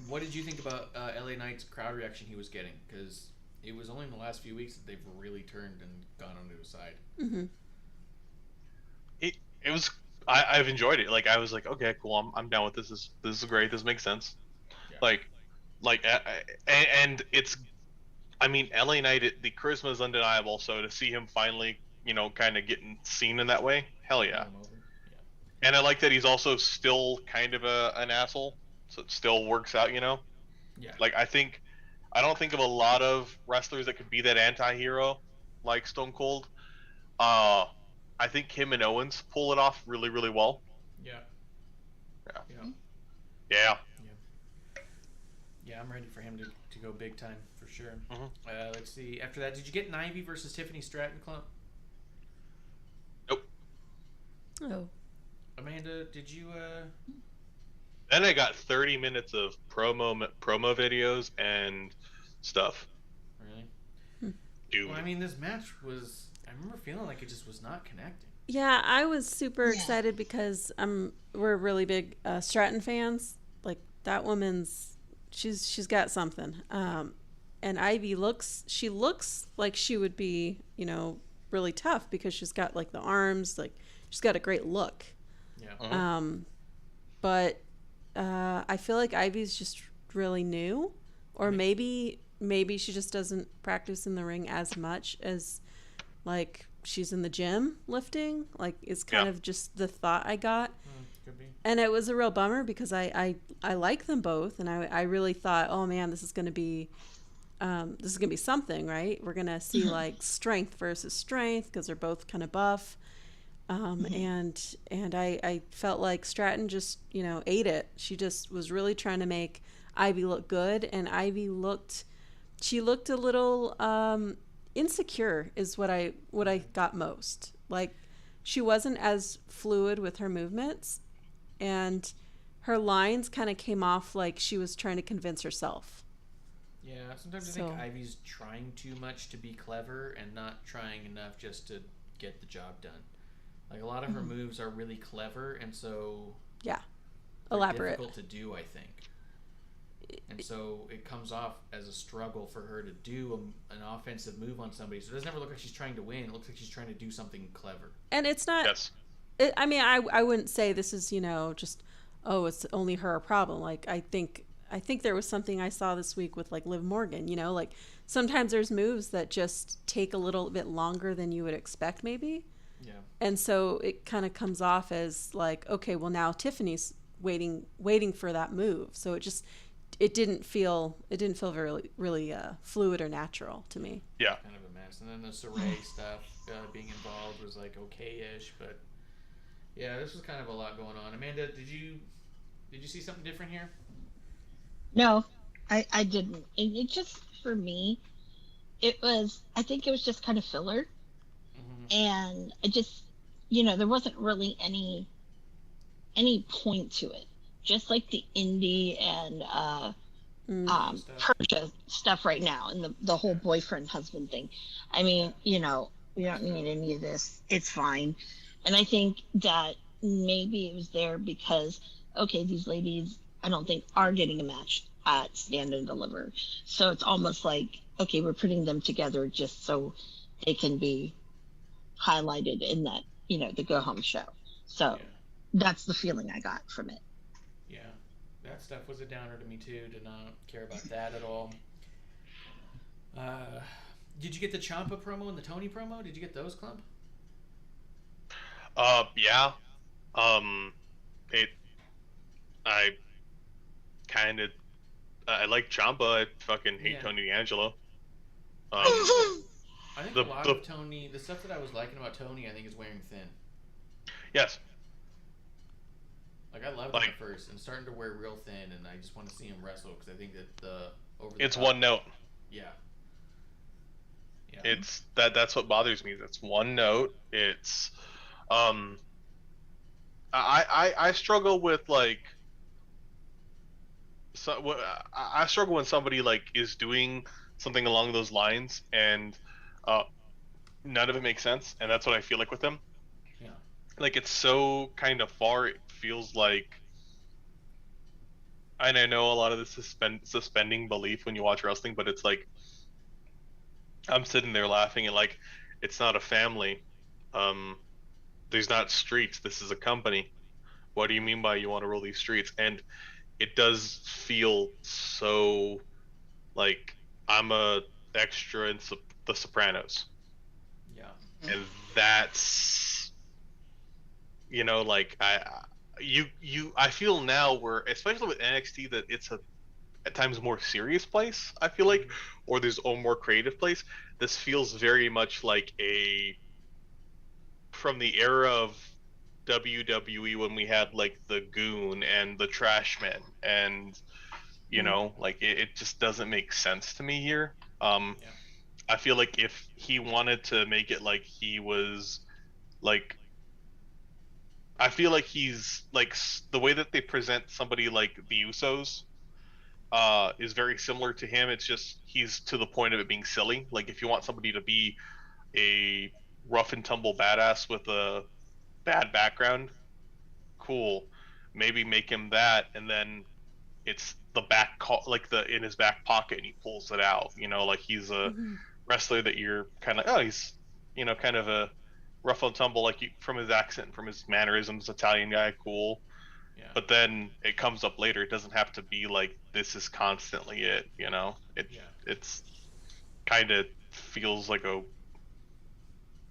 What did you think about LA Knight's crowd reaction he was getting? Because it was only in the last few weeks that they've really turned and gone onto his side. Mm-hmm. It was. I've enjoyed it. Like I was like, okay, cool. I'm down with this. This is great. This makes sense. Yeah. And it's. I mean, LA Knight. The charisma is undeniable. So to see him finally, kind of getting seen in that way, hell yeah. And I like that he's also still kind of an asshole, so it still works out, Yeah. Like I don't think of a lot of wrestlers that could be that anti-hero like Stone Cold. I think him and Owens pull it off really, really well. Yeah. Yeah. Yeah, I'm ready for him to go big time for sure. Mm-hmm. Let's see. After that, did you get Ivy versus Tiffany Stratton, Clump? Nope. Oh. Amanda, did you? Then I got 30 minutes of promo videos and stuff. Really? Dude. Well, I mean, this match was. I remember feeling like it just was not connecting. Yeah, I was super excited because we're really big Stratton fans. Like that woman's, she's got something. And Ivy looks like she would be, really tough because she's got like the arms, like she's got a great look. Yeah. But I feel like Ivy's just really new, or maybe she just doesn't practice in the ring as much as like she's in the gym lifting. Like it's kind of just the thought I got. Could be. And it was a real bummer because I like them both, and I really thought, oh man, this is gonna be something, right? We're gonna see like strength versus strength because they're both kind of buff. And I felt like Stratton just, ate it. She just was really trying to make Ivy look good, and Ivy looked a little insecure is what I got most. Like she wasn't as fluid with her movements, and her lines kind of came off like she was trying to convince herself. Yeah, sometimes I think Ivy's trying too much to be clever and not trying enough just to get the job done. Like a lot of her moves are really clever, and so elaborate, difficult to do, I think. And so it comes off as a struggle for her to do an offensive move on somebody. So it doesn't ever look like she's trying to win. It looks like she's trying to do something clever. And it's not. Yes. I mean, I wouldn't say this is just it's only her problem. Like I think there was something I saw this week with like Liv Morgan. Like sometimes there's moves that just take a little bit longer than you would expect, maybe. Yeah. And so it kind of comes off as like, okay, well now Tiffany's waiting for that move. So it didn't feel very really fluid or natural to me. Yeah. Kind of a mess. And then the Saray stuff being involved was like okay-ish, but yeah, this was kind of a lot going on. Amanda, did you see something different here? No, I didn't. It just, for me, I think it was just kind of filler. And I just, there wasn't really any point to it. Just like the indie and Persia stuff right now, and the whole boyfriend husband thing. I mean, we don't need any of this. It's fine. And I think that maybe it was there because, okay, these ladies, I don't think are getting a match at Stand and Deliver. So it's almost like, okay, we're putting them together just so they can be highlighted in that, the go home show. So that's the feeling I got from it. Yeah, that stuff was a downer to me too. Did not care about that at all. Did you get the Ciampa promo and the Tony promo? Did you get those, Clump? Yeah. I like Ciampa. I fucking hate Tony D'Angelo. I think a lot of Tony, the stuff that I was liking about Tony, I think is wearing thin. Yes. Like I loved him at first, and starting to wear real thin, and I just want to see him wrestle because I think that it's one note. Yeah. It's that's what bothers me. That's one note. It's I struggle with like I struggle when somebody like is doing something along those lines and none of it makes sense, and that's what I feel like with them. Yeah. Like it's so kind of far. It feels like, and I know a lot of this is suspending belief when you watch wrestling, but it's like I'm sitting there laughing and like it's not a family. There's not streets. This is a company. What do you mean by you want to rule these streets? And it does feel so like I'm a extra in The Sopranos. Yeah. And that's, like I feel now where, especially with NXT, that it's a at times more serious place, I feel like, or there's a more creative place. This feels very much like from the era of WWE when we had like the Goon and the Trashmen, and like it just doesn't make sense to me here. I feel like if he wanted to make it like he was like, I feel like he's like the way that they present somebody like the Usos is very similar to him. It's just he's to the point of it being silly. Like if you want somebody to be a rough and tumble badass with a bad background, cool. Maybe make him that, and then it's the in his back pocket, and he pulls it out. Like he's a wrestler that you're kind of he's kind of a rough and tumble, like from his accent, from his mannerisms, Italian guy, cool. Yeah. But then it comes up later. It doesn't have to be like this is constantly it. It's kind of feels like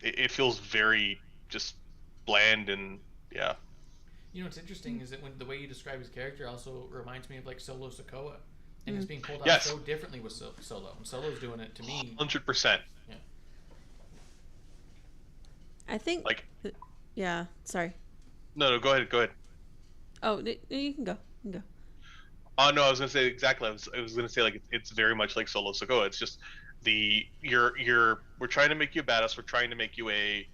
it feels very just bland and yeah. What's interesting is that when the way you describe his character also reminds me of like Solo Sikoa, and it's being pulled out so differently with Solo. And Solo's doing it to me 100%. Yeah. I think yeah. Sorry. No, go ahead. Oh, you can go. Oh no, I was gonna say exactly. I was gonna say like it's very much like Solo Sikoa. It's just we're trying to make you a badass. We're trying to make you a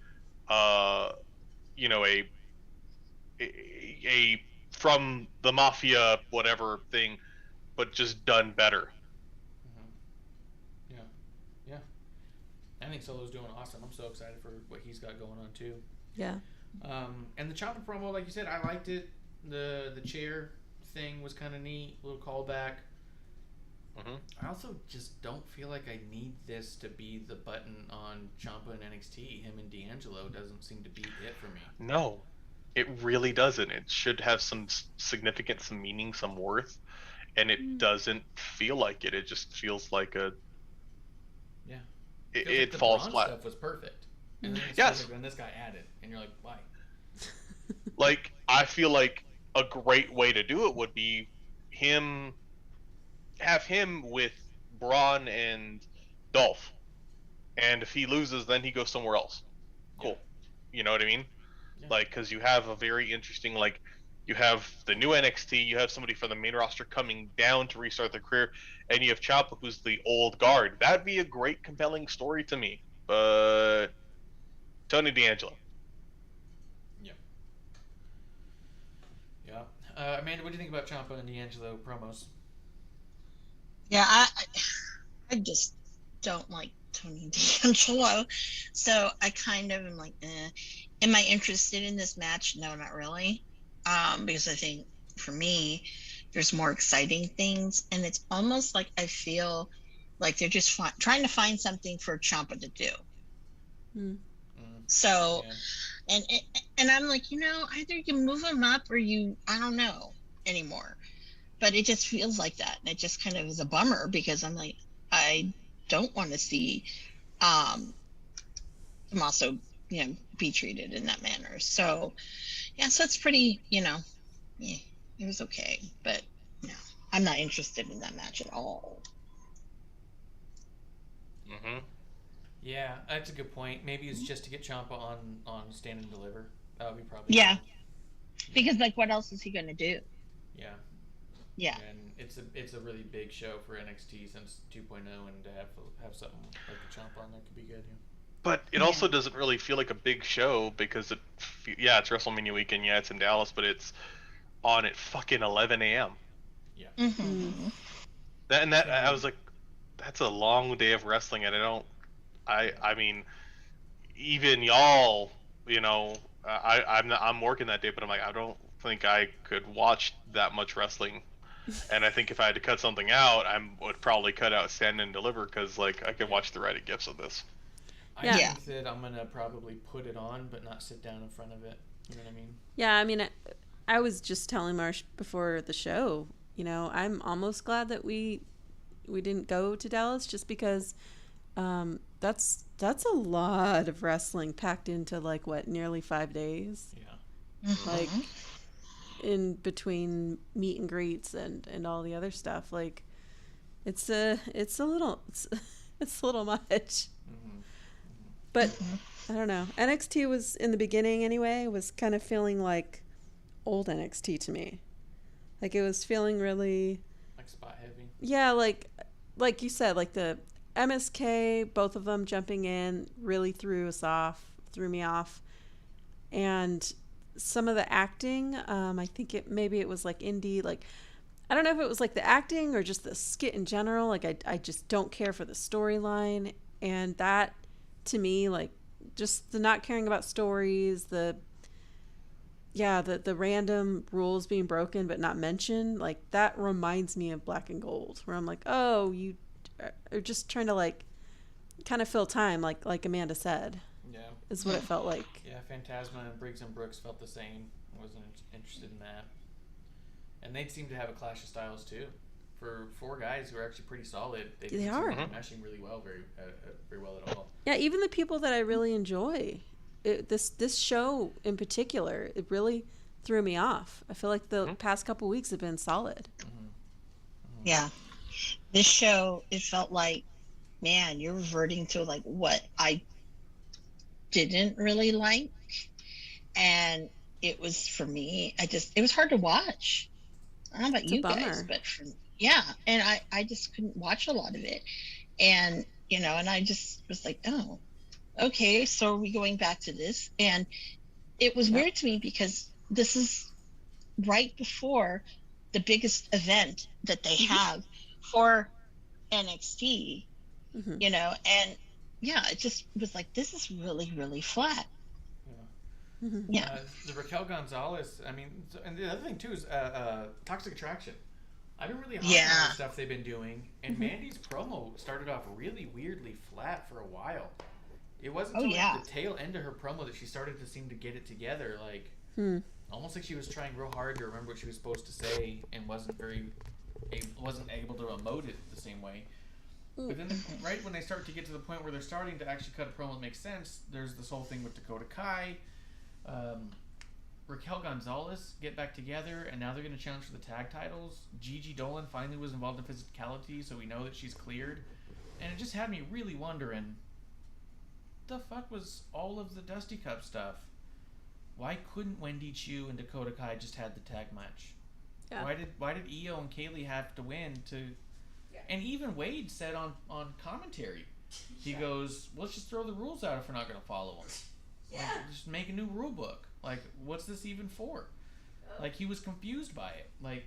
from the mafia whatever thing, but just done better. Yeah. I think Solo's doing awesome. I'm so excited for what he's got going on too. Yeah. And the Ciampa promo, like you said, I liked it. The chair thing was kind of neat, a little callback. I also just don't feel like I need this to be the button on Ciampa and NXT. Him and D'Angelo doesn't seem to be it for me. No, it really doesn't. It should have some significance, some meaning, some worth, and it doesn't feel like it. It just feels like it falls flat. Stuff was perfect, and then and this guy added, and you're like, why? Like I feel like a great way to do it would be have him with Braun and Dolph, and if he loses, then he goes somewhere else. Cool. You know what I mean? Yeah. Like, because you have a very interesting, like, you have the new NXT, you have somebody from the main roster coming down to restart their career, and you have Ciampa, who's the old guard. That'd be a great, compelling story to me. But Tony D'Angelo. Yeah. Amanda, what do you think about Ciampa and D'Angelo promos? Yeah, I just don't like Tony D'Angelo, so I kind of am like, am I interested in this match? No, not really, because I think for me, there's more exciting things, and it's almost like I feel like they're just trying to find something for Ciampa to do. So, and I'm like, either you move him up or I don't know anymore. But it just feels like that, and it just kind of is a bummer because I'm like, I don't want to see Tommaso, be treated in that manner. So, so it's pretty, it was okay, but no, I'm not interested in that match at all. Yeah, that's a good point. Maybe it's just to get Ciampa on Stand and Deliver. That would be probably Yeah, good. because like, what else is he gonna do? Yeah. Yeah. And it's a really big show for NXT since 2.0, and to have something like the Ciampa on there could be good. Yeah. But it also doesn't really feel like a big show because it's WrestleMania weekend. Yeah, it's in Dallas, but it's on at fucking 11 a.m. Yeah. Mm-hmm. I was like, that's a long day of wrestling, and I mean, even y'all, I'm working that day, but I'm like, I don't think I could watch that much wrestling. And I think if I had to cut something out, I would probably cut out Stand and Deliver because like I could watch the writing gifts of this. I think that I'm gonna probably put it on, but not sit down in front of it. You know what I mean? Yeah, I mean, I was just telling Marsh before the show. I'm almost glad that we didn't go to Dallas, just because that's a lot of wrestling packed into like nearly 5 days. Yeah. Like in between meet and greets and all the other stuff. Like it's a little much. But I don't know. NXT was, in the beginning anyway, was kind of feeling like old NXT to me. Like it was feeling really like spot heavy. Yeah, like you said, like the MSK, both of them jumping in really threw me off. And some of the acting, I think maybe it was like indie, like I don't know if it was like the acting or just the skit in general. Like I just don't care for the storyline, and that to me, like just the not caring about stories, the random rules being broken but not mentioned, like that reminds me of Black and Gold, where I'm like, oh, you are just trying to like kind of fill time, like Amanda said. Yeah, is what it felt like. Yeah, Phantasma and Briggs and Brooks felt the same. I wasn't interested in that, and they seem to have a clash of styles too. For 4 guys who are actually pretty solid, they are meshing really well, very well at all. Yeah, even the people that I really enjoy, this show in particular, it really threw me off. I feel like the past couple weeks have been solid. Yeah, this show, it felt like, man, you're reverting to like what I didn't really like, and it was, for me, it was hard to watch. I don't know about you guys, but and I just couldn't watch a lot of it. And, and I just was like, oh, okay, so are we going back to this? And it was weird to me because this is right before the biggest event that they have for NXT, and it just was like, this is really, really flat. The Raquel Gonzalez, I mean, and the other thing too is Toxic Attraction. I've been really hot on the stuff they've been doing, and Mandy's promo started off really weirdly flat for a while. It wasn't until the tail end of her promo that she started to seem to get it together, like almost like she was trying real hard to remember what she was supposed to say and wasn't able to emote it the same way. But then, right when they start to get to the point where they're starting to actually cut a promo that makes sense, there's this whole thing with Dakota Kai. Raquel Gonzalez get back together, and now they're going to challenge for the tag titles. Gigi Dolan finally was involved in physicality, so we know that she's cleared. And it just had me really wondering, what the fuck was all of the Dusty Cup stuff? Why couldn't Wendy Chu and Dakota Kai just had the tag match? Yeah. Why did Io and Kaylee have to win to? Yeah. And even Wade said on commentary, he goes, "Let's just throw the rules out if we're not going to follow them. Yeah. Like, just make a new rule book. Like, what's this even for?" Like, he was confused by it. Like,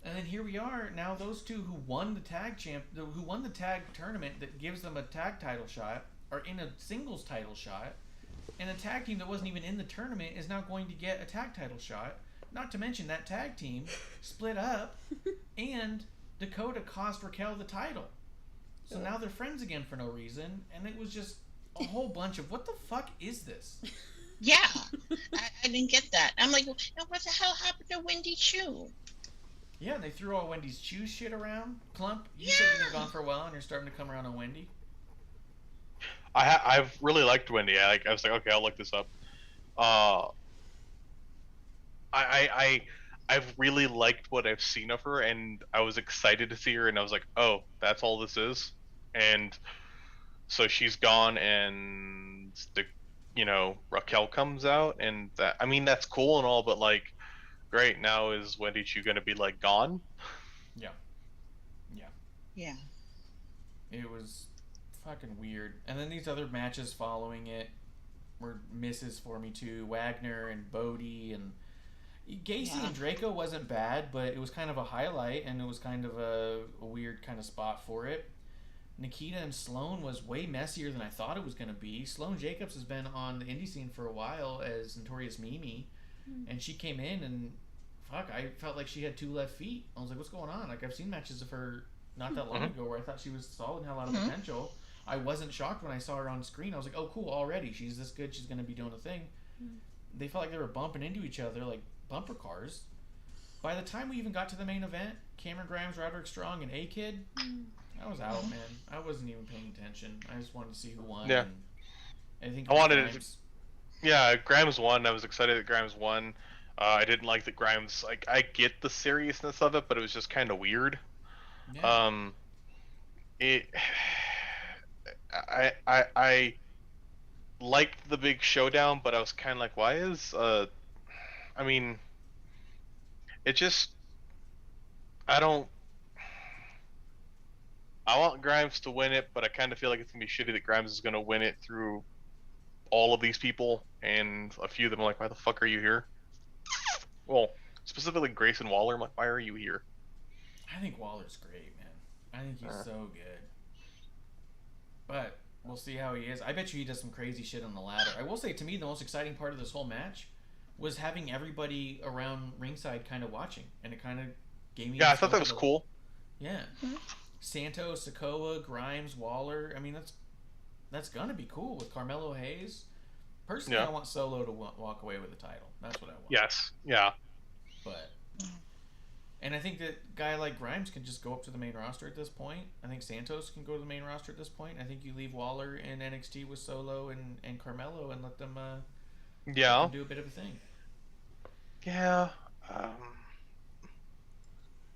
and then here we are now. Those two who won the tag tournament that gives them a tag title shot are in a singles title shot, and a tag team that wasn't even in the tournament is now going to get a tag title shot. Not to mention that tag team split up, and Dakota cost Raquel the title. So now they're friends again for no reason, and it was just a whole bunch of, what the fuck is this? Yeah, I didn't get that. I'm like, what the hell happened to Wendy Chu? Yeah, they threw all Wendy's Chu shit around. KLUMP, you said you've been gone for a while, and you're starting to come around on Wendy. I've really liked Wendy. I was like, okay, I'll look this up. I've really liked what I've seen of her, and I was excited to see her, and I was like, oh, that's all this is. And So she's gone, and Raquel comes out, and that's cool and all, but like, great, now is Wendy Chu gonna be like gone? Yeah. Yeah. It was fucking weird. And then these other matches following it were misses for me too. Wagner and Bodie and Gacy and Draco wasn't bad, but it was kind of a highlight, and it was kind of a weird kind of spot for it. Nikita and Sloan was way messier than I thought it was going to be. Sloan Jacobs has been on the indie scene for a while as Notorious Mimi, and she came in and I felt like she had two left feet. I was like, what's going on? Like, I've seen matches of her not that long ago where I thought she was solid and had a lot of potential. I wasn't shocked when I saw her on screen. I was like, oh, cool, already. She's this good. She's going to be doing a thing. They felt like they were bumping into each other like bumper cars. By the time we even got to the main event, Cameron Grimes, Roderick Strong, and A-Kid, I was out, man. I wasn't even paying attention. I just wanted to see who won. Yeah. And I think Grimes won. I was excited that Grimes won. I didn't like that Grimes, like, I get the seriousness of it, but it was just kind of weird. Yeah. I liked the big showdown, but I was kind of like, why is it just, I want Grimes to win it, but I kind of feel like it's gonna be shitty that Grimes is gonna win it through all of these people, and a few of them are like, why the fuck are you here? Well, specifically Grayson Waller, I'm like, why are you here? I think Waller's great, man. I think he's so good. But we'll see how he is. I bet you he does some crazy shit on the ladder. I will say, to me, the most exciting part of this whole match was having everybody around ringside kind of watching, and it kind of gave me... Yeah, I thought that was cool. Yeah. Santos, Sikoa, Grimes, Waller. I mean, that's gonna be cool with Carmelo Hayes. Personally, I want Solo to walk away with the title. That's what I want. Yes. Yeah. But... And I think that a guy like Grimes can just go up to the main roster at this point. I think Santos can go to the main roster at this point. I think you leave Waller in NXT with Solo and Carmelo and let them do a bit of a thing. Yeah.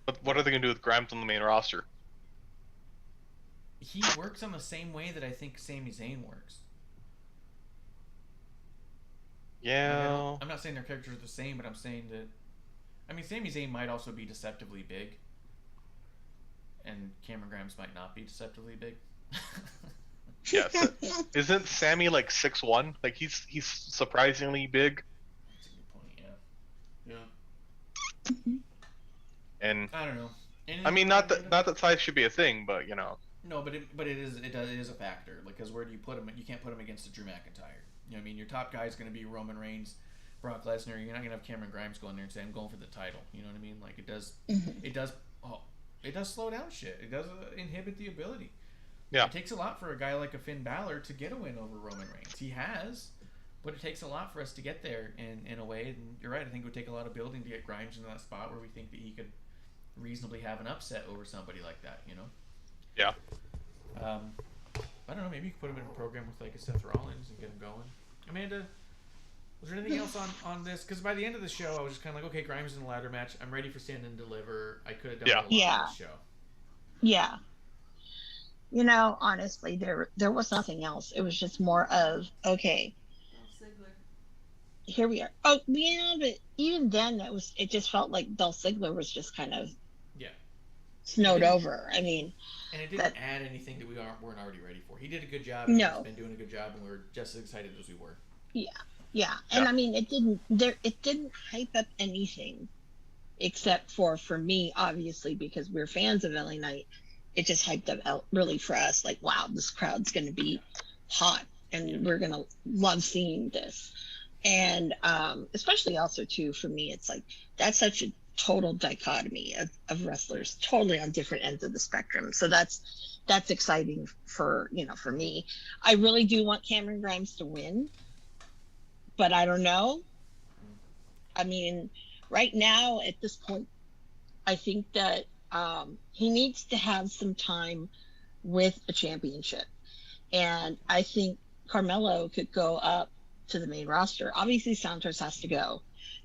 But what are they going to do with Grimes on the main roster? He works on the same way that I think Sami Zayn works. Yeah. Like, I'm not saying their characters are the same, but I'm saying that... I mean, Sami Zayn might also be deceptively big. And Cameron Grimes might not be deceptively big. Yes. Isn't Sammy like 6'1"? Like, he's surprisingly big. That's a good point, yeah. And I don't know. I mean, not that size should be a thing, but you know. No, but it is a factor. Like, because where do you put him? You can't put him against a Drew McIntyre. You know what I mean? Your top guy is going to be Roman Reigns, Brock Lesnar. You're not going to have Cameron Grimes go in there and say, I'm going for the title. You know what I mean? Like, it does slow down shit. It does inhibit the ability. Yeah. It takes a lot for a guy like a Finn Balor to get a win over Roman Reigns. He has, but it takes a lot for us to get there in a way. And you're right. I think it would take a lot of building to get Grimes into that spot where we think that he could reasonably have an upset over somebody like that, you know? Yeah. I don't know, maybe you could put him in a program with like a Seth Rollins and get him going. Amanda, was there anything else on this? Because by the end of the show, I was just kind of like, okay, Grimes in the ladder match. I'm ready for Stand and Deliver. I could have done a lot on this show. Yeah. You know, honestly, there was nothing else. It was just more of, okay, here we are. Oh, yeah, but even then, it just felt like Dolph Ziggler was just kind of snowed over. I mean, and it didn't add anything that we weren't already ready for. He did a good job. No, he's been doing a good job, and we were just as excited as we were. Yeah. And I mean, it didn't hype up anything, except for me, obviously, because we're fans of LA Knight. It just hyped up really for us, like, wow, this crowd's going to be hot, and we're going to love seeing this. And especially also, too, for me, it's like, that's such a total dichotomy of wrestlers, totally on different ends of the spectrum. So that's exciting for me. I really do want Cameron Grimes to win, but I don't know. I mean, right now, at this point, I think that he needs to have some time with a championship. And I think Carmelo could go up to the main roster. Obviously, Santos has to go,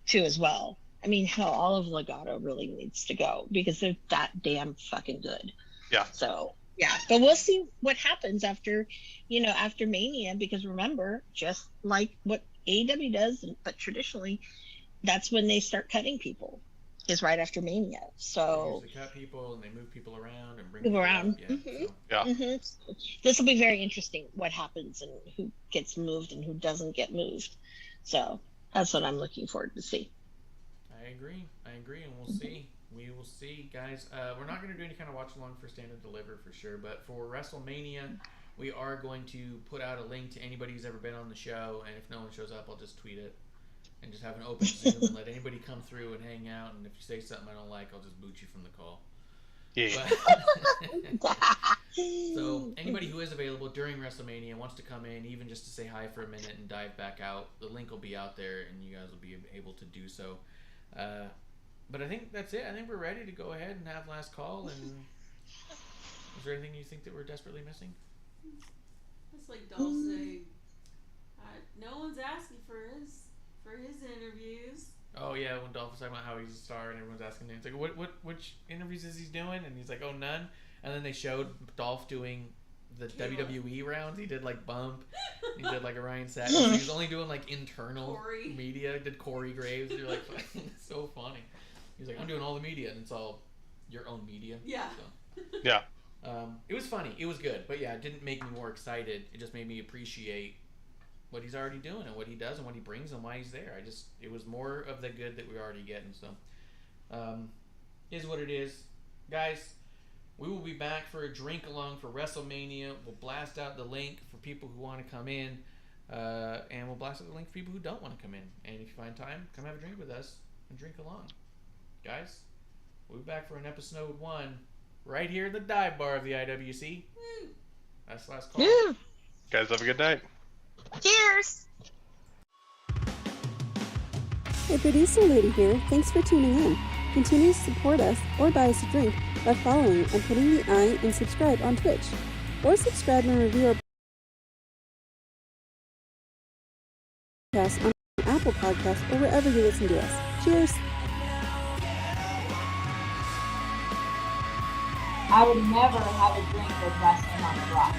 too, as well. I mean, hell, all of Legado really needs to go because they're that damn fucking good. Yeah. So, Yeah, but we'll see what happens after, after Mania, because remember, just like what AEW does, but traditionally, that's when they start cutting people, is right after Mania. They So usually cut people and they move people around and bring move people around. up. Yeah. Hmm. So Yeah. Hmm. This will be very interesting. What happens and who gets moved and who doesn't get moved. So that's what I'm looking forward to see. I agree, and we'll see. We will see, guys. We're not going to do any kind of watch along for Stand and Deliver for sure, but for WrestleMania, we are going to put out a link to anybody who's ever been on the show, and if no one shows up, I'll just tweet it and just have an open Zoom and let anybody come through and hang out. And if you say something I don't like, I'll just boot you from the call. Yeah. So anybody who is available during WrestleMania wants to come in, even just to say hi for a minute and dive back out, the link will be out there, and you guys will be able to do so. But I think that's it. I think we're ready to go ahead and have last call. And is there anything you think that we're desperately missing? It's like Dolph saying, no one's asking for his interviews. Oh yeah, when Dolph was talking about how he's a star and everyone's asking him, it's like, which interviews is he doing? And he's like, oh, none. And then they showed Dolph doing the WWE rounds. He did like Bump. He did like a Ryan Satin. He was only doing like internal media. Did Corey Graves. You're like, it's so funny. He's like, I'm doing all the media, and it's all your own media. Yeah. So. Yeah. It was funny. It was good, but yeah, it didn't make me more excited. It just made me appreciate what he's already doing and what he does and what he brings and why he's there. It was more of the good that we're already getting. So, is what it is, guys. We will be back for a drink along for WrestleMania. We'll blast out the link for people who want to come in, and we'll blast out the link for people who don't want to come in. And if you find time, come have a drink with us and drink along, guys. We'll be back for an episode 1 right here at the dive bar of the IWC. That's the last call. Guys, have a good night. Cheers. Hey, producer lady here. Thanks for tuning in. Continue to support us or buy us a drink by following and putting the I in subscribe on Twitch. Or subscribe and review our podcast on Apple Podcasts or wherever you listen to us. Cheers! I would never have a drink with wrestling on the rocks.